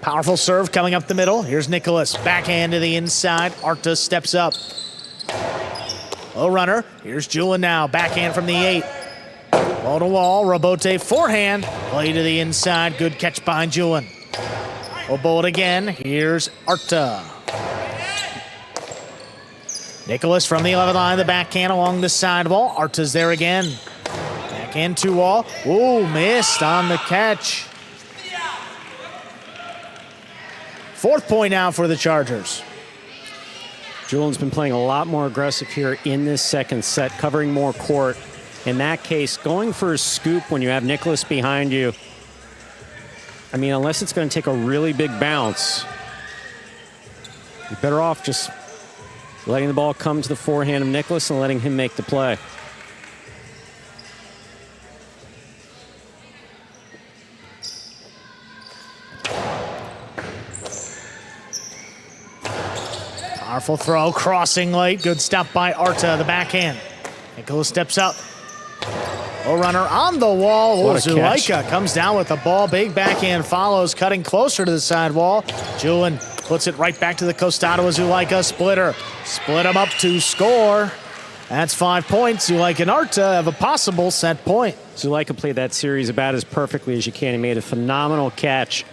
Powerful serve coming up the middle. Here's Nicholas. Backhand to the inside. Arta steps up. Low runner. Here's Julian now. Backhand from the 8. Ball to wall. Robote forehand. Play to the inside. Good catch by Julian. We'll bullet again. Here's Arta. Nicholas from the 11 line. The backhand along the sidewall. Arta's there again. Backhand 2-wall. Ooh, missed on the catch. Fourth point now for the Chargers. Julian's been playing a lot more aggressive here in this second set, covering more court. In that case, going for a scoop when you have Nicholas behind you. I mean, unless it's going to take a really big bounce, you're better off just letting the ball come to the forehand of Nicholas and letting him make the play. Powerful throw, crossing late. Good stop by Arta, the backhand. Nicholas steps up. Low runner on the wall. Zulaika comes down with the ball. Big backhand follows, cutting closer to the sidewall. Julian puts it right back to the Costado of Zulaika. Splitter. Split them up to score. That's 5 points. Zulaika and Arta have a possible set point. Zulaika played that series about as perfectly as you can. He made a phenomenal catch.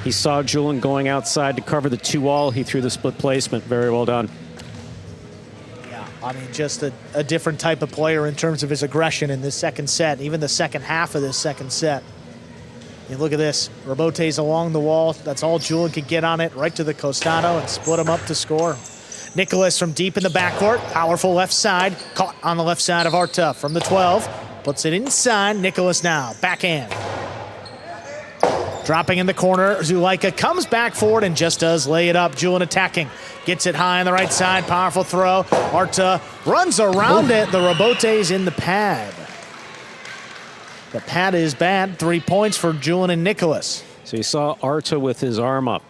He saw Julian going outside to cover the 2-wall. He threw the split placement. Very well done. Yeah, I mean, just a different type of player in terms of his aggression in this second set, even the second half of this second set. You look at this. Robote's along the wall. That's all Julian could get on it. Right to the costado and split him up to score. Nicholas from deep in the backcourt. Powerful left side. Caught on the left side of Arta from the 12. Puts it inside. Nicholas now. Backhand. Dropping in the corner. Zulaika comes back forward and just does lay it up. Julian attacking. Gets it high on the right side. Powerful throw. Arta runs around it. The Robote's in the pad. The pad is bad. 3 points for Julian and Nicholas. So you saw Arta with his arm up.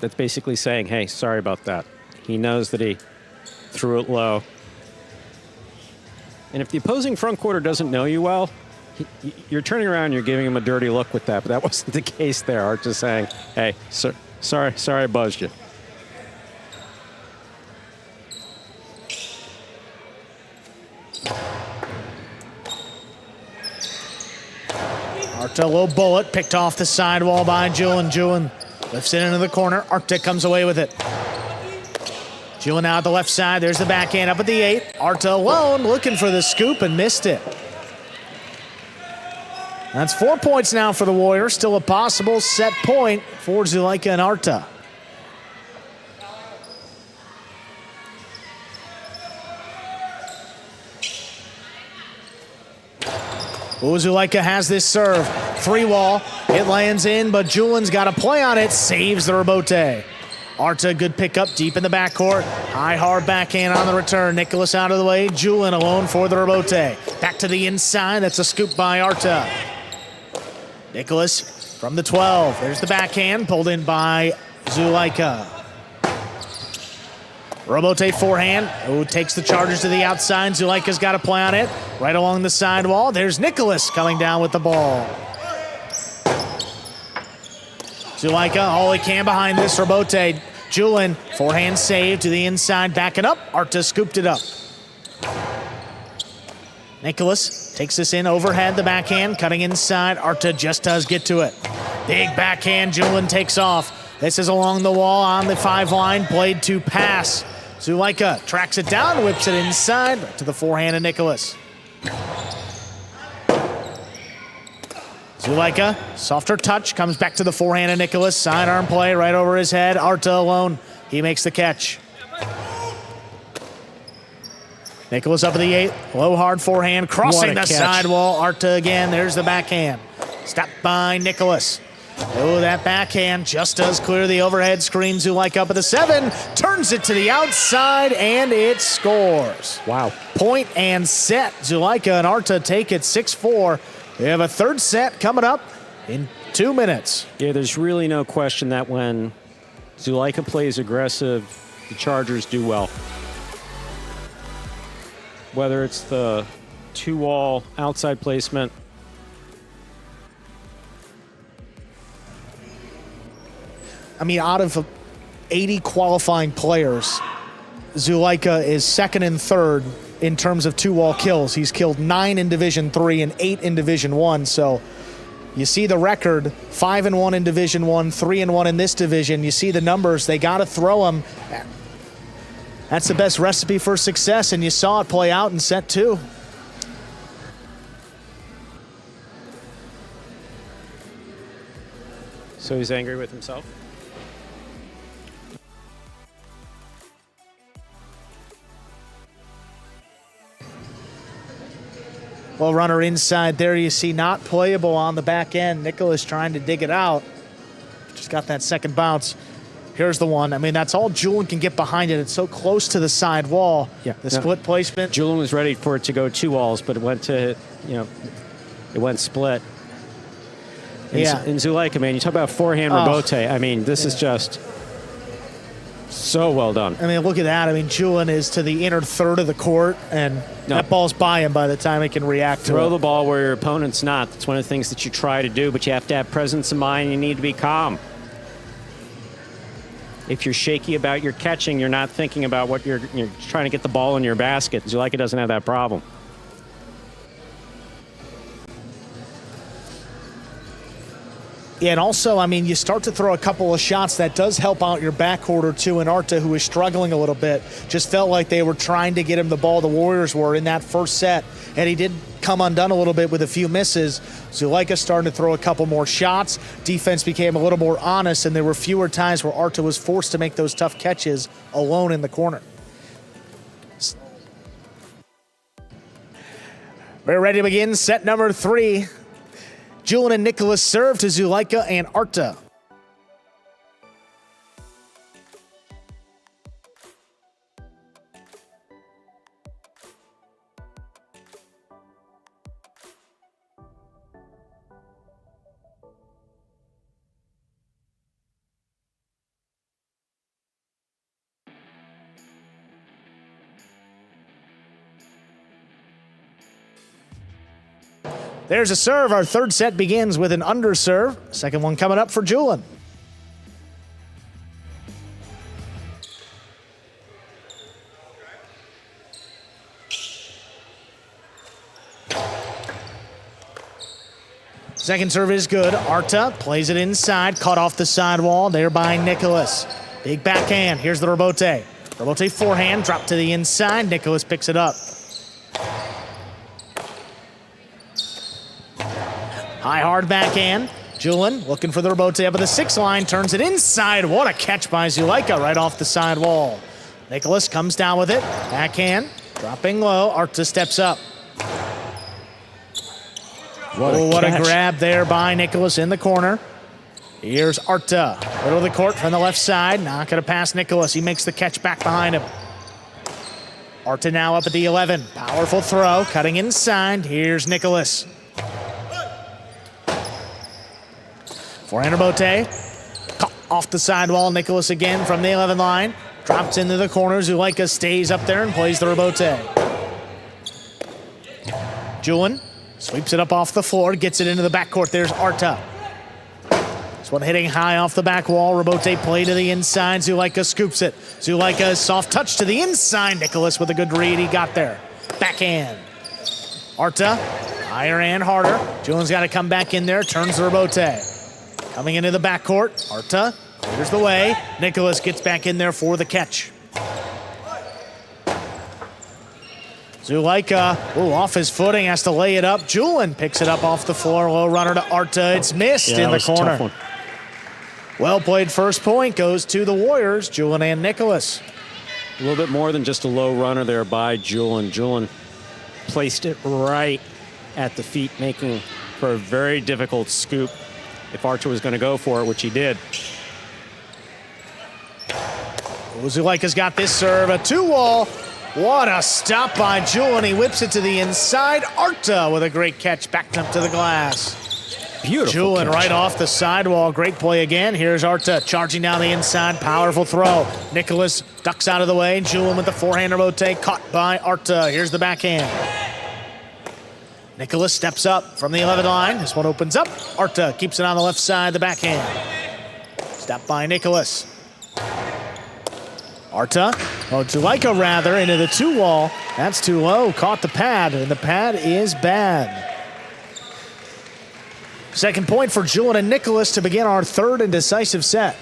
That's basically saying, hey, sorry about that. He knows that he threw it low. And if the opposing front quarter doesn't know you well, you're turning around and you're giving him a dirty look with that, but that wasn't the case there. Arta's saying, hey, sorry I buzzed you. Arta, low bullet, picked off the sidewall by Julian. Julian lifts it into the corner. Arta comes away with it. Julian out the left side. There's the backhand up at the 8. Arta alone, looking for the scoop and missed it. That's 4 points now for the Warriors. Still a possible set point for Zulaika and Arta. Zulaika has this serve. 3-wall. It lands in, but Julian's got a play on it. Saves the rebote. Arta, good pickup deep in the backcourt. High, hard backhand on the return. Nicholas out of the way. Julian alone for the rebote. Back to the inside. That's a scoop by Arta. Nicholas from the 12. There's the backhand. Pulled in by Zulaika. Robote forehand. Takes the Chargers to the outside. Zulaika's got a play on it. Right along the sidewall. There's Nicholas coming down with the ball. Zulaika all he can behind this. Robote. Julian, forehand save to the inside. Backing up. Arta scooped it up. Nicholas takes this in overhead. The backhand. Cutting inside. Arta just does get to it. Big backhand. Julian takes off. This is along the wall on the 5 line. Played to pass. Zulaika tracks it down, whips it inside to the forehand of Nicholas. Zulaika, softer touch, comes back to the forehand of Nicholas. Sidearm play right over his head. Arta alone. He makes the catch. Nicholas up at the 8. Low hard forehand, crossing the sidewall. Arta again. There's the backhand. Stopped by Nicholas. That backhand just does clear the overhead screen. Zulaika up at the 7, turns it to the outside, and it scores. Wow. Point and set. Zulaika and Arta take it 6-4. We have a third set coming up in 2 minutes. Yeah, there's really no question that when Zulaika plays aggressive, the Chargers do well. Whether it's the 2-wall outside placement, I mean, out of 80 qualifying players, Zulaika is second and third in terms of 2-wall kills. He's killed 9 in Division III and 8 in Division I. So you see the record, 5-1 in Division I, 3-1 in this division. You see the numbers. They got to throw them. That's the best recipe for success, and you saw it play out in set 2. so he's angry with himself. Well, runner inside there, you see not playable on the back end. Nicholas trying to dig it out. Just got that second bounce. Here's the one. I mean, that's all Julian can get behind it. It's so close to the side wall. Yeah. The split placement. Julian was ready for it to go 2 walls, but it went to, it went split. And yeah. And Zulaika, man, you talk about forehand rebote. I mean, this is just so well done. I mean, look at that. I mean, Julian is to the inner third of the court, and that ball's by him by the time he can react to it. Throw the ball where your opponent's not. That's one of the things that you try to do, but you have to have presence of mind. You need to be calm. If you're shaky about your catching, you're not thinking about what you're trying to get the ball in your basket. Zulaika doesn't have that problem. Yeah, and also, I mean, you start to throw a couple of shots that does help out your backcourt or two, and Arta, who is struggling a little bit, just felt like they were trying to get him the ball. The Warriors were in that first set, and he did come undone a little bit with a few misses. Zulaika starting to throw a couple more shots. Defense became a little more honest, and there were fewer times where Arta was forced to make those tough catches alone in the corner. We're ready to begin set number 3. Julian and Nicholas serve to Zulaika and Arta. There's a serve. Our third set begins with an underserve. Second one coming up for Julian. Second serve is good. Arta plays it inside, caught off the sidewall there by Nicholas. Big backhand. Here's the rebote. Rebote forehand, drop to the inside. Nicholas picks it up. High, hard backhand. Julian looking for the rebote up at the 6 line, turns it inside. What a catch by Zulaika right off the sidewall. Nicholas comes down with it. Backhand, dropping low. Arta steps up. What a grab there by Nicholas in the corner. Here's Arta. Middle of the court from the left side. Not going to pass Nicholas. He makes the catch back behind him. Arta now up at the 11. Powerful throw, cutting inside. Here's Nicholas. Forehand rebote. Caught off the sidewall. Nicholas again from the 11 line. Drops into the corner. Zulaika stays up there and plays the rebote. Julian sweeps it up off the floor. Gets it into the backcourt. There's Arta. This one hitting high off the back wall. Rebote play to the inside. Zulaika scoops it. Zulaika soft touch to the inside. Nicholas with a good read. He got there. Backhand. Arta higher and harder. Julian's got to come back in there. Turns the rebote. Coming into the backcourt, Arta clears the way. Nicholas gets back in there for the catch. Zulaika, off his footing, has to lay it up. Julian picks it up off the floor. Low runner to Arta. It's missed in the corner. Well played first point goes to the Warriors, Julian and Nicholas. A little bit more than just a low runner there by Julian. Julian placed it right at the feet, making for a very difficult scoop if Archer was going to go for it, which he did. Zulaika's got this serve, a 2-wall. What a stop by Julian. He whips it to the inside. Arta with a great catch, backed up to the glass. Beautiful Julian catch. right off the sidewall. Great play again. Here's Arta charging down the inside. Powerful throw. Nicholas ducks out of the way. Julian with the forehand rotate, caught by Arta. Here's the backhand. Nicholas steps up from the 11 line. This one opens up. Arta keeps it on the left side, the backhand. Step by Nicholas. Arta, Zulaika rather, into the 2-wall. That's too low. Caught the pad, and the pad is bad. Second point for Julian and Nicholas to begin our third and decisive set.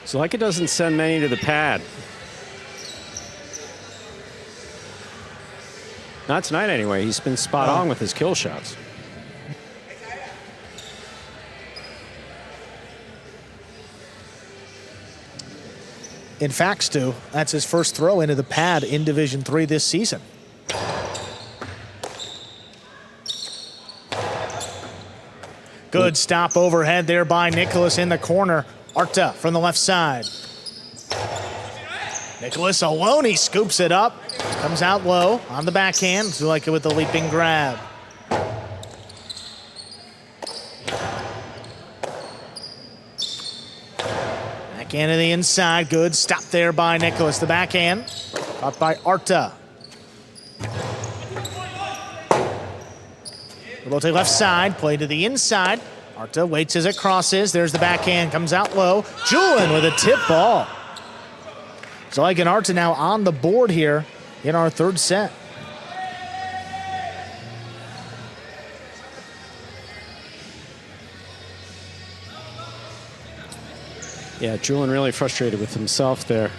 Zulaika doesn't send many to the pad. Not tonight, anyway. He's been spot on with his kill shots. In fact, Stu, that's his first throw into the pad in Division III this season. Good stop overhead there by Nicholas in the corner. Arta from the left side. Nicholas alone, he scoops it up. Comes out low on the backhand. Zulaika with the leaping grab. Backhand to the inside. Good stop there by Nicholas. The backhand caught by Arta. Rebote left side. Play to the inside. Arta waits as it crosses. There's the backhand. Comes out low. Julian with a tip ball. Zulaika and Arta now on the board here in our third set. Yeah, Julian really frustrated with himself there.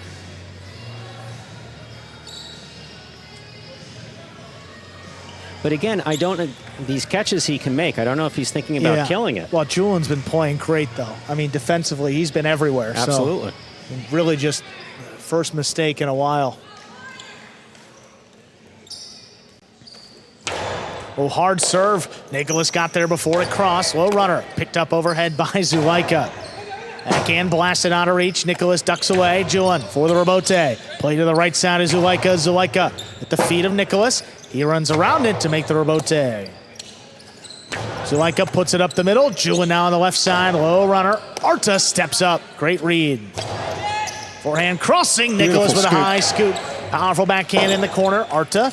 But again, I don't. These catches he can make, I don't know if he's thinking about killing it. Well, Julian's been playing great, though. I mean, defensively, he's been everywhere. Absolutely. So really just first mistake in a while. Oh, hard serve. Nicholas got there before it crossed. Low runner. Picked up overhead by Zulaika. Backhand blasted out of reach. Nicholas ducks away. Julian for the rebote. Play to the right side of Zulaika. Zulaika at the feet of Nicholas. He runs around it to make the rebote. Zulaika puts it up the middle. Julian now on the left side. Low runner. Arta steps up. Great read. Forehand crossing. Nicholas with a high scoop. Powerful backhand in the corner. Arta.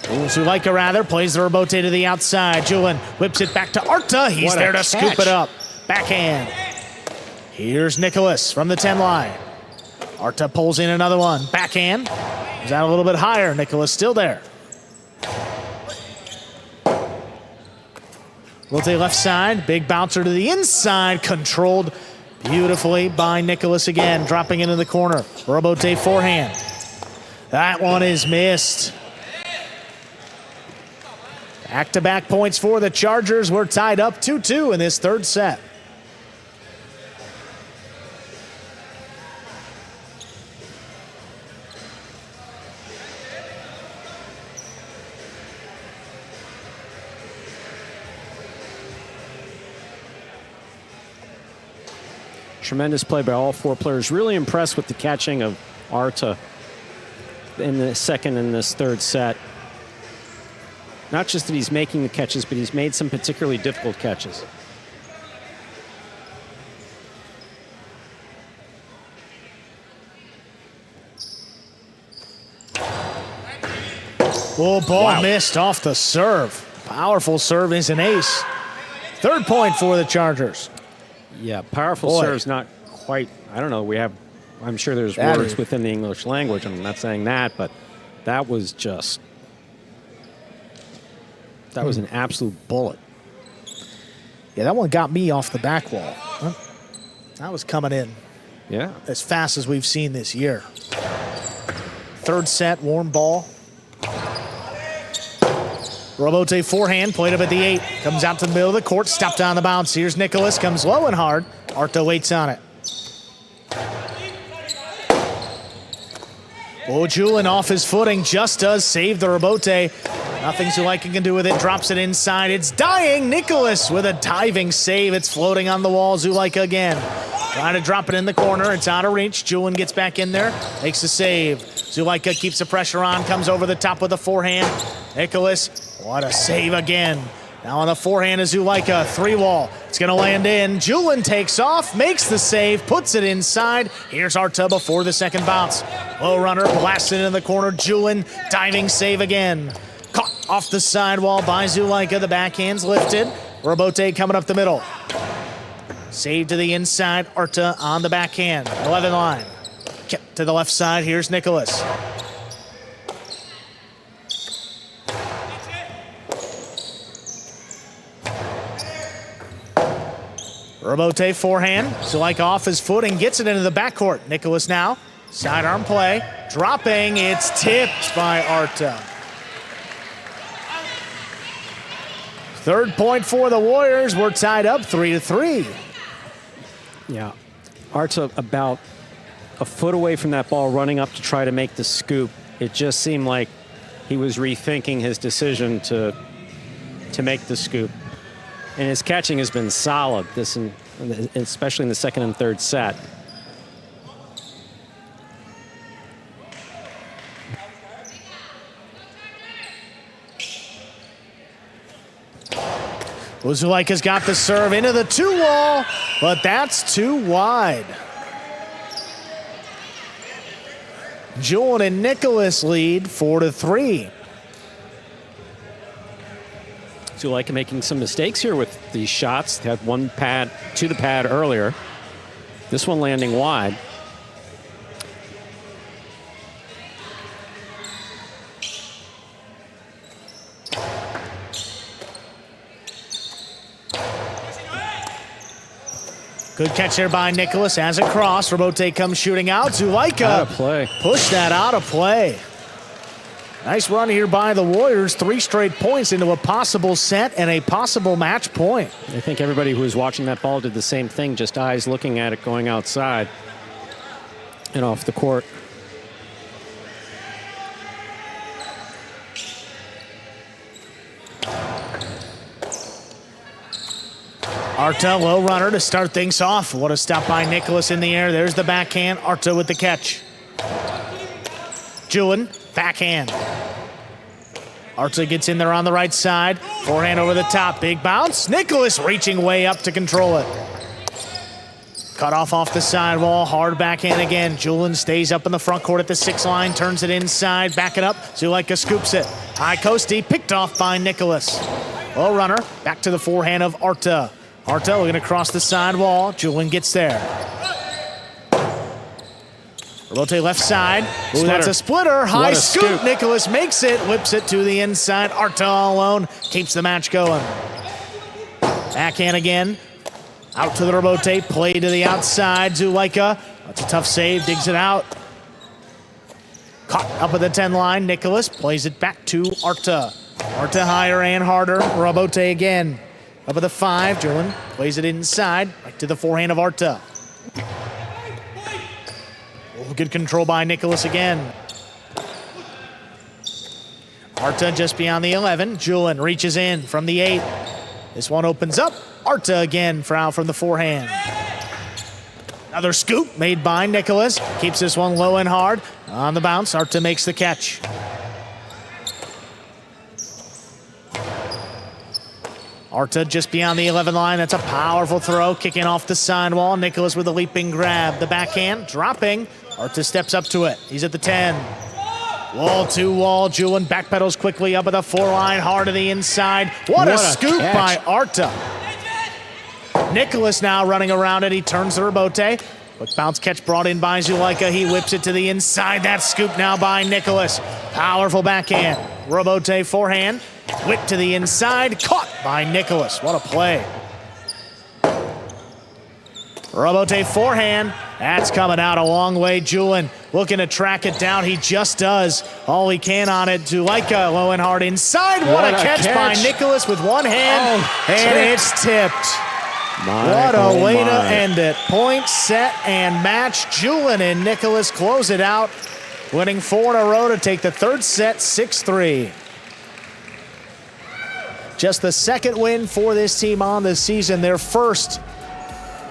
Zulaika rather plays the rebote to the outside. Julian whips it back to Arta. He's there to scoop it up. Backhand. Here's Nicholas from the 10 line. Arta pulls in another one. Backhand. Is that a little bit higher? Nicholas still there. Rebote left side. Big bouncer to the inside. Controlled beautifully by Nicholas again. Dropping into the corner. Rebote forehand. That one is missed. Back-to-back points for the Chargers. We're tied up 2-2 in this third set. Tremendous play by all four players. Really impressed with the catching of Arta in the second and this third set. Not just that he's making the catches, but he's made some particularly difficult catches. Oh, ball missed off the serve. Powerful serve is an ace. Third point for the Chargers. Yeah, powerful serves, not quite. I don't know. I'm sure there's words within the English language. I'm not saying that, but that was just. That was an absolute bullet. Yeah, that one got me off the back wall. That was coming in. Yeah. As fast as we've seen this year. Third set, warm ball. Rebote forehand, played up at the 8. Comes out to the middle of the court, stopped on the bounce. Here's Nicholas, comes low and hard. Arta waits on it. Oh, Julian off his footing, just does save the rebote. Nothing Zulaika can do with it, drops it inside. It's dying. Nicholas with a diving save. It's floating on the wall. Zulaika again. Trying to drop it in the corner. It's out of reach. Julian gets back in there, makes a save. Zulaika keeps the pressure on, comes over the top with the forehand. Nicholas, what a save again. Now on the forehand is Zulaika, 3-wall. It's gonna land in. Julian takes off, makes the save, puts it inside. Here's Arta before the second bounce. Low runner blasted in the corner. Julian, diving save again. Caught off the sidewall by Zulaika. The backhand's lifted. Rebote coming up the middle. Save to the inside. Arta on the backhand. 11 line. Kept to the left side. Here's Nicholas. Rebote forehand. Zulaika off his foot and gets it into the backcourt. Nicholas now. Sidearm play. Dropping. It's tipped by Arta. Third point for the Warriors. We're tied up 3-3. Yeah. Arta about a foot away from that ball, running up to try to make the scoop. It just seemed like he was rethinking his decision to make the scoop. And his catching has been solid, especially in the second and third set. Zulaika's got the serve into the 2-wall, but that's too wide. Julian and Nicholas lead 4-3. Zulaika making some mistakes here with these shots. They had one pad to the pad earlier. This one landing wide. Good catch there by Nicholas as a cross. Rabote comes shooting out. Zulaika Out of play. pushed that out of play. Nice run here by the Warriors. 3 straight points into a possible set and a possible match point. I think everybody who was watching that ball did the same thing, just eyes looking at it going outside and off the court. Arta, low runner to start things off. What a stop by Nicholas in the air. There's the backhand. Arta with the catch. Julian, backhand. Arta gets in there on the right side. Forehand over the top. Big bounce. Nicholas reaching way up to control it. Cut off the sidewall. Hard backhand again. Julian stays up in the front court at the 6 line. Turns it inside. Back it up. Zulaika scoops it. High coasty. Picked off by Nicholas. Low runner. Back to the forehand of Arta. Arta looking across the sidewall. Julian gets there. Rabote left side. Ooh, that's a splitter. High What a scoop. scoop. Nicholas makes it. Whips it to the inside. Arta all alone. Keeps the match going. Backhand again. Out to the Rabote. Play to the outside. Zulaika. That's a tough save. Digs it out. Caught up at the 10 line. Nicholas plays it back to Arta. Arta higher and harder. Rabote again. Up at the 5. Julian plays it inside. Right to the forehand of Arta. Oh, good control by Nicholas again. Arta just beyond the 11. Julian reaches in from the 8. This one opens up. Arta again, foul from the forehand. Another scoop made by Nicholas. Keeps this one low and hard. On the bounce, Arta makes the catch. Arta just beyond the 11 line. That's a powerful throw, kicking off the sidewall. Nicholas with a leaping grab. The backhand, dropping. Arta steps up to it. He's at the 10. Wall to wall. Julian backpedals quickly up at the 4 line, hard to the inside. What a scoop catch by Arta. Nicholas now running around it. He turns to Rabote. Quick bounce catch brought in by Zulaika. He whips it to the inside. That scoop now by Nicholas. Powerful backhand. Rabote forehand. Whip to the inside. Caught by Nicholas. What a play. Rabote forehand. That's coming out a long way. Julian looking to track it down. He just does all he can on it. Zulaika low and hard inside. What a catch by Nicholas with one hand. And it's tipped. What a way to end it. Point, set, and match. Julian and Nicholas close it out, winning 4 in a row to take the 3rd set 6-3. Just the 2nd win for this team on the season. Their first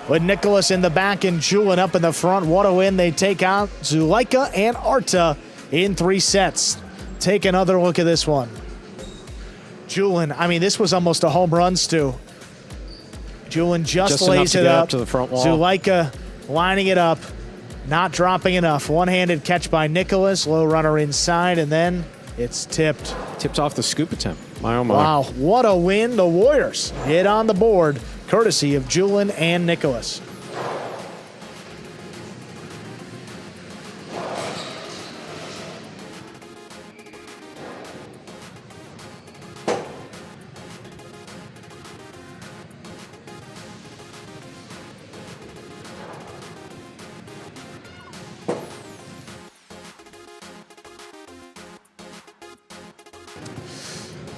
with Nicholas in the back and Julian up in the front. What a win. They take out Zulaika and Arta in 3 sets. Take another look at this one. Julian, I mean, this was almost a home run, Stu. Julian just lays it up to the front wall. Zulaika lining it up, not dropping enough. One-handed catch by Nicholas, low runner inside, and then it's tipped. Tipped off the scoop attempt. My oh my. Wow, what a win. The Warriors hit on the board, courtesy of Julian and Nicholas.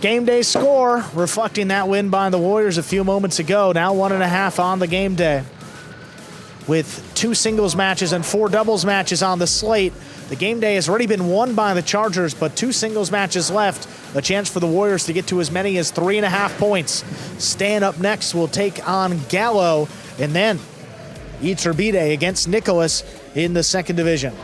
Game day score reflecting that win by the Warriors a few moments ago. Now 1.5 on the game day. With 2 singles matches and 4 doubles matches on the slate, the game day has already been won by the Chargers, but 2 singles matches left. A chance for the Warriors to get to as many as 3.5 points. Stan up next will take on Gallo, and then Iturbide against Nicholas in the 2nd division.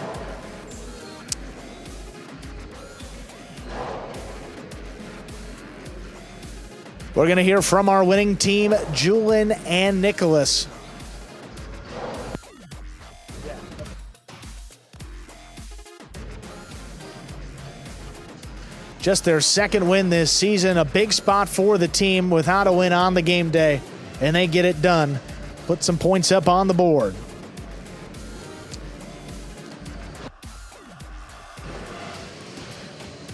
We're going to hear from our winning team, Julian and Nicholas. Just their 2nd win this season, a big spot for the team without a win on the game day, and they get it done. Put some points up on the board.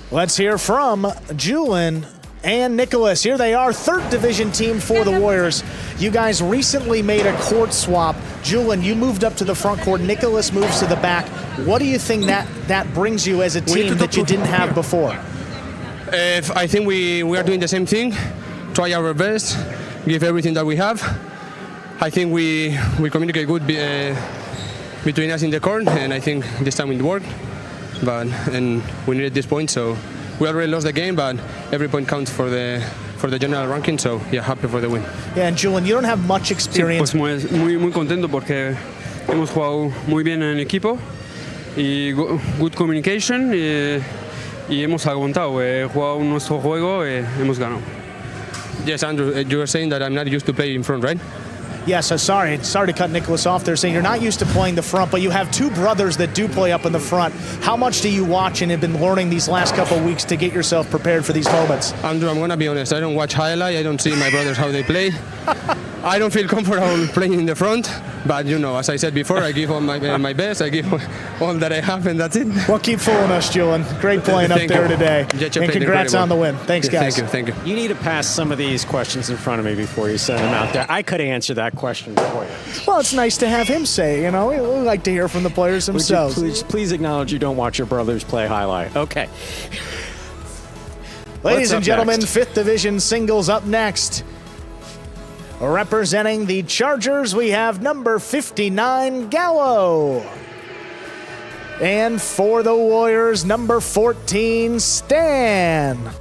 Let's hear from Julian and Nicholas. Here they are, 3rd division team for the Warriors You guys recently made a court swap. Julian, you moved up to the front court. Nicholas moves to the back. What do you think that brings you as a team that you didn't have before? I think we are doing the same thing, try our best, give everything that we have. I think we communicate good between us in the court, and I think this time it worked. And we needed this point, so we already lost the game, but every point counts for the general ranking, so yeah, happy for the win. Yeah, and Julian, you don't have much experience. Sí, pues muy contento porque hemos jugado muy bien en equipo y good communication y hemos aguantado, jugado nuestro juego y hemos ganado. Yes, Andrew, you were saying that I'm not used to play in front, right? Yeah, so sorry to cut Nicholas off there, saying you're not used to playing the front, but you have two brothers that do play up in the front. How much do you watch and have been learning these last couple of weeks to get yourself prepared for these moments? Andrew, I'm going to be honest. I don't watch Jai-Alai. I don't see my brothers how they play. I don't feel comfortable playing in the front, but you know, as I said before, I give all my best. I give all that I have, and that's it. Well, keep fooling us, Julian. Great playing up there today. And congrats on the win. Thanks, guys. Thank you. You need to pass some of these questions in front of me before you send them out there. I could answer that question for you. Well, it's nice to have him say, we like to hear from the players themselves. Would you please acknowledge you don't watch your brothers play highlight. Okay. Ladies and gentlemen, next? 5th Division singles up next. Representing the Chargers, we have number 59, Gallo. And for the Warriors, number 14, Stan.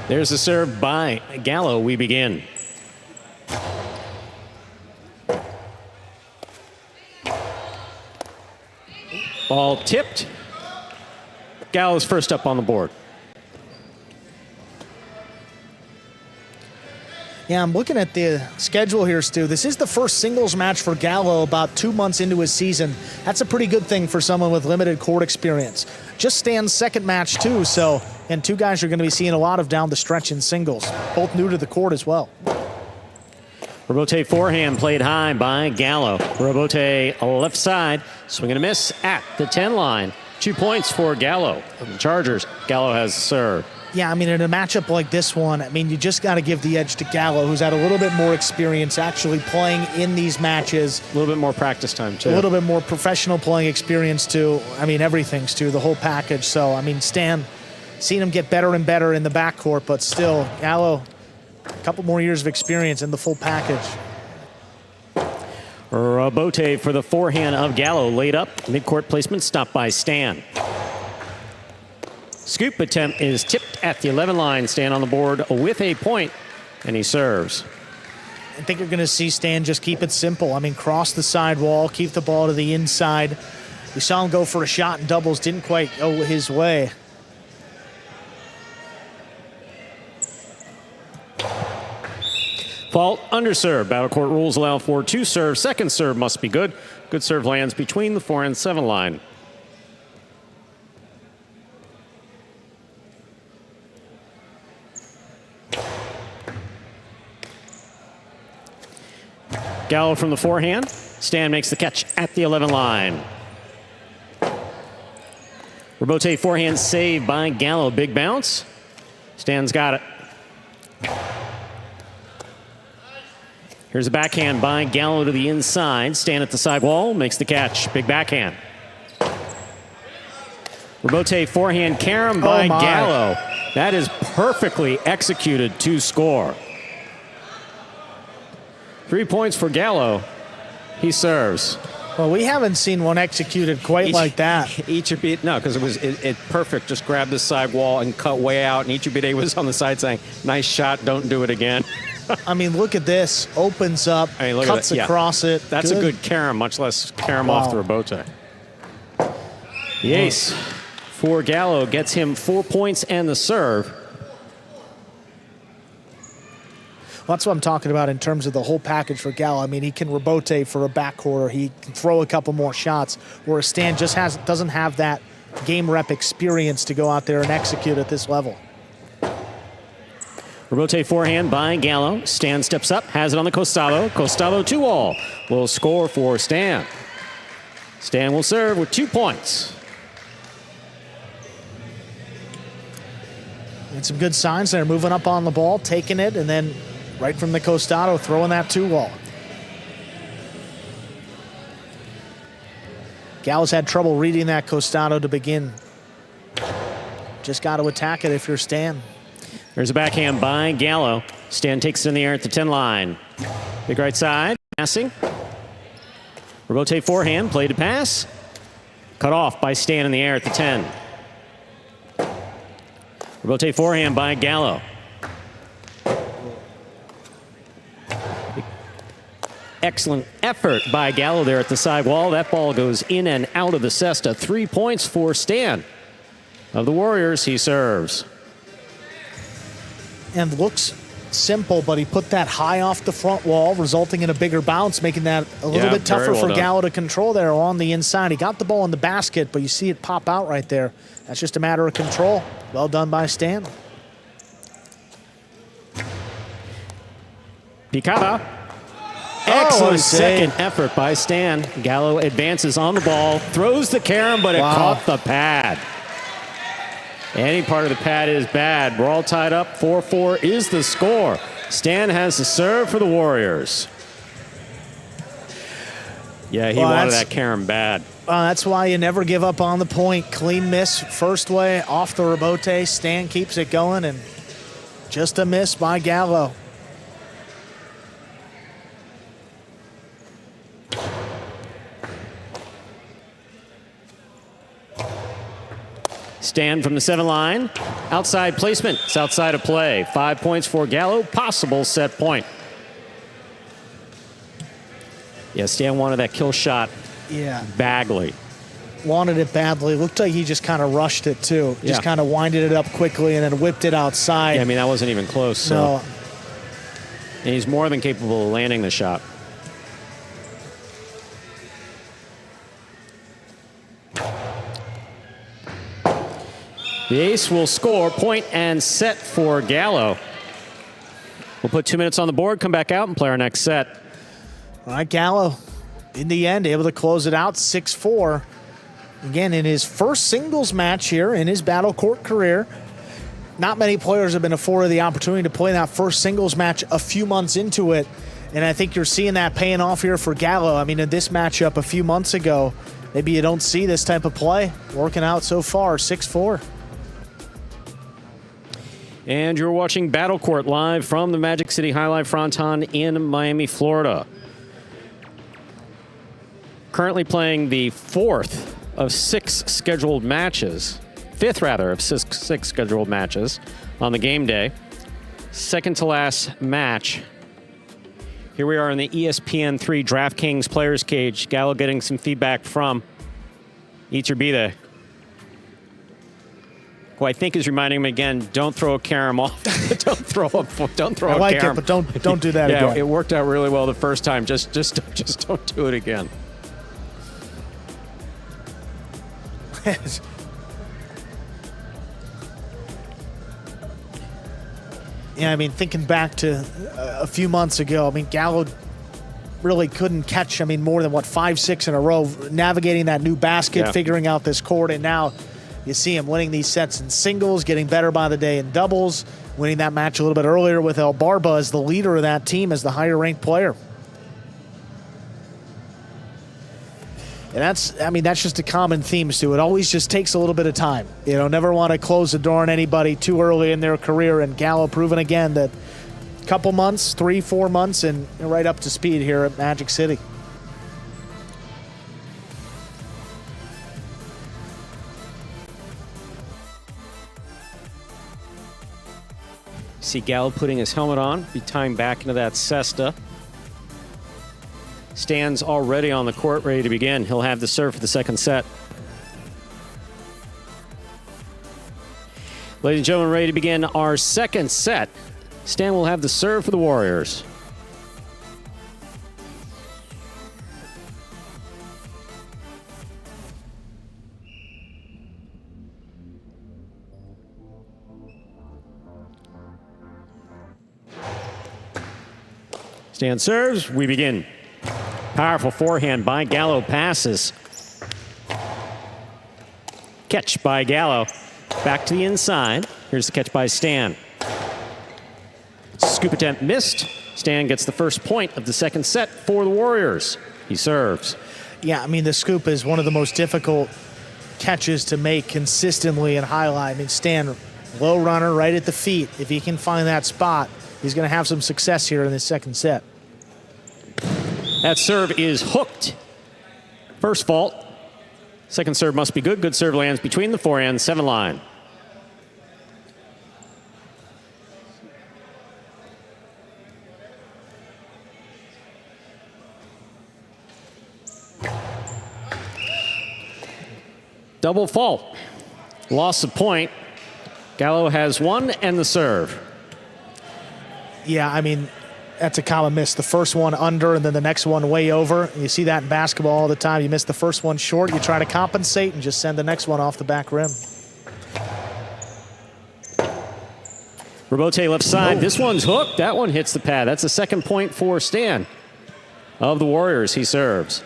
There's a serve by Gallo. We begin. Ball tipped. Gallo's first up on the board. Yeah, I'm looking at the schedule here, Stu. This is the first singles match for Gallo about 2 months into his season. That's a pretty good thing for someone with limited court experience. Just Stan's second match, too, and two guys you're going to be seeing a lot of down the stretch in singles, both new to the court as well. Robote forehand played high by Gallo. Robote left side, swing and a miss at the 10 line. 2 points for Gallo. The Chargers, Gallo has the serve. Yeah, in a matchup like this one, you just got to give the edge to Gallo, who's had a little bit more experience actually playing in these matches. A little bit more practice time, too. A little bit more professional playing experience, too. Everything's, too, the whole package. So, Stan, seen him get better and better in the backcourt, but still, Gallo, a couple more years of experience in the full package. Robote for the forehand of Gallo, laid up. Midcourt placement stopped by Stan. Scoop attempt is tipped at the 11 line. Stan on the board with a point, and he serves. I think you're going to see Stan just keep it simple. Cross the sidewall, keep the ball to the inside. We saw him go for a shot in doubles, didn't quite go his way. Fault, underserve. Battle court rules allow for 2 serves. Second serve must be good. Good serve lands between the 4 and 7 line. Gallo from the forehand. Stan makes the catch at the 11 line. Robote forehand save by Gallo. Big bounce. Stan's got it. Here's a backhand by Gallo to the inside. Stan at the sidewall makes the catch. Big backhand. Robote forehand carom by Gallo. That is perfectly executed to score. 3 points for Gallo. He serves. Well, we haven't seen one executed quite like that. No, because it perfect. Just grabbed the side wall and cut way out, and Ichibide was on the side saying, "Nice shot, don't do it again." Look at this. Opens up, cuts across it. That's a good carom, much less carom off the Robote. The ace for Gallo gets him 4 points and the serve. Well, that's what I'm talking about in terms of the whole package for Gallo. He can Robote for a backcourt. He can throw a couple more shots, where Stan just doesn't have that game rep experience to go out there and execute at this level. Rebote forehand by Gallo. Stan steps up, has it on the Costado. Costado 2-all will score for Stan. Stan will serve with 2 points. And some good signs there, moving up on the ball, taking it, and then right from the Costado, throwing that 2-wall. Gallo's had trouble reading that Costado to begin. Just got to attack it if you're Stan. There's a backhand by Gallo. Stan takes it in the air at the 10 line. Big right side, passing. Rebote forehand, play to pass. Cut off by Stan in the air at the 10. Rebote forehand by Gallo. Excellent effort by Gallo there at the side wall. That ball goes in and out of the cesta. 3 points for Stan of the Warriors. He serves. And looks simple, but he put that high off the front wall, resulting in a bigger bounce, making that a little bit tougher for Gallo to control there on the inside. He got the ball in the basket, but you see it pop out right there. That's just a matter of control. Well done by Stan. Picada. Excellent second effort by Stan. Gallo advances on the ball, throws the carom, but it caught the pad. Any part of the pad is bad. We're all tied up. 4-4 is the score. Stan has the serve for the Warriors. Yeah, he wanted that carom bad. That's why you never give up on the point. Clean miss first way off the rebote. Stan keeps it going, and just a miss by Gallo. Stan from the 7 line. Outside placement. It's outside of play. 5 points for Gallo. Possible set point. Yeah, Stan wanted that kill shot badly. Wanted it badly. Looked like he just kind of rushed it, too. Just kind of winded it up quickly and then whipped it outside. Yeah, I mean, that wasn't even close. So. No. And he's more than capable of landing the shot. The ace will score, point and set for Gallo. We'll put 2 minutes on the board, come back out and play our next set. All right, Gallo, in the end, able to close it out 6-4. Again, in his first singles match here in his battle court career. Not many players have been afforded the opportunity to play that first singles match a few months into it. And I think you're seeing that paying off here for Gallo. I mean, in this matchup a few months ago, maybe you don't see this type of play working out so far, 6-4. And you're watching Battle Court live from the Magic City Fronton in Miami, Florida. Currently playing the fifth of six scheduled matches on the game day. Second to last match. Here we are in the ESPN3 DraftKings Players Cage. Gallo getting some feedback from Iturbide, who I think is reminding him again, don't throw a carom off. don't throw a carom. I like it, but don't do that again. Yeah, it worked out really well the first time. Just don't do it again. Yeah, I mean, thinking back to a few months ago, I mean, Gallo really couldn't catch, more than, 5-6 in a row, navigating that new basket, figuring out this court, and now you see him winning these sets in singles, getting better by the day in doubles, winning that match a little bit earlier with El Barba as the leader of that team, as the higher-ranked player. And that's just a common theme, Stu. It always just takes a little bit of time. Never want to close the door on anybody too early in their career, and Gallo proven again that a couple months, 3-4 months, and right up to speed here at Magic City. See Gallo putting his helmet on, be tying back into that cesta. Stan's already on the court, ready to begin. He'll have the serve for the second set. Ladies and gentlemen, ready to begin our second set. Stan will have the serve for the Warriors. Stan serves, we begin. Powerful forehand by Gallo, passes. Catch by Gallo. Back to the inside. Here's the catch by Stan. Scoop attempt missed. Stan gets the first point of the second set for the Warriors. He serves. Yeah, I mean, the scoop is one of the most difficult catches to make consistently in highlight. I mean, Stan, low runner right at the feet. If he can find that spot, he's going to have some success here in the second set. That serve is hooked. First fault. Second serve must be good. Good serve lands between the forehand 7 line. Double fault. Loss of point. Gallo has 1 and the serve. Yeah, I mean, that's a common miss. The first one under and then the next one way over. You see that in basketball all the time. You miss the first one short, you try to compensate and just send the next one off the back rim. Robote left side. This one's hooked. That one hits the pad. That's a second point for Stan of the Warriors. He serves.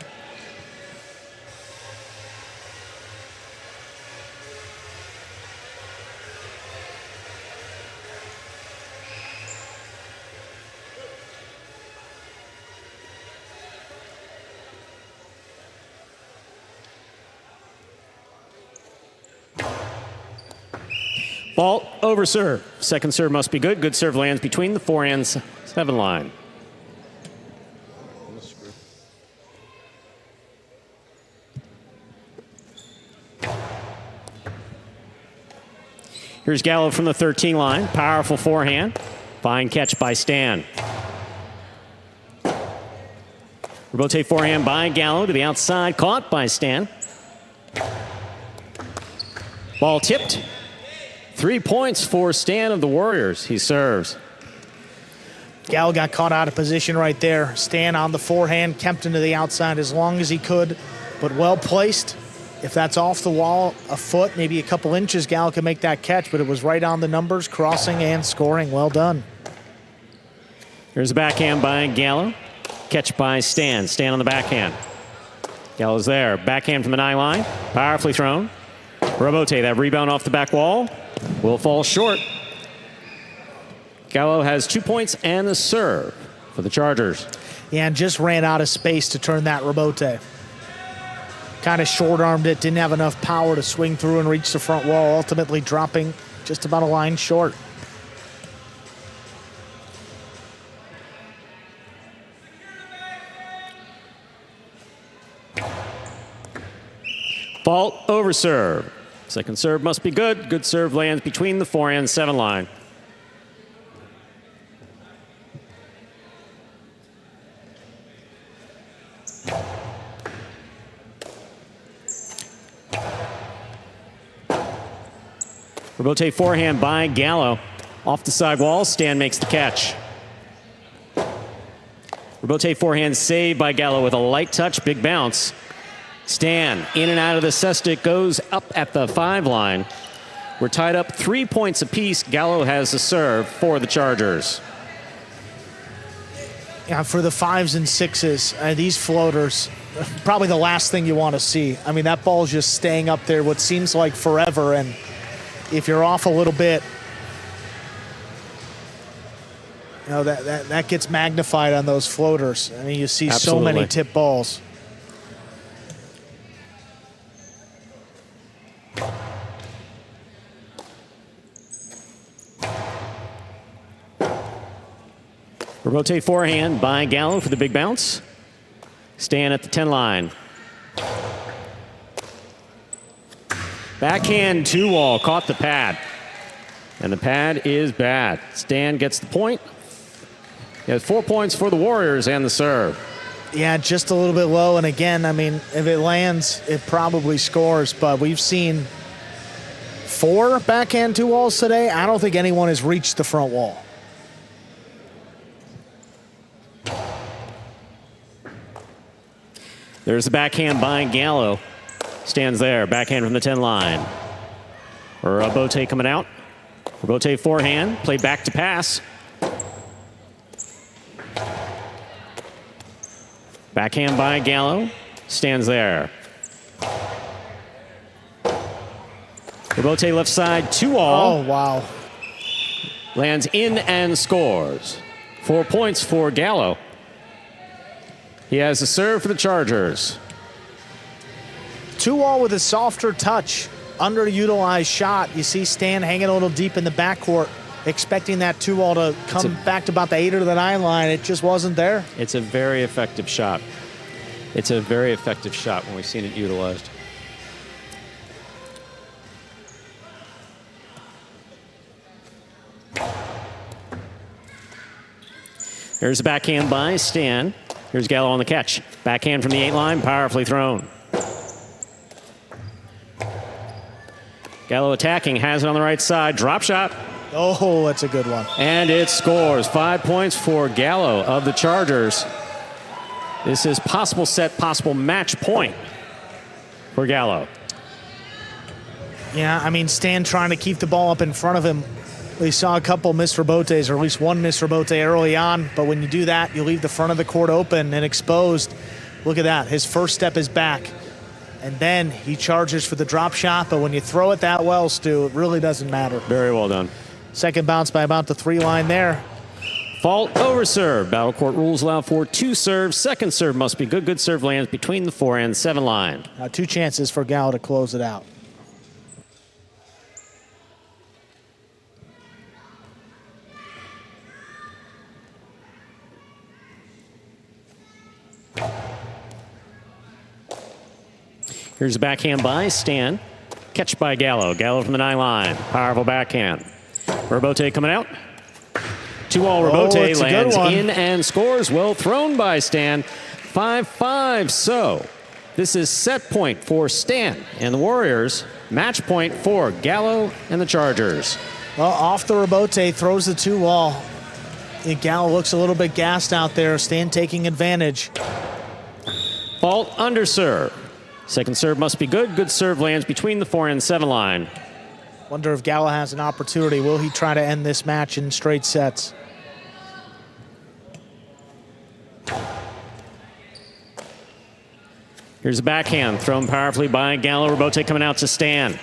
Fault over serve. Second serve must be good. Good serve lands between the forehands 7 line. Here's Gallo from the 13 line. Powerful forehand. Fine catch by Stan. Robote forehand by Gallo to the outside. Caught by Stan. Ball tipped. 3 points for Stan of the Warriors. He serves. Gallo got caught out of position right there. Stan on the forehand, Kempton to the outside as long as he could, but well placed. If that's off the wall, a foot, maybe a couple inches, Gallo can make that catch, but it was right on the numbers, crossing and scoring. Well done. Here's a backhand by Gallo. Catch by Stan. Stan on the backhand. Gallo's there. Backhand from the 9 line. Powerfully thrown. Robote, that rebound off the back wall will fall short. Gallo has 2 points and a serve for the Chargers. Yeah, and just ran out of space to turn that Robote. Kind of short-armed it, didn't have enough power to swing through and reach the front wall, ultimately dropping just about a line short. Fault over serve. Second serve must be good. Good serve lands between the forehand 7 line. Robote forehand by Gallo. Off the side wall, Stan makes the catch. Robote forehand saved by Gallo with a light touch, big bounce. Stan in and out of the cestic, goes up at the 5 line. We're tied up 3 points apiece. Gallo has the serve for the Chargers. Yeah, for the 5s and 6s, these floaters, probably the last thing you want to see. I mean, that ball's just staying up there what seems like forever, and if you're off a little bit, you know, that gets magnified on those floaters. I mean, you see Absolutely. so many tip balls. Robote forehand by Gallo for the big bounce. Stan at the 10 line. Backhand 2-wall, caught the pad. And the pad is bad. Stan gets the point. He has 4 points for the Warriors and the serve. Yeah, just a little bit low. And again, I mean, if it lands, it probably scores. But we've seen 4 backhand 2-walls today. I don't think anyone has reached the front wall. There's the backhand by Gallo. Stands there, backhand from the 10 line. Robote coming out. Robote forehand, play back to pass. Backhand by Gallo. Stands there. Rebote left side, 2-all. Oh, wow. Lands in and scores. 4 points for Gallo. He has the serve for the Chargers. 2-all with a softer touch. Underutilized shot. You see Stan hanging a little deep in the backcourt, expecting that 2-all to come back to about the 8 or the 9 line. It just wasn't there. It's a very effective shot. It's a very effective shot when we've seen it utilized. There's a backhand by Stan. Here's Gallo on the catch. Backhand from the 8 line, powerfully thrown. Gallo attacking, has it on the right side. Drop shot. Oh, that's a good one. And it scores. 5 points for Gallo of the Chargers. This is possible set, possible match point for Gallo. Yeah, I mean, Stan trying to keep the ball up in front of him. We saw a couple missed rebotes, or at least one missed rebote early on. But when you do that, you leave the front of the court open and exposed. Look at that. His first step is back. And then he charges for the drop shot. But when you throw it that well, Stu, it really doesn't matter. Very well done. Second bounce by about the 3 line there. Fault over serve. Battle court rules allow for 2 serves. Second serve must be good. Good serve lands between the 4 and 7 line. Now 2 chances for Gallo to close it out. Here's a backhand by Stan. Catch by Gallo. Gallo from the 9 line. Powerful backhand. Rebote coming out. 2-all Rebote lands in and scores. Well thrown by Stan. 5-5. So this is set point for Stan and the Warriors. Match point for Gallo and the Chargers. Well, off the Rebote, throws the 2-all. Gallo looks a little bit gassed out there. Stan taking advantage. Fault under serve. Second serve must be good. Good serve lands between the 4 and 7 line. Wonder if Gallo has an opportunity. Will he try to end this match in straight sets? Here's a backhand thrown powerfully by Gallo. Rebote coming out to Stan.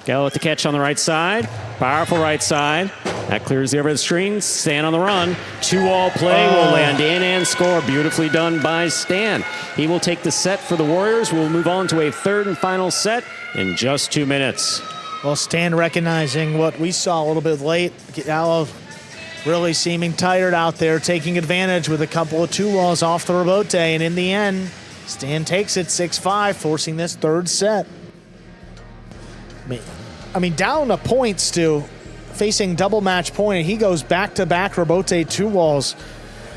Gallo with the catch on the right side. Powerful right side. That clears the overhead screen. Stan on the run. 2-all play will land in and score. Beautifully done by Stan. He will take the set for the Warriors. We'll move on to a third and final set in just 2 minutes. Well, Stan recognizing what we saw a little bit late. Gallo really seeming tired out there, taking advantage with a couple of 2-alls off the Rebote. And in the end, Stan takes it 6-5, forcing this third set. I mean, down a point, Stu, facing double match point, and he goes back-to-back Rebote 2-alls.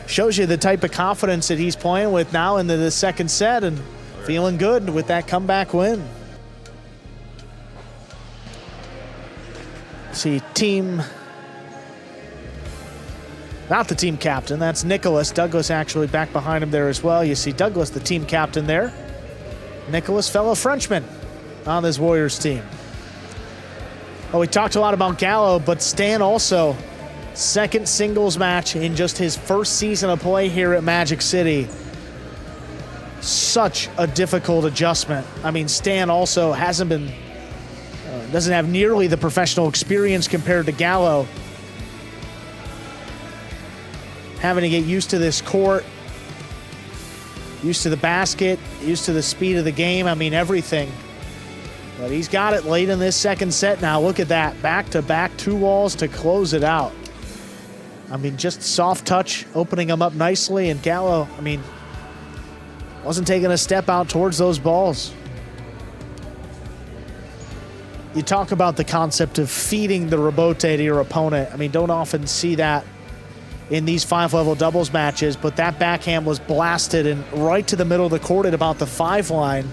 Shows you the type of confidence that he's playing with now into the second set and feeling good with that comeback win. See, not the team captain, that's Nicholas. Douglas actually back behind him there as well. You see Douglas, the team captain there. Nicholas, fellow Frenchman on this Warriors team. Oh, we talked a lot about Gallo, but Stan also, second singles match in just his first season of play here at Magic City. Such a difficult adjustment. I mean, Stan also doesn't have nearly the professional experience compared to Gallo. Having to get used to this court, used to the basket, used to the speed of the game. I mean, everything. But he's got it late in this second set now. Look at that. Back-to-back 2-alls to close it out. I mean, just soft touch, opening them up nicely. And Gallo, I mean, wasn't taking a step out towards those balls. You talk about the concept of feeding the Rebote to your opponent. I mean, don't often see that in these 5-level doubles matches, but that backhand was blasted and right to the middle of the court at about the 5 line.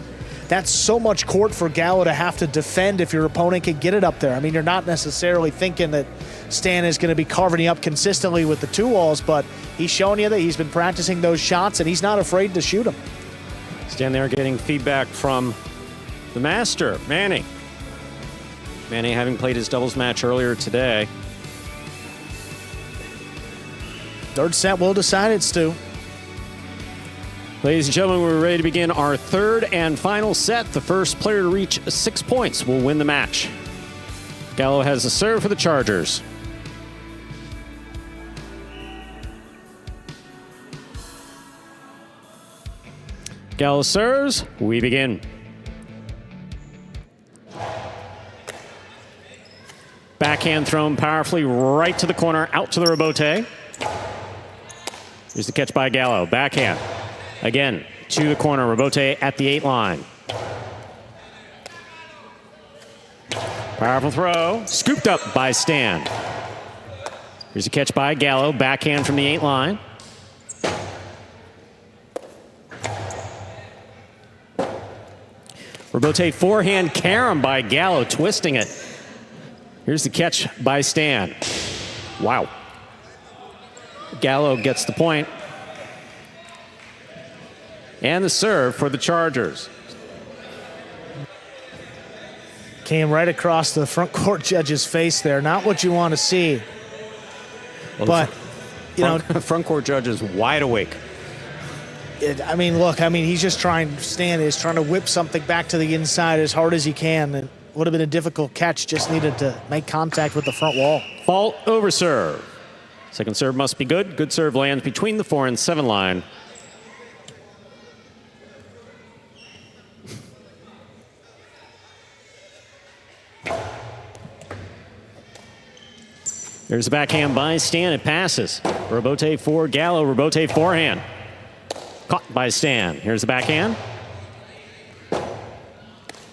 That's so much court for Gallo to have to defend if your opponent can get it up there. I mean, you're not necessarily thinking that Stan is going to be carving you up consistently with the 2-alls, but he's showing you that he's been practicing those shots and he's not afraid to shoot them. Stan there getting feedback from the master, Manny. Manny having played his doubles match earlier today. Third set will decide it, Stu. Ladies and gentlemen, we're ready to begin our third and final set. The first player to reach 6 points will win the match. Gallo has the serve for the Chargers. Gallo serves. We begin. Backhand thrown powerfully right to the corner, out to the rebote. Here's the catch by Gallo. Backhand. Again, to the corner. Rebote at the 8 line. Powerful throw. Scooped up by Stan. Here's a catch by Gallo. Backhand from the 8 line. Rebote forehand carom by Gallo, twisting it. Here's the catch by Stan. Wow. Gallo gets the point. And the serve for the Chargers. Came right across the front court judge's face there. Not what you want to see. Well, but, you know, front court judge is wide awake. He's just Stan is trying to whip something back to the inside as hard as he can. It would have been a difficult catch, just needed to make contact with the front wall. Fault over serve. Second serve must be good. Good serve lands between the 4 and 7 line. There's a backhand by Stan. It passes. Rebote for Gallo. Rebote forehand. Caught by Stan. Here's the backhand.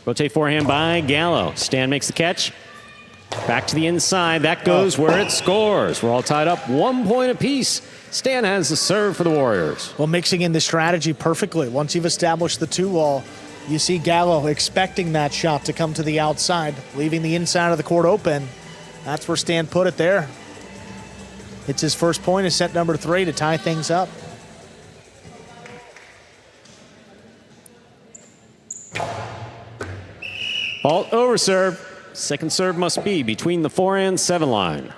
Rebote forehand by Gallo. Stan makes the catch. Back to the inside. That goes where it scores. We're all tied up 1 point apiece. Stan has the serve for the Warriors. Well, mixing in the strategy perfectly. Once you've established the 2-wall, you see Gallo expecting that shot to come to the outside, leaving the inside of the court open. That's where Stan put it there. It's his first point of set number 3 to tie things up. Fault over serve. Second serve must be between the 4 and 7 line.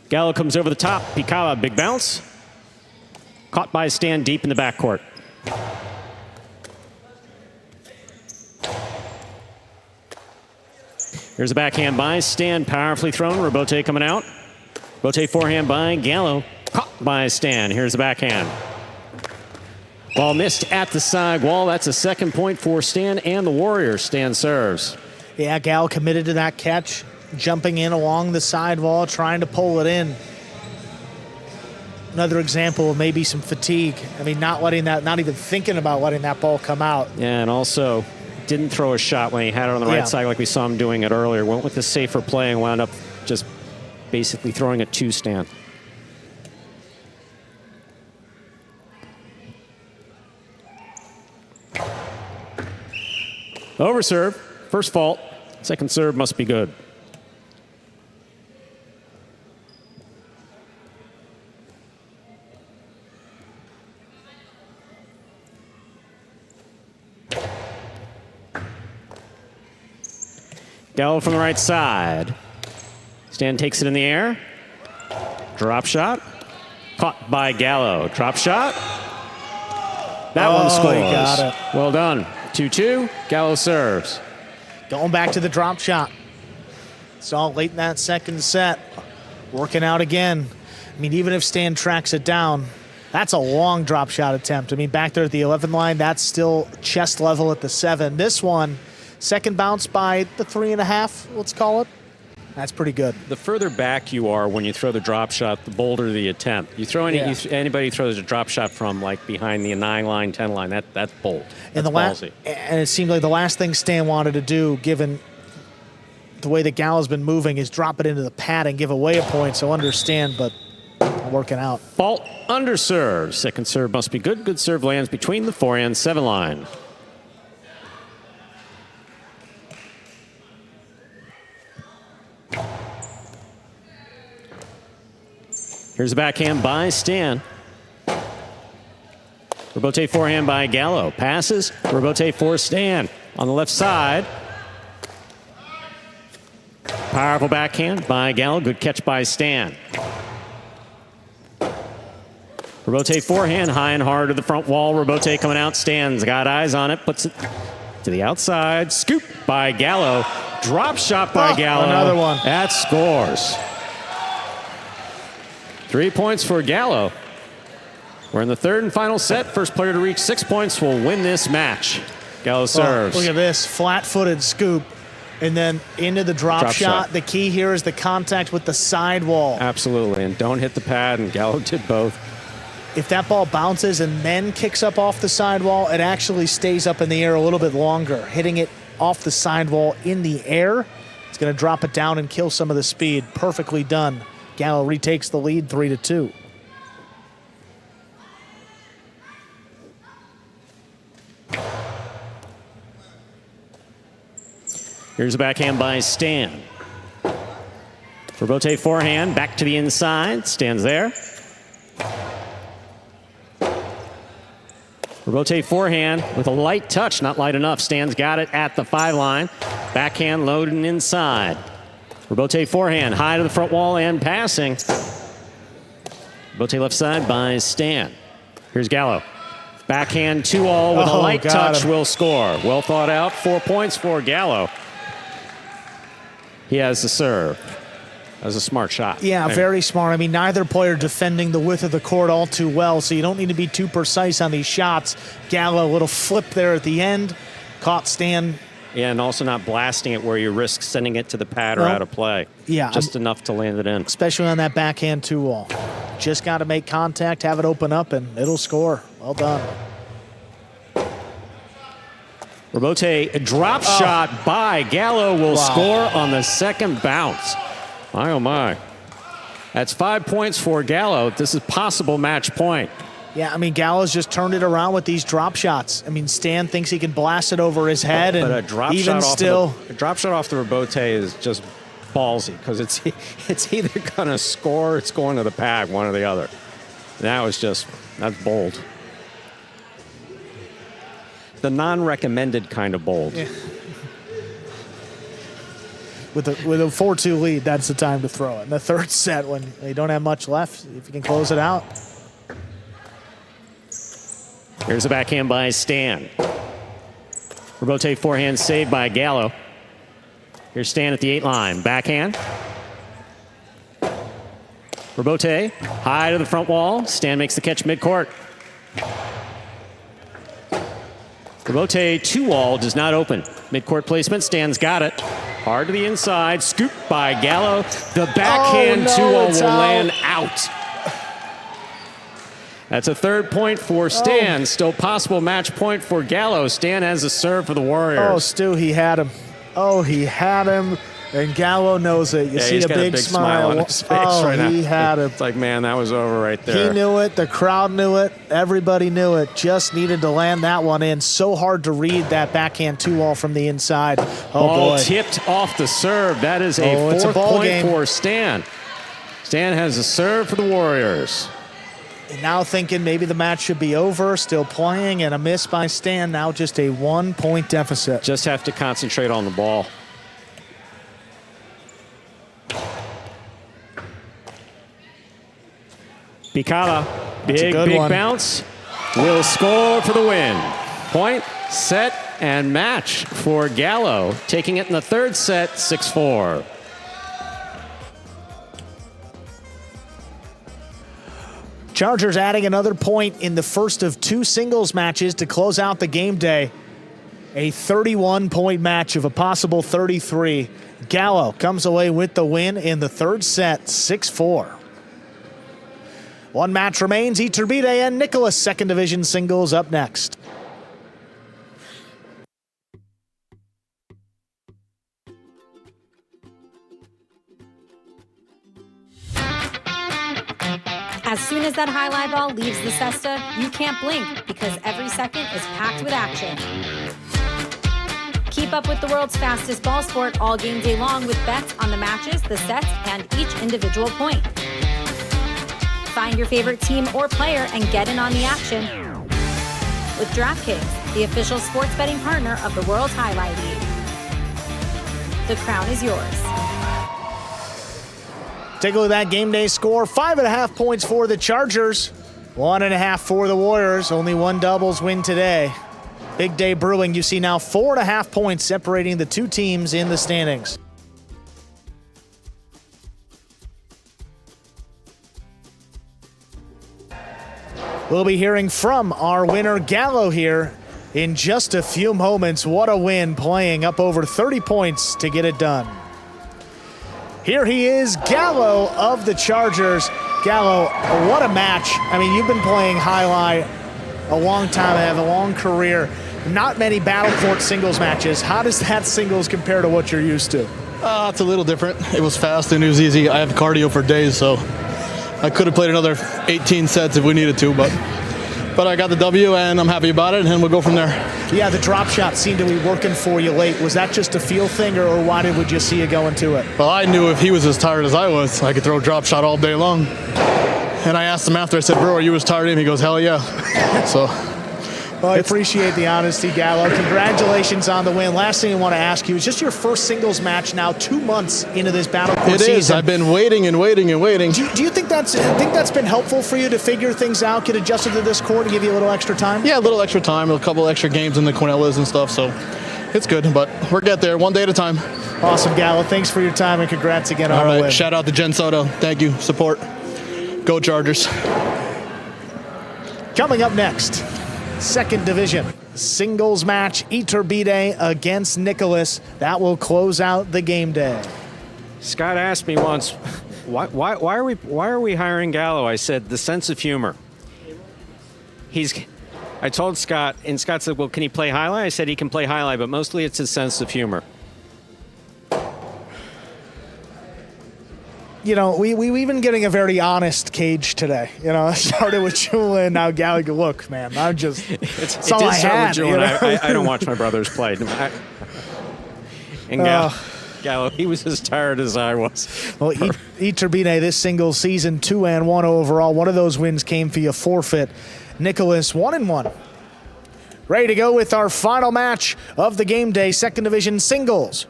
Gallo comes over the top. Picaba, big bounce. Caught by Stan deep in the backcourt. Here's a backhand by Stan, powerfully thrown. Rebote coming out. Rebote forehand by Gallo. Caught by Stan. Here's the backhand. Ball missed at the side wall. That's a second point for Stan and the Warriors. Stan serves. Yeah, Gallo committed to that catch, jumping in along the side wall, trying to pull it in. Another example of maybe some fatigue. Not even thinking about letting that ball come out. Yeah, and also didn't throw a shot when he had it on the right side like we saw him doing it earlier. Went with the safer play and wound up just basically throwing it to Stan. Over serve, first fault. Second serve must be good. Gallo from the right side. Stan takes it in the air. Drop shot. Caught by Gallo. Drop shot. That one scores. He got it. Well done. 2-2. Gallo serves. Going back to the drop shot. Saw late in that second set. Working out again. Even if Stan tracks it down, that's a long drop shot attempt. Back there at the 11 line, that's still chest level at the 7. This one, second bounce by the 3.5, let's call it. That's pretty good. The further back you are when you throw the drop shot, the bolder the attempt. You throw anybody throws a drop shot from like behind the 9 line, 10 line, that's bold. That's ballsy. And it seemed like the last thing Stan wanted to do, given the way that Gallo's been moving, is drop it into the pad and give away a point. So understand, but working out. Fault under serve. Second serve must be good. Good serve lands between the 4 and 7 line. Here's a backhand by Stan. Rebote forehand by Gallo. Passes. Rebote for Stan. On the left side. Powerful backhand by Gallo. Good catch by Stan. Rebote forehand, high and hard to the front wall. Rebote coming out. Stan's got eyes on it. Puts it to the outside. Scoop by Gallo. Drop shot by Gallo. Another one. That scores. 3 points for Gallo. We're in the third and final set. First player to reach 6 points will win this match. Gallo serves. Look at this. Flat-footed scoop. And then into the drop shot. The key here is the contact with the sidewall. Absolutely. And don't hit the pad. And Gallo did both. If that ball bounces and then kicks up off the sidewall, it actually stays up in the air a little bit longer. Hitting it off the sidewall in the air, it's going to drop it down and kill some of the speed. Perfectly done. Gallo retakes the lead 3-2. Here's a backhand by Stan. Rebote forehand, back to the inside. Stan's there. Rebote forehand with a light touch, not light enough. Stan's got it at the 5 line. Backhand loading inside. Rebote forehand, high to the front wall and passing. Rebote left side by Stan. Here's Gallo. Backhand 2-all with a light touch will score. Well thought out, 4 points for Gallo. He has the serve. That was a smart shot. Yeah, very smart. I mean, neither player defending the width of the court all too well, so you don't need to be too precise on these shots. Gallo, a little flip there at the end. Caught Stan. Yeah, and also not blasting it where you risk sending it to the pad or out of play. Yeah. Just enough to land it in. Especially on that backhand 2-all. Just got to make contact, have it open up, and it'll score. Well done. Rebote, a drop shot by Gallo will score on the second bounce. My, oh my. That's 5 points for Gallo. This is possible match point. Yeah, I mean, Gallo's just turned it around with these drop shots. I mean, Stan thinks he can blast it over his head, and but a drop even shot still... a drop shot off the Rebote is just ballsy because it's either going to score or it's going to the pad, one or the other. That's bold. The non-recommended kind of bold. Yeah. With a 4-2 lead, that's the time to throw it. In the third set, when you don't have much left, if you can close it out. Here's a backhand by Stan. Rebote forehand saved by Gallo. Here's Stan at the 8 line. Backhand. Rebote high to the front wall. Stan makes the catch midcourt. Rebote 2-all does not open. Midcourt placement. Stan's got it. Hard to the inside. Scoop by Gallo. The backhand 2-all will land out. That's a 3rd point for Stan. Still possible match point for Gallo. Stan has a serve for the Warriors. Oh, Stu, he had him. Oh, he had him. And Gallo knows it. You see the big smile on his face right now. He had him. It's like, man, that was over right there. He knew it. The crowd knew it. Everybody knew it. Just needed to land that one in. So hard to read that backhand 2-all from the inside. Oh, ball boy. tipped off the serve. That is a 4th point for Stan. Stan has a serve for the Warriors. And now thinking maybe the match should be over. Still playing, and a miss by Stan. Now just a 1-point deficit. Just have to concentrate on the ball. Picala, big bounce, will score for the win. Point, set, and match for Gallo, taking it in the 3rd set, 6-4. Chargers adding another point in the first of 2 singles matches to close out the game day. A 31-point match of a possible 33. Gallo comes away with the win in the 3rd set, 6-4. One match remains. Iturbide and Nicholas, 2nd Division singles, up next. As soon as that highlight ball leaves the cesta, you can't blink because every second is packed with action. Keep up with the world's fastest ball sport all game day long with bets on the matches, the sets, and each individual point. Find your favorite team or player and get in on the action. with DraftKings, the official sports betting partner of the World Jai-Alai League. The crown is yours. Take a look at that game day score. 5.5 points for the Chargers. 1.5 for the Warriors. Only one doubles win today. Big day brewing. You see now 4.5 points separating the two teams in the standings. We'll be hearing from our winner Gallo here in just a few moments. What a win, playing up over 30 points to get it done. Here he is, Gallo of the Chargers. Gallo, what a match. I mean, you've been playing Jai-Alai a long time, have a long career. Not many battle court singles matches. How does that singles compare to what you're used to? It's a little different. It was fast and it was easy. I have cardio for days, so I could have played another 18 sets if we needed to, but I got the W and I'm happy about it, and we'll go from there. Yeah, the drop shot seemed to be working for you late. Was that just a feel thing, or why would you see you going to it? Well, I knew if he was as tired as I was, I could throw a drop shot all day long. And I asked him after, I said, bro, are you as tired as him? He goes, hell yeah. So. Well, I appreciate the honesty, Gallo. Congratulations on the win. Last thing I want to ask you is just your first singles match now, 2 months into this battle court season. It is. I've been waiting and waiting and waiting. Do you think that's been helpful for you to figure things out, get adjusted to this court, and give you a little extra time? Yeah, a little extra time, a couple extra games in the Cornellas and stuff, so it's good, but we'll get there one day at a time. Awesome, Gallo. Thanks for your time, and congrats again on the win. Shout out to Jen Soto. Thank you. Support. Go Chargers. Coming up next, second division singles match, Iturbide against Nicholas. That will close out the game day. Scott asked me once, why are we hiring Gallo? I said, the sense of humor. I told Scott, and Scott said, well, can he play Jai-Alai? I said he can play Jai-Alai, but mostly it's his sense of humor. You know, we've been getting a very honest Cage today. You know, I started with Chula and now Gallo. Look, man, I'm just, it's all I had. You know? I don't watch my brothers play. Gallo, he was as tired as I was. Well, Iturbide this single season, 2-1 overall. One of those wins came via forfeit. Nicholas, 1-1. Ready to go with our final match of the game day, second division singles.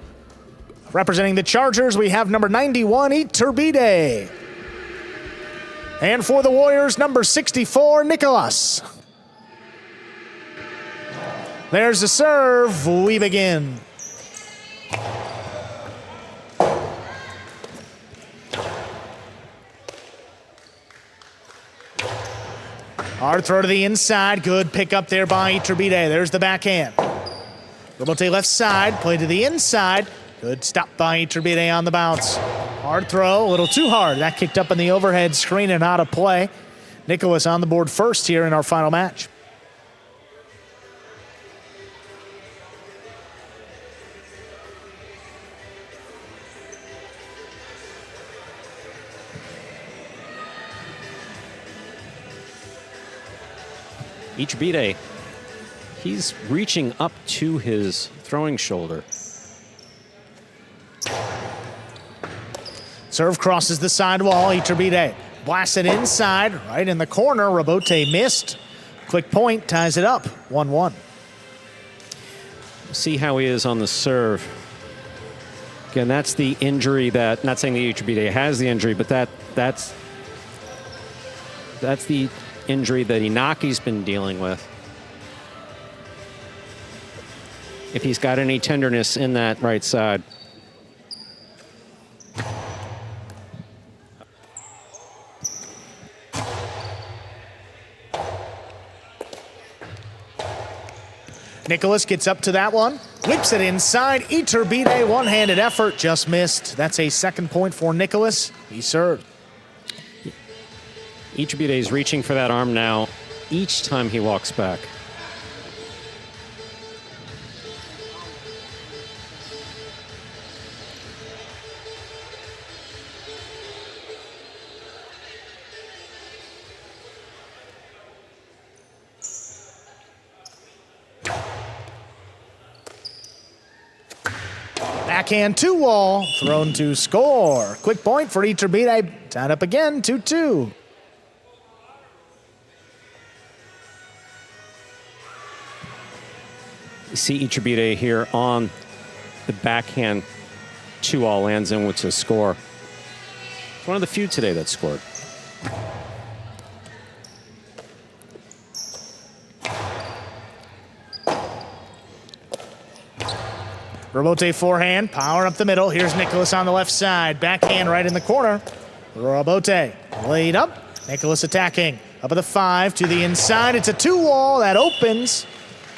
Representing the Chargers, we have number 91, Iturbide. And for the Warriors, number 64, Nicholas. There's the serve. We begin. Hard throw to the inside. Good pick up there by Iturbide. There's the backhand. Robote left side. Play to the inside. Good stop by Iturbide on the bounce. Hard throw, a little too hard. That kicked up in the overhead screen and out of play. Nicholas on the board first here in our final match. Iturbide, he's reaching up to his throwing shoulder. Serve crosses the sidewall. Iturbide blasts it inside, right in the corner. Robote missed. Quick point ties it up, 1-1. See how he is on the serve. Again, that's the injury that, not saying that Iturbide has the injury, but that's the injury that Inaki's been dealing with. If he's got any tenderness in that right side. Nicholas gets up to that one, whips it inside. Iturbide, one-handed effort, just missed. That's a second point for Nicholas. He served. Iturbide is reaching for that arm now each time he walks back. Backhand two-wall, thrown to score. Quick point for Iturbide. Tied up again, 2-2. You see Iturbide here on the backhand 2-all lands in with a score. It's one of the few today that scored. Robote forehand, power up the middle. Here's Nicholas on the left side. Backhand right in the corner. Robote laid up. Nicholas attacking. Up at the 5 to the inside. It's a 2-wall that opens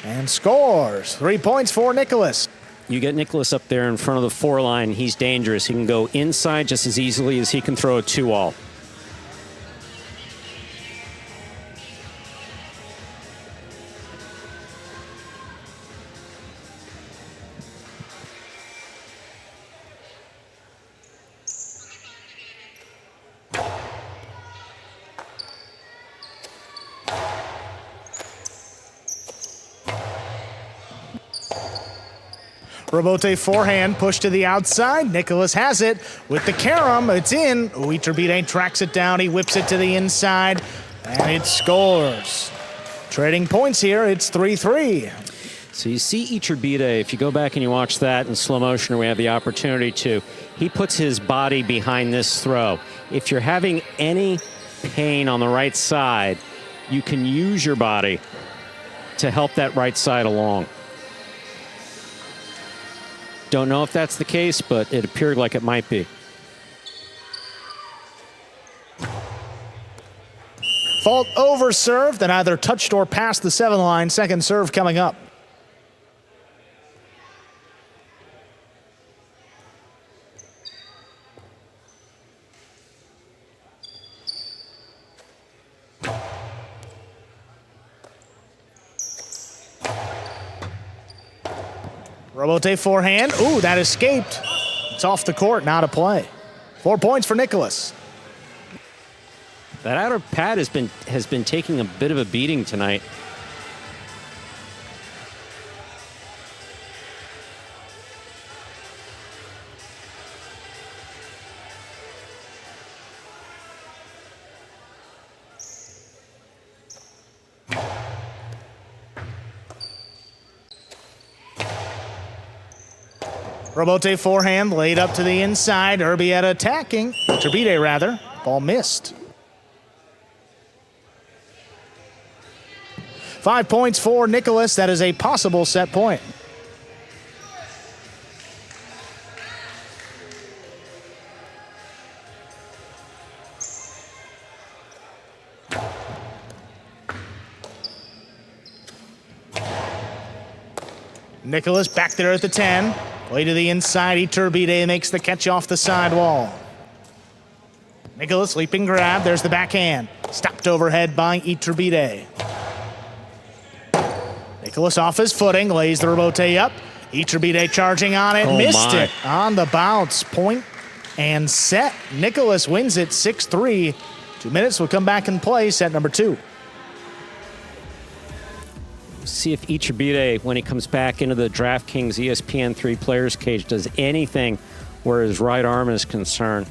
and scores. 3 points for Nicholas. You get Nicholas up there in front of the 4 line. He's dangerous. He can go inside just as easily as he can throw a 2-wall. Robote forehand, push to the outside. Nicholas has it with the carom. It's in. Iturbide tracks it down. He whips it to the inside, and it scores. Trading points here. It's 3-3. So you see Iturbide, if you go back and you watch that in slow motion, or we have the opportunity to, he puts his body behind this throw. If you're having any pain on the right side, you can use your body to help that right side along. Don't know if that's the case, but it appeared like it might be. Fault over serve that either touched or passed the 7 line. Second serve coming up. Robote forehand. Ooh, that escaped. It's off the court, now to play. 4 points for Nicholas. That outer pad has been taking a bit of a beating tonight. Robote forehand laid up to the inside. Urbieta attacking. Iturbide rather. Ball missed. 5 points for Nicholas. That is a possible set point. Nicholas back there at the 10. Way to the inside. Iturbide makes the catch off the sidewall. Nicholas leaping grab. There's the backhand. Stopped overhead by Iturbide. Nicholas off his footing. Lays the rebote up. Iturbide charging on it. Missed it on the bounce. Point and set. Nicholas wins it 6-3. 2 minutes will come back and play set number 2. See if Iturbide, when he comes back into the DraftKings ESPN 3 players cage, does anything where his right arm is concerned.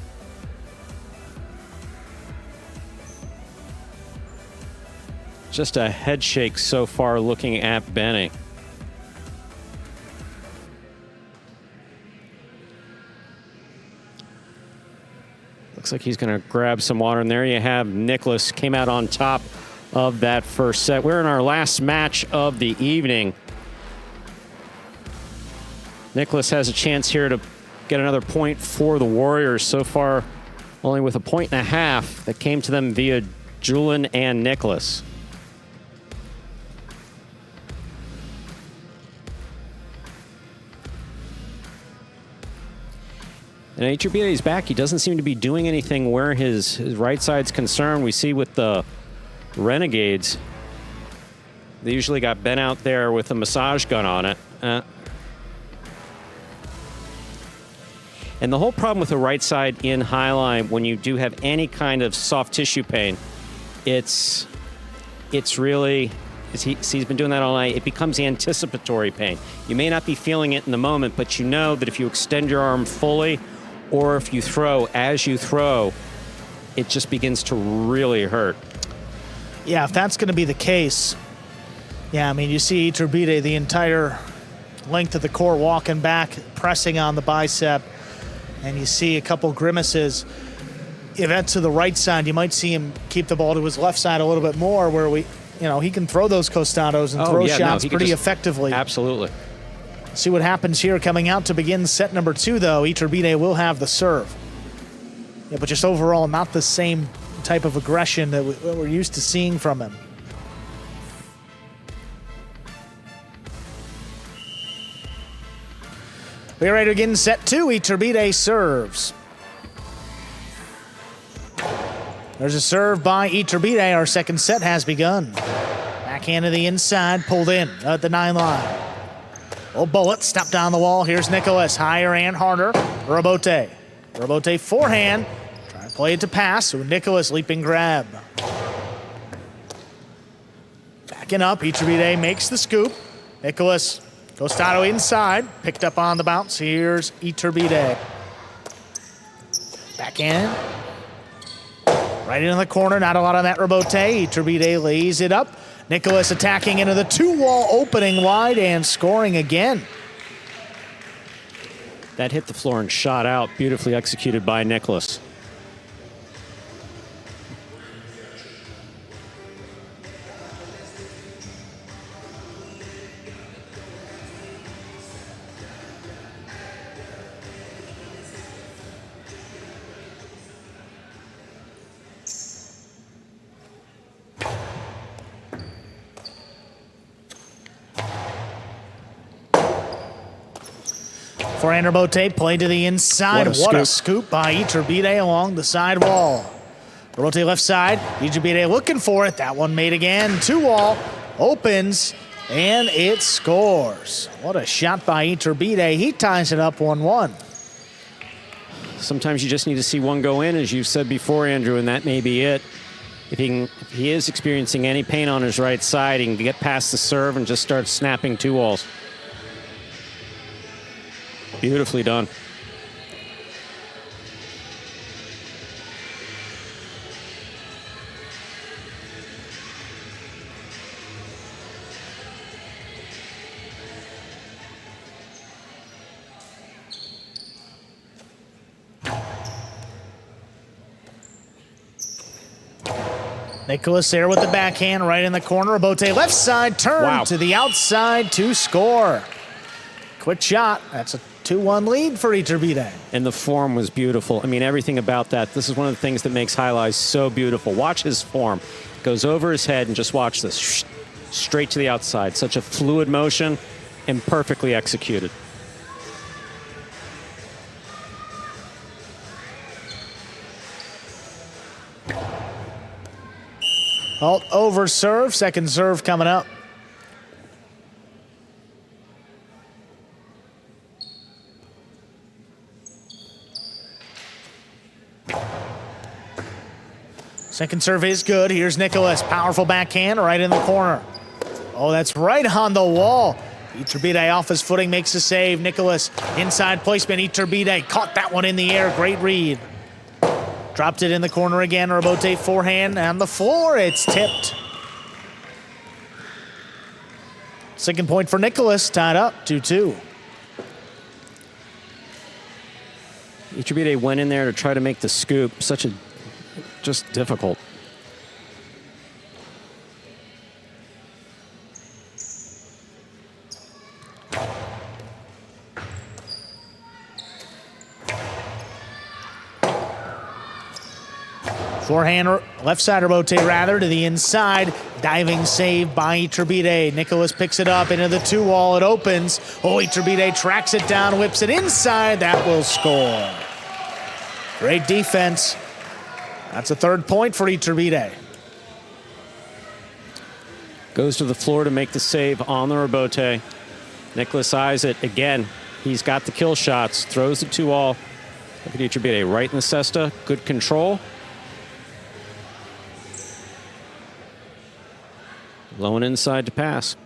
Just a head shake so far looking at Benny. Looks like he's going to grab some water, and there you have Nicholas came out on top of that first set. We're in our last match of the evening. Nicholas has a chance here to get another point for the Warriors. So far, only with a 1.5 points that came to them via Julian and Nicholas. And Iturbide is back. He doesn't seem to be doing anything where his right side's concerned. We see with the Renegades, they usually got Ben out there with a massage gun on it. And the whole problem with the right side in highline, when you do have any kind of soft tissue pain, it's really, he's been doing that all night, it becomes anticipatory pain. You may not be feeling it in the moment, but you know that if you extend your arm fully, or if you throw as you throw, it just begins to really hurt. Yeah, if that's going to be the case, yeah, I mean, you see Iturbide, the entire length of the court, walking back, pressing on the bicep, and you see a couple grimaces. If that's to the right side, you might see him keep the ball to his left side a little bit more, where he can throw those costados and throw shots pretty effectively. Absolutely. See what happens here coming out to begin set number 2, though. Iturbide will have the serve. Yeah, but just overall, not the same type of aggression that we're used to seeing from him. We're ready to begin set 2. Iturbide serves. There's a serve by Iturbide. Our second set has begun. Backhand to the inside, pulled in at the 9 line. Oh, bullet, step down the wall. Here's Nicholas, higher and harder. Robote. Robote forehand. Trying to play it to pass. So Nicholas leaping grab. Backing up, Iturbide makes the scoop. Nicholas, Costado inside. Picked up on the bounce. Here's Iturbide. Backhand. Right into the corner, not a lot on that Robote. Iturbide lays it up. Nicholas attacking into the 2-wall, opening wide and scoring again. That hit the floor and shot out, beautifully executed by Nicholas. Forehand Robote played to the inside. What a scoop by Iturbide along the side wall. Robote left side. Iturbide looking for it. That one made again. 2-wall opens and it scores. What a shot by Iturbide. He ties it up 1-1. Sometimes you just need to see one go in, as you've said before, Andrew, and that may be it. If he is experiencing any pain on his right side, he can get past the serve and just start snapping 2-walls. Beautifully done. Nicholas there with the backhand right in the corner. Robote left side, turn to the outside to score. Quick shot. That's a 2-1 lead for Iturbide. And the form was beautiful. I mean, everything about that. This is one of the things that makes Jai-Alai so beautiful. Watch his form. Goes over his head and just watch this. Straight to the outside. Such a fluid motion and perfectly executed. Alt over serve. Second serve coming up. Second serve is good. Here's Nicholas. Powerful backhand right in the corner. Oh, that's right on the wall. Iturbide off his footing, makes a save. Nicholas inside placement. Iturbide caught that one in the air. Great read. Dropped it in the corner again. Robote forehand on the floor. It's tipped. Second point for Nicholas. Tied up 2-2. Iturbide went in there to try to make the scoop. Just difficult. Forehand, left side Robote rather, to the inside. Diving save by Iturbide. Nicholas picks it up into the 2-wall. It opens. Oh, Iturbide tracks it down, whips it inside. That will score. Great defense. That's a third point for Iturbide. Goes to the floor to make the save on the Robote. Nicholas eyes it again. He's got the kill shots. Throws the 2-wall. Look at Iturbide right in the cesta. Good control. Low and inside to pass.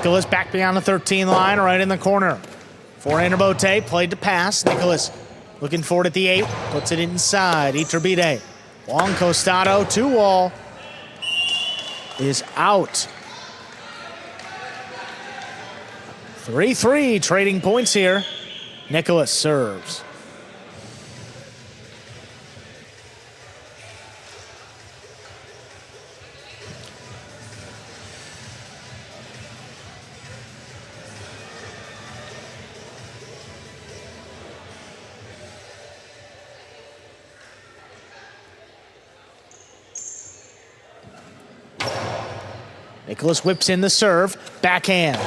Nicholas back beyond the 13 line, right in the corner. Forehand rebote, played to pass. Nicholas looking for it at the 8, puts it inside. Iturbide, long costado, 2-wall, is out. 3-3, trading points here. Nicholas serves. Nicholas whips in the serve, backhand.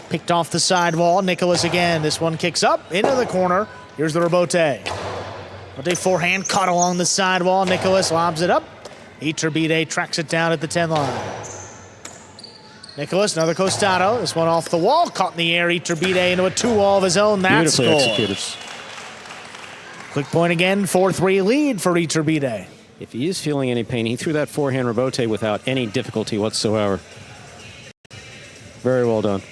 Picked off the sidewall, Nicholas again. This one kicks up into the corner. Here's the rebote. Rebote forehand caught along the sidewall. Nicholas lobs it up. Iturbide tracks it down at the 10 line. Nicholas, another costado. This one off the wall, caught in the air. Iturbide into a 2-wall of his own. That's Beautifully score. executed. Quick point again, 4-3 lead for Iturbide. If he is feeling any pain, he threw that forehand rebote without any difficulty whatsoever. Very well done.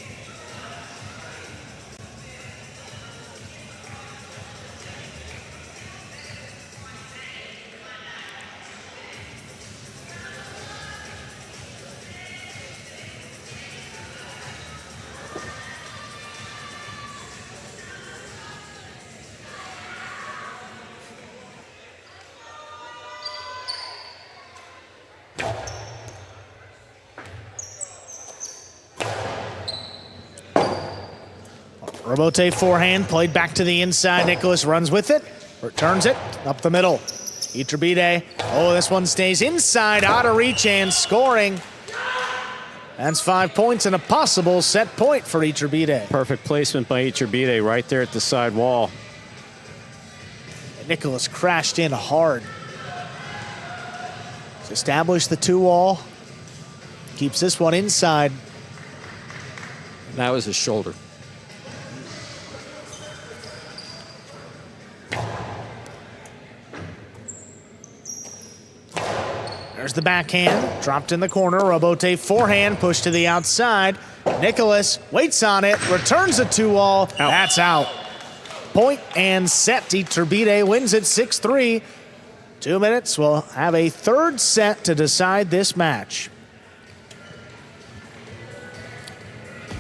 Rebote forehand, played back to the inside. Nicholas runs with it, returns it up the middle. Iturbide, oh, this one stays inside, out of reach, and scoring. That's 5 points and a possible set point for Iturbide. Perfect placement by Iturbide right there at the side wall. Nicholas crashed in hard. He's established the 2-wall. Keeps this one inside. That was his shoulder. There's the backhand, dropped in the corner. Rebote forehand, pushed to the outside. Nicholas waits on it, returns a 2-wall. That's out. Point and set. Iturbide wins it 6-3. 2 minutes. We'll have a third set to decide this match.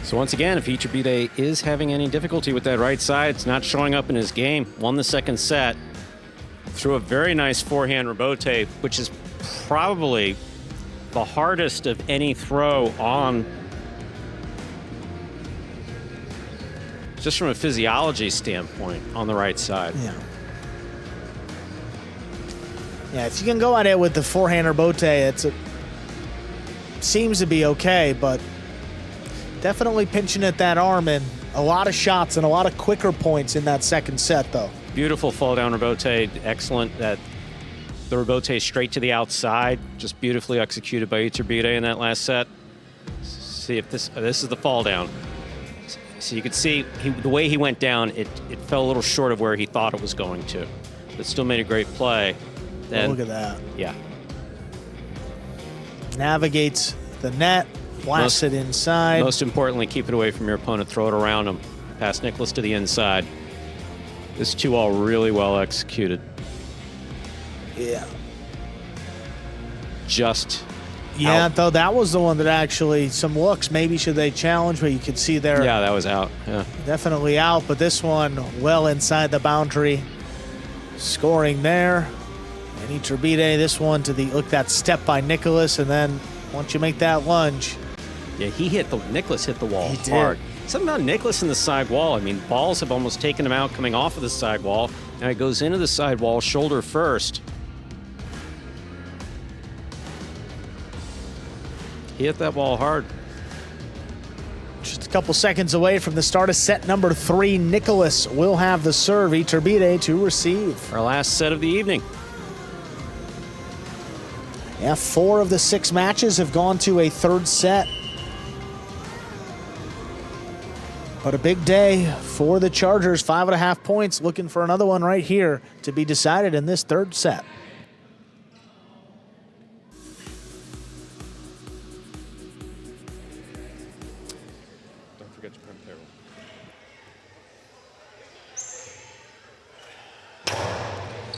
So once again, if Iturbide is having any difficulty with that right side, it's not showing up in his game. Won the second set. Threw a very nice forehand rebote, which is probably the hardest of any throw on, just from a physiology standpoint, on the right side. Yeah, if you can go at it with the forehand rebote, seems to be okay, but definitely pinching at that arm, and a lot of shots and a lot of quicker points in that second set, though. Beautiful fall down rebote, excellent. That the rebote straight to the outside, just beautifully executed by Iturbide in that last set. See if this is the fall down. So you could see the way he went down, it fell a little short of where he thought it was going to, but still made a great play. Then, look at that. Yeah. Navigates the net, blasts it inside. Most importantly, keep it away from your opponent, throw it around him. Pass Nicholas to the inside. This 2-all really well executed. Yeah. Yeah, though that was the one that actually, some looks, maybe should they challenge, but you could see there. Yeah, that was out. Yeah. Definitely out, but this one well inside the boundary. Scoring there. And Iturbide, this one to the, look, that step by Nicholas, and then once you make that lunge. Yeah, Nicholas hit the wall He hard. did. Something about Nicholas in the side wall. I mean, balls have almost taken him out coming off of the side wall. Now he goes into the side wall, shoulder first. He hit that ball hard. Just a couple seconds away from the start of set number 3. Nicholas will have the serve. Iturbide to receive. Our last set of the evening. Yeah, 4 of the 6 matches have gone to a third set. But a big day for the Chargers. 5.5 points, looking for another one right here to be decided in this third set.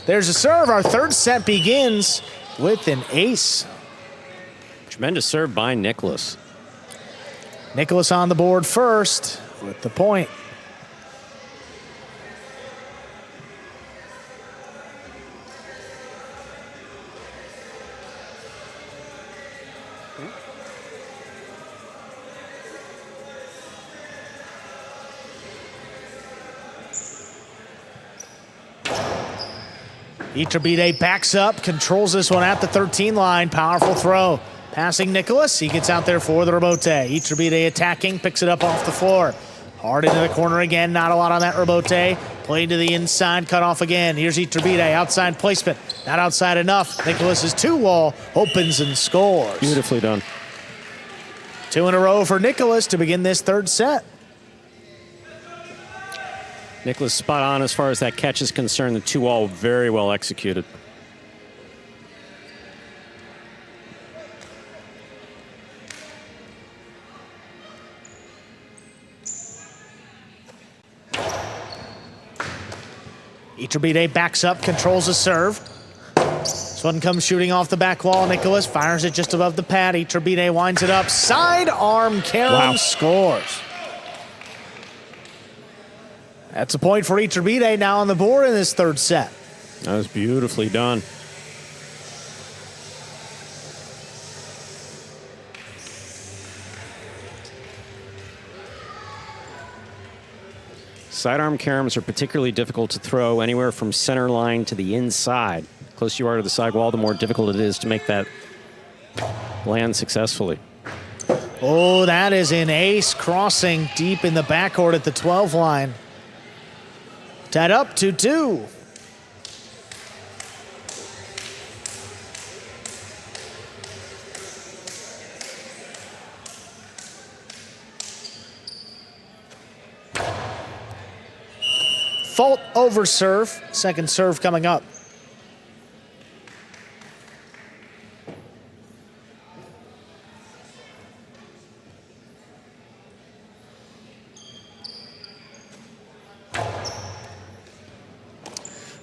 There's a serve. Our third set begins with an ace. Tremendous serve by Nicholas. Nicholas on the board first with the point. Iturbide backs up, controls this one at the 13 line. Powerful throw. Passing Nicholas. He gets out there for the rebote. Iturbide attacking, picks it up off the floor. Hard into the corner again. Not a lot on that rebote. Played to the inside, cut off again. Here's Iturbide, outside placement. Not outside enough. Nicholas's 2-wall opens and scores. Beautifully done. 2 in a row for Nicholas to begin this third set. Nicholas spot on as far as that catch is concerned. The 2-all very well executed. Iturbide backs up, controls the serve. This one comes shooting off the back wall. Nicholas fires it just above the pad. Iturbide winds it up. Sidearm carom scores. That's a point for Iturbide now on the board in this third set. That was beautifully done. Sidearm caroms are particularly difficult to throw anywhere from center line to the inside. The closer you are to the side wall, the more difficult it is to make that land successfully. Oh, that is an ace crossing deep in the backcourt at the 12 line. Tied up 2-2. Fault over serve. Second serve coming up.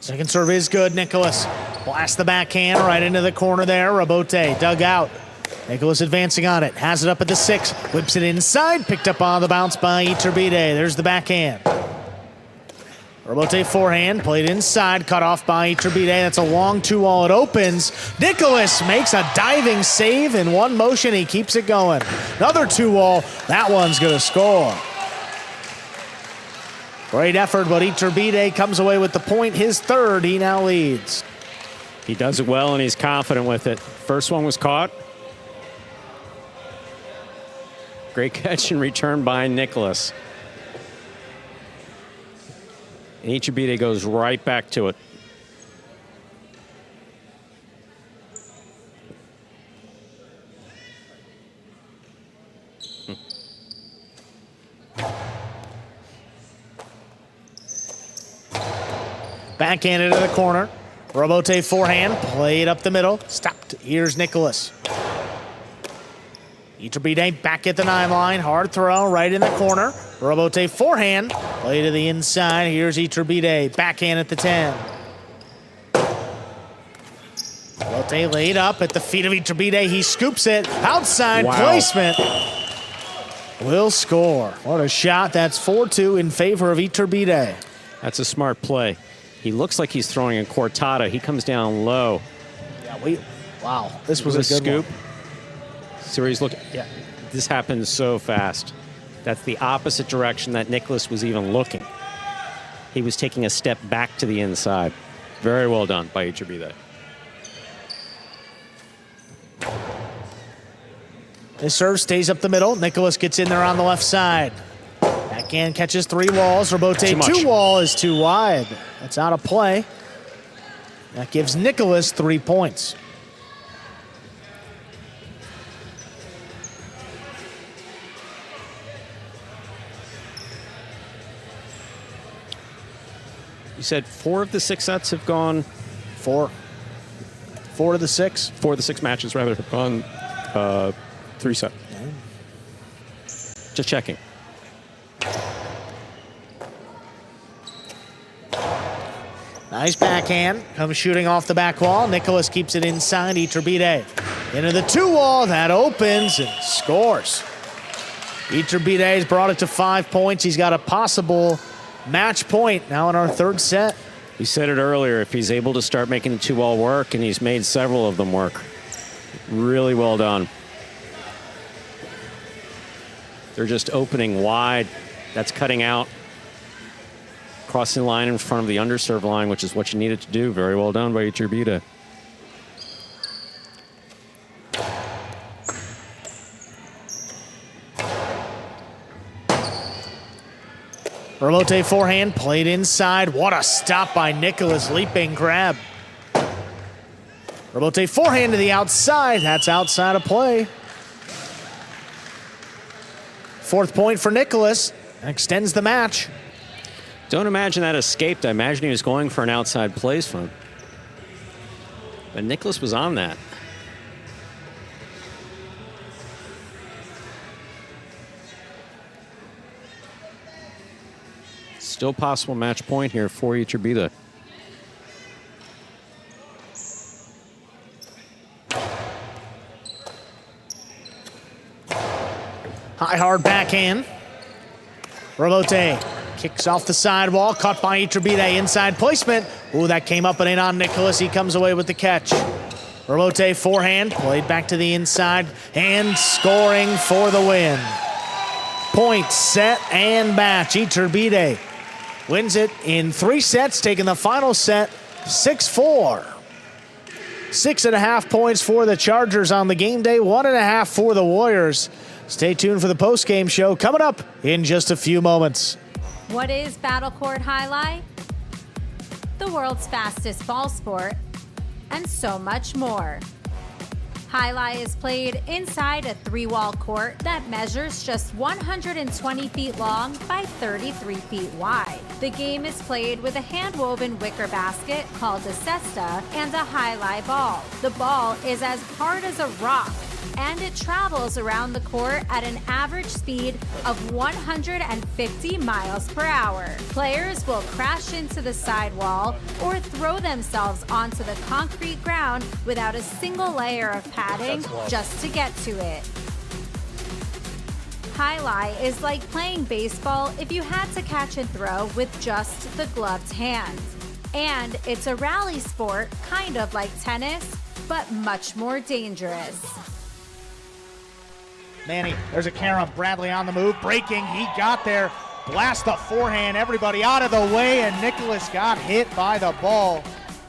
Second serve is good. Nicholas blasts the backhand right into the corner there. Rebote dug out. Nicholas advancing on it. Has it up at the 6. Whips it inside. Picked up on the bounce by Iturbide. There's the backhand. Rebote forehand. Played inside. Cut off by Iturbide. That's a long 2-all. It opens. Nicholas makes a diving save in one motion. He keeps it going. Another 2-all. That one's going to score. Great effort, but Iturbide comes away with the point. His third, he now leads. He does it well, and he's confident with it. First one was caught. Great catch and return by Nicholas. And Iturbide goes right back to it. Backhand into the corner. Rebote forehand, played up the middle. Stopped. Here's Nicholas. Iturbide back at the 9 line. Hard throw right in the corner. Rebote forehand, play to the inside. Here's Iturbide. Backhand at the 10. Rebote laid up at the feet of Iturbide. He scoops it. Outside placement. Will score. What a shot. That's 4-2 in favor of Iturbide. That's a smart play. He looks like he's throwing a cortada. He comes down low. Yeah, wow, this was a good scoop. One. See where he's looking? Yeah. This happens so fast. That's the opposite direction that Nicholas was even looking. He was taking a step back to the inside. Very well done by Iturbide. This serve stays up the middle. Nicholas gets in there on the left side. Backhand catches 3 walls. Rebote 2-wall is too wide. That's out of play. That gives Nicholas 3 points. You said 4 of the 6 sets have gone? 4 of the 6? 4 of the 6 matches, rather, have gone 3 set. Just checking. Nice backhand. Comes shooting off the back wall. Nicholas keeps it inside. Iturbide into the 2-wall. That opens and scores. Iturbide's brought it to 5 points. He's got a possible match point now in our third set. We said it earlier, if he's able to start making the 2-wall work, and he's made several of them work. Really well done. They're just opening wide. That's cutting out. Crossing the line in front of the underserve line, which is what you needed to do. Very well done by Iturbide. Remote forehand played inside. What a stop by Nicholas, leaping grab. Remote forehand to the outside. That's outside of play. 4th point for Nicholas. Extends the match. Don't imagine that escaped. I imagine he was going for an outside placement. But Nicholas was on that. Still possible match point here for Iturbide. High hard backhand. Remote kicks off the sidewall, caught by Iturbide, inside placement. Ooh, that came up and in on Nicholas. He comes away with the catch. Remote forehand, played back to the inside, and scoring for the win. Point, set, and match. Iturbide wins it in 3 sets, taking the final set 6-4. 6.5 points for the Chargers on the game day, 1.5 for the Warriors. Stay tuned for the post-game show coming up in just a few moments. What is Battle Court Jai-Alai? The world's fastest ball sport, and so much more. Jai-Alai is played inside a 3-wall court that measures just 120 feet long by 33 feet wide. The game is played with a hand-woven wicker basket called a cesta and a Jai-Alai ball. The ball is as hard as a rock, and it travels around the court at an average speed of 150 miles per hour. Players will crash into the sidewall or throw themselves onto the concrete ground without a single layer of padding just to get to it. Jai-Alai is like playing baseball if you had to catch and throw with just the gloved hands. And it's a rally sport, kind of like tennis, but much more dangerous. Manny, there's a carom. Bradley on the move, breaking. He got there. Blast the forehand. Everybody out of the way, and Nicholas got hit by the ball.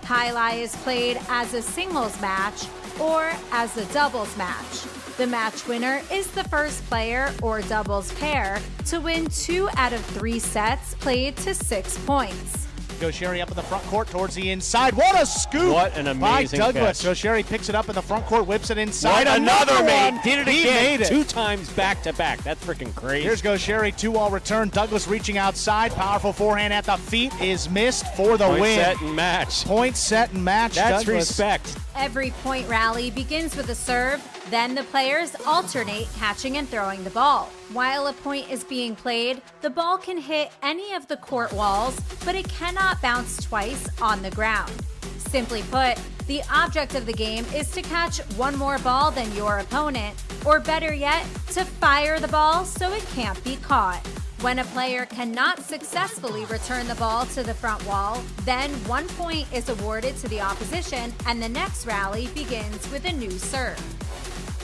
Jai-Alai is played as a singles match or as a doubles match. The match winner is the first player or doubles pair to win 2 out of 3 sets played to 6 points. Gaucheri up in the front court towards the inside. What a scoop! What an amazing by Douglas. catch. Gaucheri picks it up in the front court, whips it inside. What another one. mate. Did it He again. made it. 2 times back to back. That's freaking crazy. Here's Gaucheri, 2-wall return. Douglas reaching outside. Powerful forehand at the feet is missed for the Point, win. set, and match. Point, set, and match. That's Douglas. respect. Every point rally begins with a serve, then the players alternate catching and throwing the ball. While a point is being played, the ball can hit any of the court walls, but it cannot bounce twice on the ground. Simply put, the object of the game is to catch one more ball than your opponent, or better yet, to fire the ball so it can't be caught. When a player cannot successfully return the ball to the front wall, then 1 point is awarded to the opposition and the next rally begins with a new serve.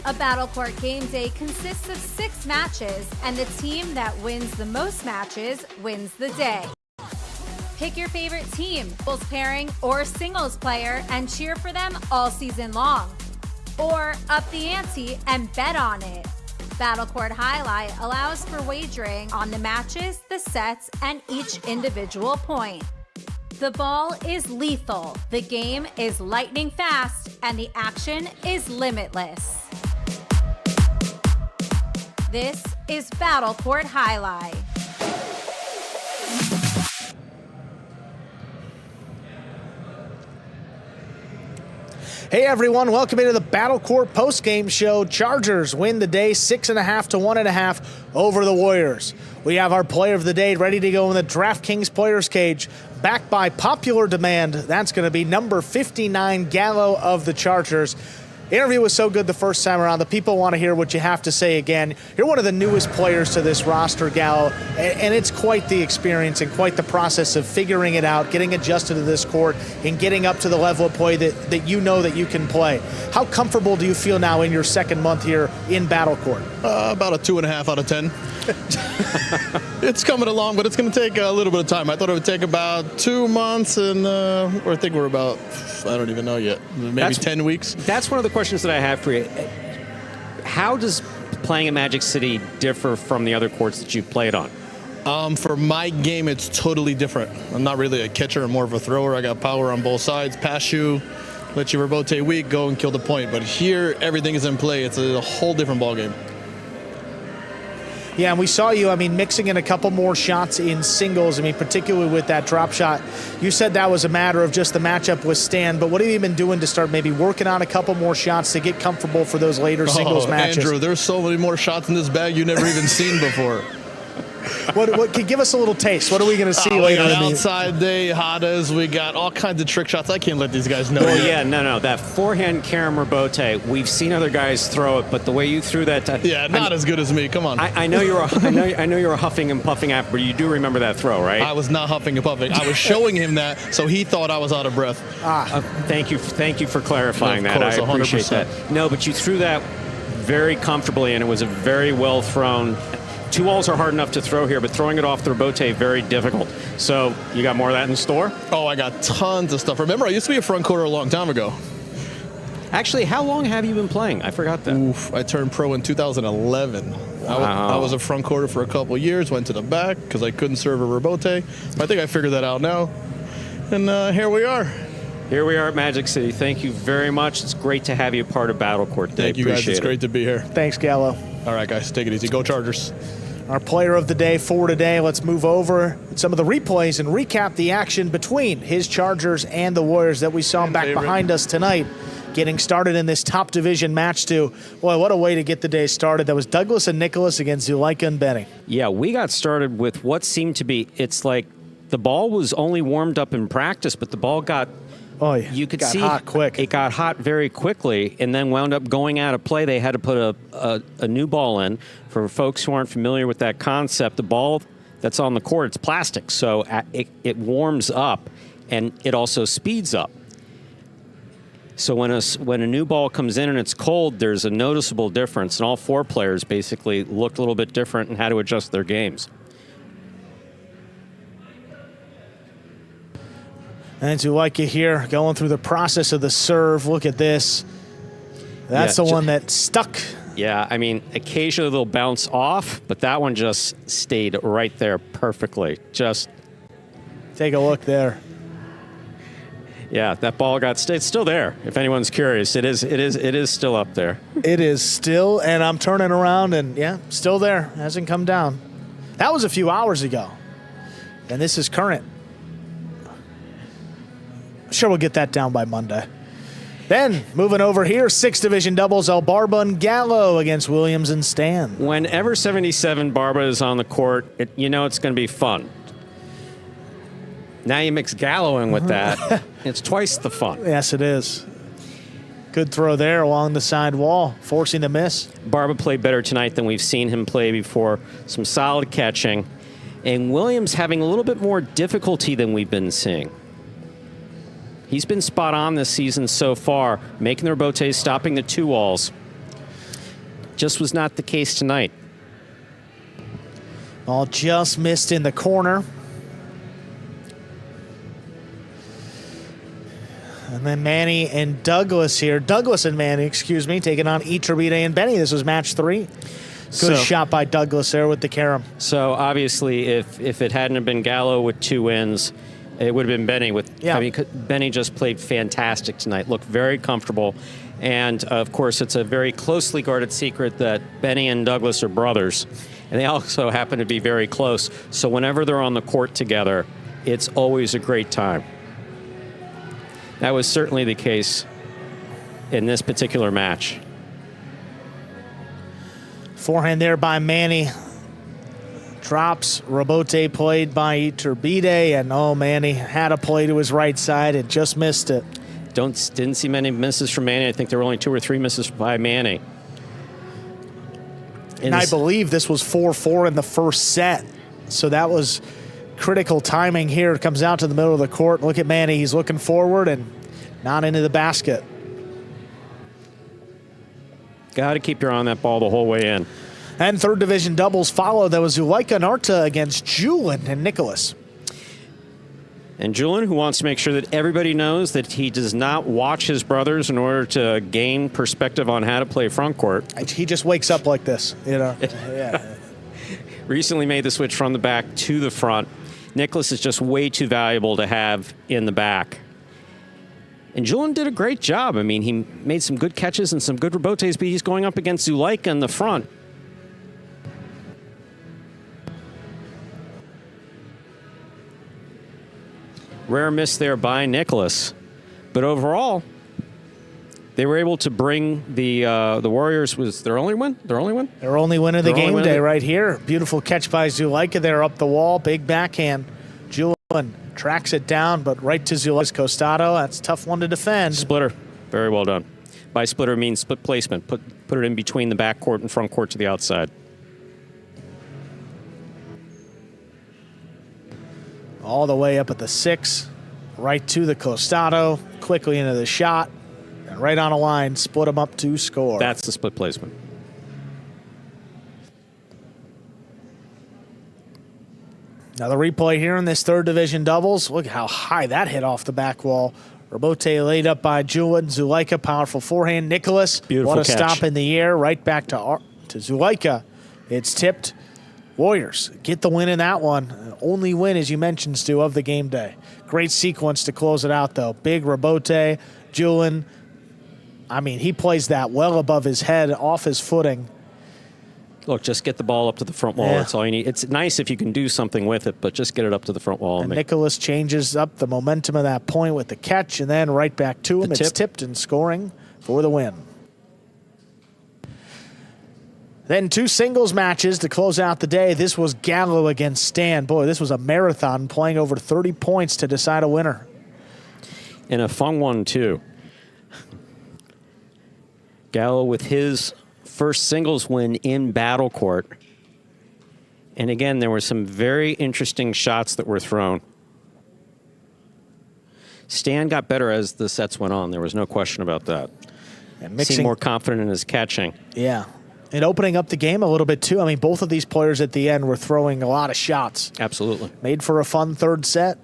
A Battle Court game day consists of 6 matches, and the team that wins the most matches wins the day. Pick your favorite team, doubles pairing, or singles player, and cheer for them all season long. Or up the ante and bet on it. Battle Court Jai-Alai allows for wagering on the matches, the sets, and each individual point. The ball is lethal, the game is lightning fast, and the action is limitless. This is Battle Court Jai-Alai. Hey everyone, welcome into the Battle Court postgame show. Chargers win the day 6.5 to 1.5 over the Warriors. We have our player of the day ready to go in the DraftKings Players Cage, backed by popular demand. That's going to be number 59, Gallo of the Chargers. Interview was so good the first time around. The people want to hear what you have to say again. You're one of the newest players to this roster, Gallo, and it's quite the experience and quite the process of figuring it out, getting adjusted to this court, and getting up to the level of play that you know that you can play. How comfortable do you feel now in your second month here in Battle Court? About a 2.5 out of 10. It's coming along, but it's going to take a little bit of time. I thought it would take about 2 months, and I think we're about, I don't even know yet, maybe 10 weeks. That's one of the questions that I have for you. How does playing at Magic City differ from the other courts that you've played on? For my game, it's totally different. I'm not really a catcher. I'm more of a thrower. I got power on both sides. Pass you, let you rotate weak, go and kill the point. But here, everything is in play. It's a whole different ballgame. Yeah, and we saw you, mixing in a couple more shots in singles. Particularly with that drop shot. You said that was a matter of just the matchup with Stan, but what have you been doing to start maybe working on a couple more shots to get comfortable for those later singles matches? Andrew, there's so many more shots in this bag you've never even seen before. What can give us a little taste? What are we going to see later? We got outside day, Hadas. We got all kinds of trick shots. I can't let these guys know. Well, yeah, no. That forehand carom rebote, we've seen other guys throw it, but the way you threw that, not as good as me. Come on. I know you were huffing and puffing after, but you do remember that throw, right? I was not huffing and puffing. I was showing him that, so he thought I was out of breath. Thank you for clarifying that. Course, I appreciate 100%. that. No, but you threw that very comfortably, and it was a very well thrown. 2 walls are hard enough to throw here, but throwing it off the rebote, very difficult. So you got more of that in store? Oh, I got tons of stuff. Remember, I used to be a front courter a long time ago. Actually, how long have you been playing? I forgot that. Oof, I turned pro in 2011. Wow. I was a front courter for a couple of years, went to the back because I couldn't serve a rebote. I think I figured that out now. And here we are. Here we are at Magic City. Thank you very much. It's great to have you part of Battle Court today. Thank you, guys. It's great to be here. Thanks, Gallo. All right, guys, take it easy. Go Chargers. Our player of the day for today. Let's move over some of the replays and recap the action between his Chargers and the Warriors that we saw back behind us tonight. Getting started in this top division match too. Boy, what a way to get the day started. That was Douglas and Nicholas against Zuleika and Benny. Yeah, we got started with what seemed to be, it's like the ball was only warmed up in practice, but the ball got, you could see hot quick. It got hot very quickly and then wound up going out of play. They had to put a new ball in. For folks who aren't familiar with that concept, the ball that's on the court, it's plastic, so it warms up and it also speeds up. So when a new ball comes in and it's cold, there's a noticeable difference, and all 4 players basically looked a little bit different and had to adjust their games. And Zuleika here going through the process of the serve. Look at this. That's the one that stuck. Yeah, occasionally they'll bounce off, but that one just stayed right there perfectly. Just take a look there. Yeah, that ball it's still there. If anyone's curious, it is still up there. It is still, and I'm turning around, and yeah, still there. Hasn't come down. That was a few hours ago, and this is current. Sure, we'll get that down by Monday. Then, moving over here, 6th Division doubles, El Barba and Gallo against Williams and Stan. Whenever 77 Barba is on the court, you know it's going to be fun. Now you mix Gallo in with that, it's twice the fun. Yes, it is. Good throw there along the side wall, forcing the miss. Barba played better tonight than we've seen him play before. Some solid catching. And Williams having a little bit more difficulty than we've been seeing. He's been spot on this season so far, making the rebotes, stopping the 2 walls. Just was not the case tonight. Ball just missed in the corner. And then Manny and Douglas here. Douglas and Manny, excuse me, taking on Iturride and Benny. This was match 3. Good shot by Douglas there with the carom. So obviously, if it hadn't have been Gallo with 2 wins, it would have been Benny with. Yeah. Benny just played fantastic tonight. Looked very comfortable, and of course, it's a very closely guarded secret that Benny and Douglas are brothers, and they also happen to be very close. So whenever they're on the court together, it's always a great time. That was certainly the case in this particular match. Forehand there by Manny. Drops. Rebote played by Iturbide, and Manny had a play to his right side and just missed it. Didn't see many misses from Manny. I think there were only 2 or 3 misses by Manny. And I believe this was 4-4 in the first set. So that was critical timing here. It comes out to the middle of the court. Look at Manny. He's looking forward and not into the basket. Got to keep your eye on that ball the whole way in. And third division doubles follow. That was Zulaika Narta against Julian and Nicholas. And Julian, who wants to make sure that everybody knows that he does not watch his brothers in order to gain perspective on how to play front court. He just wakes up like this, you know. Yeah. Recently made the switch from the back to the front. Nicholas is just way too valuable to have in the back. And Julian did a great job. I mean, he made some good catches and some good rebotes, but he's going up against Zulaika in the front. Rare miss there by Nicholas. But overall, they were able to bring the Warriors, was their only win? Their only win? Their only win of the game day right here. Beautiful catch by Zulaika there up the wall. Big backhand. Julian tracks it down, but right to Zulaika's Costado. That's a tough one to defend. Splitter. Very well done. By splitter means split placement. Put it in between the back court and front court to the outside. All the way up at the 6, right to the Costado, quickly into the shot, and right on a line, split them up to score. That's the split placement. Now the replay here in this third division doubles. Look how high that hit off the back wall. Rebote laid up by Julian. Zulaika, powerful forehand. Nicholas, beautiful what a catch. stop in the air, right back to Zulaika. It's tipped. Warriors get the win in that one. Only win, as you mentioned, Stu, of the game day. Great sequence to close it out, though. Big Rebote. Julian, I mean, he plays that well above his head, off his footing. Look, just get the ball up to the front wall. Yeah. That's all you need. It's nice if you can do something with it, but just get it up to the front wall. And Nicholas changes up the momentum of that point with the catch, and then right back to him. It's tipped and scoring for the win. Then 2 singles matches to close out the day. This was Gallo against Stan. Boy, this was a marathon, playing over 30 points to decide a winner. And a fun one, too. Gallo with his first singles win in battle court. And again, there were some very interesting shots that were thrown. Stan got better as the sets went on. There was no question about that. And seemed more confident in his catching. Yeah. And opening up the game a little bit, too. I mean, both of these players at the end were throwing a lot of shots. Absolutely. Made for a fun third set.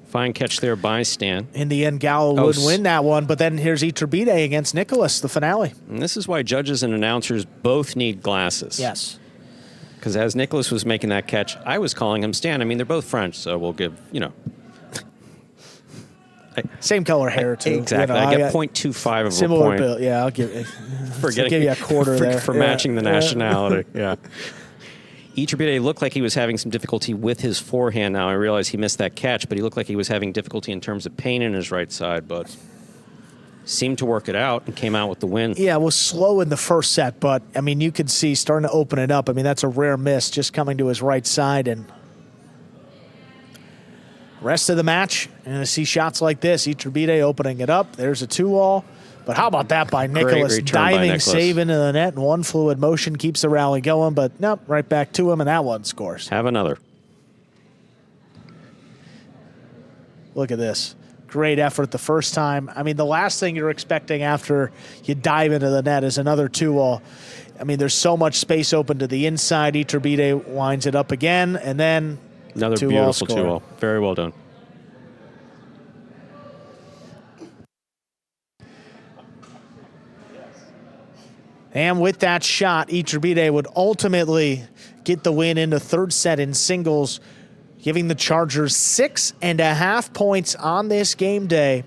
Fine catch there by Stan. In the end, Gallo would win that one, but then here's Iturbide against Nicholas, the finale. And this is why judges and announcers both need glasses. Yes. Because as Nicholas was making that catch, I was calling him Stan. I mean, they're both French, so we'll give, you know. Same color hair, too. Exactly. You know, I get 0.25 of similar a point. bill. Yeah, I'll give you a quarter there. For matching the nationality. Yeah. Iturbide looked like he was having some difficulty with his forehand. Now I realize he missed that catch, but he looked like he was having difficulty in terms of pain in his right side, but seemed to work it out and came out with the win. Yeah, it was slow in the first set, but, I mean, you could see starting to open it up. I mean, that's a rare miss, just coming to his right side. And rest of the match, you're going to see shots like this. Iturbide opening it up. There's a 2-all. But how about that by Nicholas? Diving save into the net, and one fluid motion keeps the rally going. But nope, right back to him, and that one scores. Have another. Look at this. Great effort the first time. I mean, the last thing you're expecting after you dive into the net is another 2-all. I mean, there's so much space open to the inside. Iturbide winds it up again, and then another beautiful 2-all. Very well done. And with that shot, Iturbide would ultimately get the win in the third set in singles, giving the Chargers 6.5 points on this game day.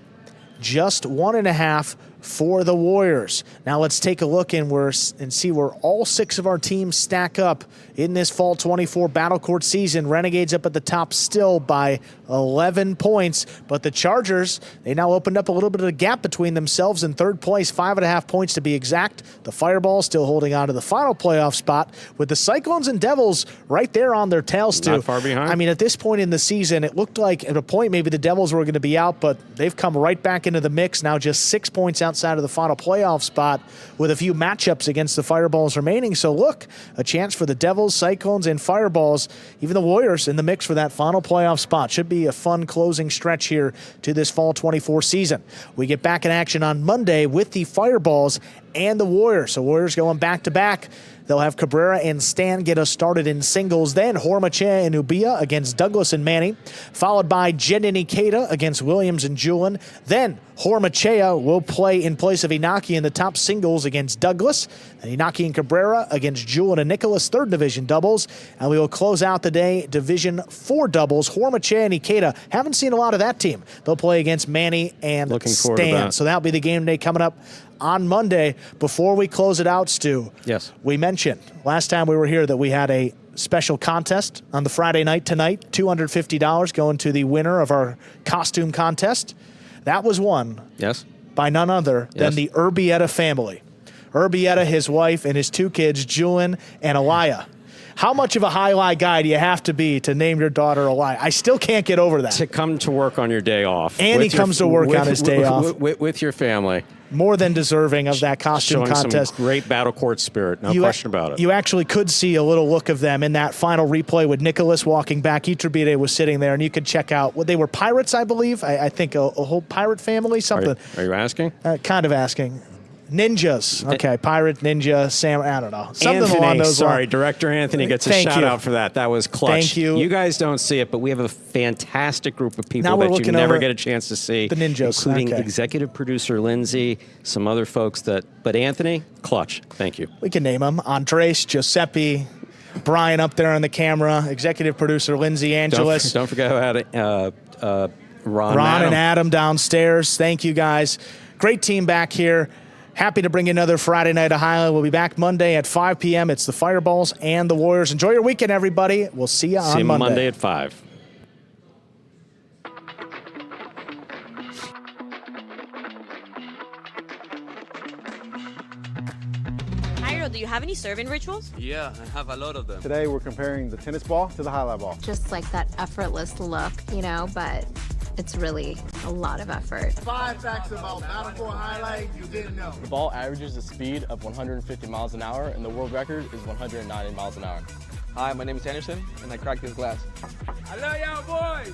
Just 1.5 for the Warriors. Now let's take a look and see where all 6 of our teams stack up in this Fall 24 Battle Court season. Renegades up at the top still by 11 points, but the Chargers, they now opened up a little bit of a gap between themselves and third place, 5.5 points to be exact. The Fireballs still holding on to the final playoff spot, with the Cyclones and Devils right there on their tails too. Not far behind. I mean, at this point in the season, it looked like at a point maybe the Devils were going to be out, but they've come right back into the mix, now just 6 points outside of the final playoff spot with a few matchups against the Fireballs remaining. So look, a chance for the Devils, Cyclones, and Fireballs, even the Warriors in the mix for that final playoff spot. Should be a fun closing stretch here to this Fall 24 season. We get back in action on Monday with the Fireballs and the Warriors. So Warriors going back-to-back. They'll have Cabrera and Stan get us started in singles. Then Hormachea and Ubia against Douglas and Manny, followed by Jen and Ikeda against Williams and Julian. Then Hormachea will play in place of Inaki in the top singles against Douglas, and Inaki and Cabrera against Julian and Nicholas, third division doubles. And we will close out the day Division 4 doubles. Hormachea and Ikeda, haven't seen a lot of that team. They'll play against Manny and Looking forward to Stan. that. So that'll be the game day coming up on Monday. Before we close it out, Stu, Yes. we mentioned last time we were here that we had a special contest on the Friday night tonight, $250 going to the winner of our costume contest. That was won Yes. by none other than Yes. the Urbieta family. Urbieta, his wife, and his 2 kids, Julian and Alaya. How much of a highlight guy do you have to be to name your daughter Alaya? I still can't get over that. To come to work on your day off. And he comes to work on his day off. With your family. More than deserving of that costume Showing contest. some great battle court spirit. No question about it. You actually could see a little look of them in that final replay with Nicholas walking back. Iturbide was sitting there, and you could check out what they were pirates, I believe. I think a whole pirate family, something. Are you asking? Kind of asking. Ninjas. Okay, pirate, ninja, Sam, I don't know. Something Anthony, along those sorry, lines. Director Anthony gets a Thank shout you. out for that. That was clutch. Thank you. You guys don't see it, but we have a fantastic group of people Now we're that you looking never over get a chance to see. the ninjas, Including okay. executive producer Lindsay, some other folks but Anthony, clutch. Thank you. We can name them. Andres, Giuseppe, Brian up there on the camera, executive producer Lindsay Angeles. Don't forget about Ron And Adam downstairs. Thank you, guys. Great team back here. Happy to bring you another Friday night of highlight. We'll be back Monday at 5 p.m. It's the Fireballs and the Warriors. Enjoy your weekend, everybody. We'll see you on Monday. Monday at 5. Jairo, do you have any serving rituals? Yeah, I have a lot of them. Today we're comparing the tennis ball to the highlight ball. Just like that effortless look, but it's really a lot of effort. 5 facts about Battle Court Highlight you didn't know. The ball averages a speed of 150 miles an hour, and the world record is 190 miles an hour. Hi, my name is Anderson, and I cracked this glass. I love y'all boys.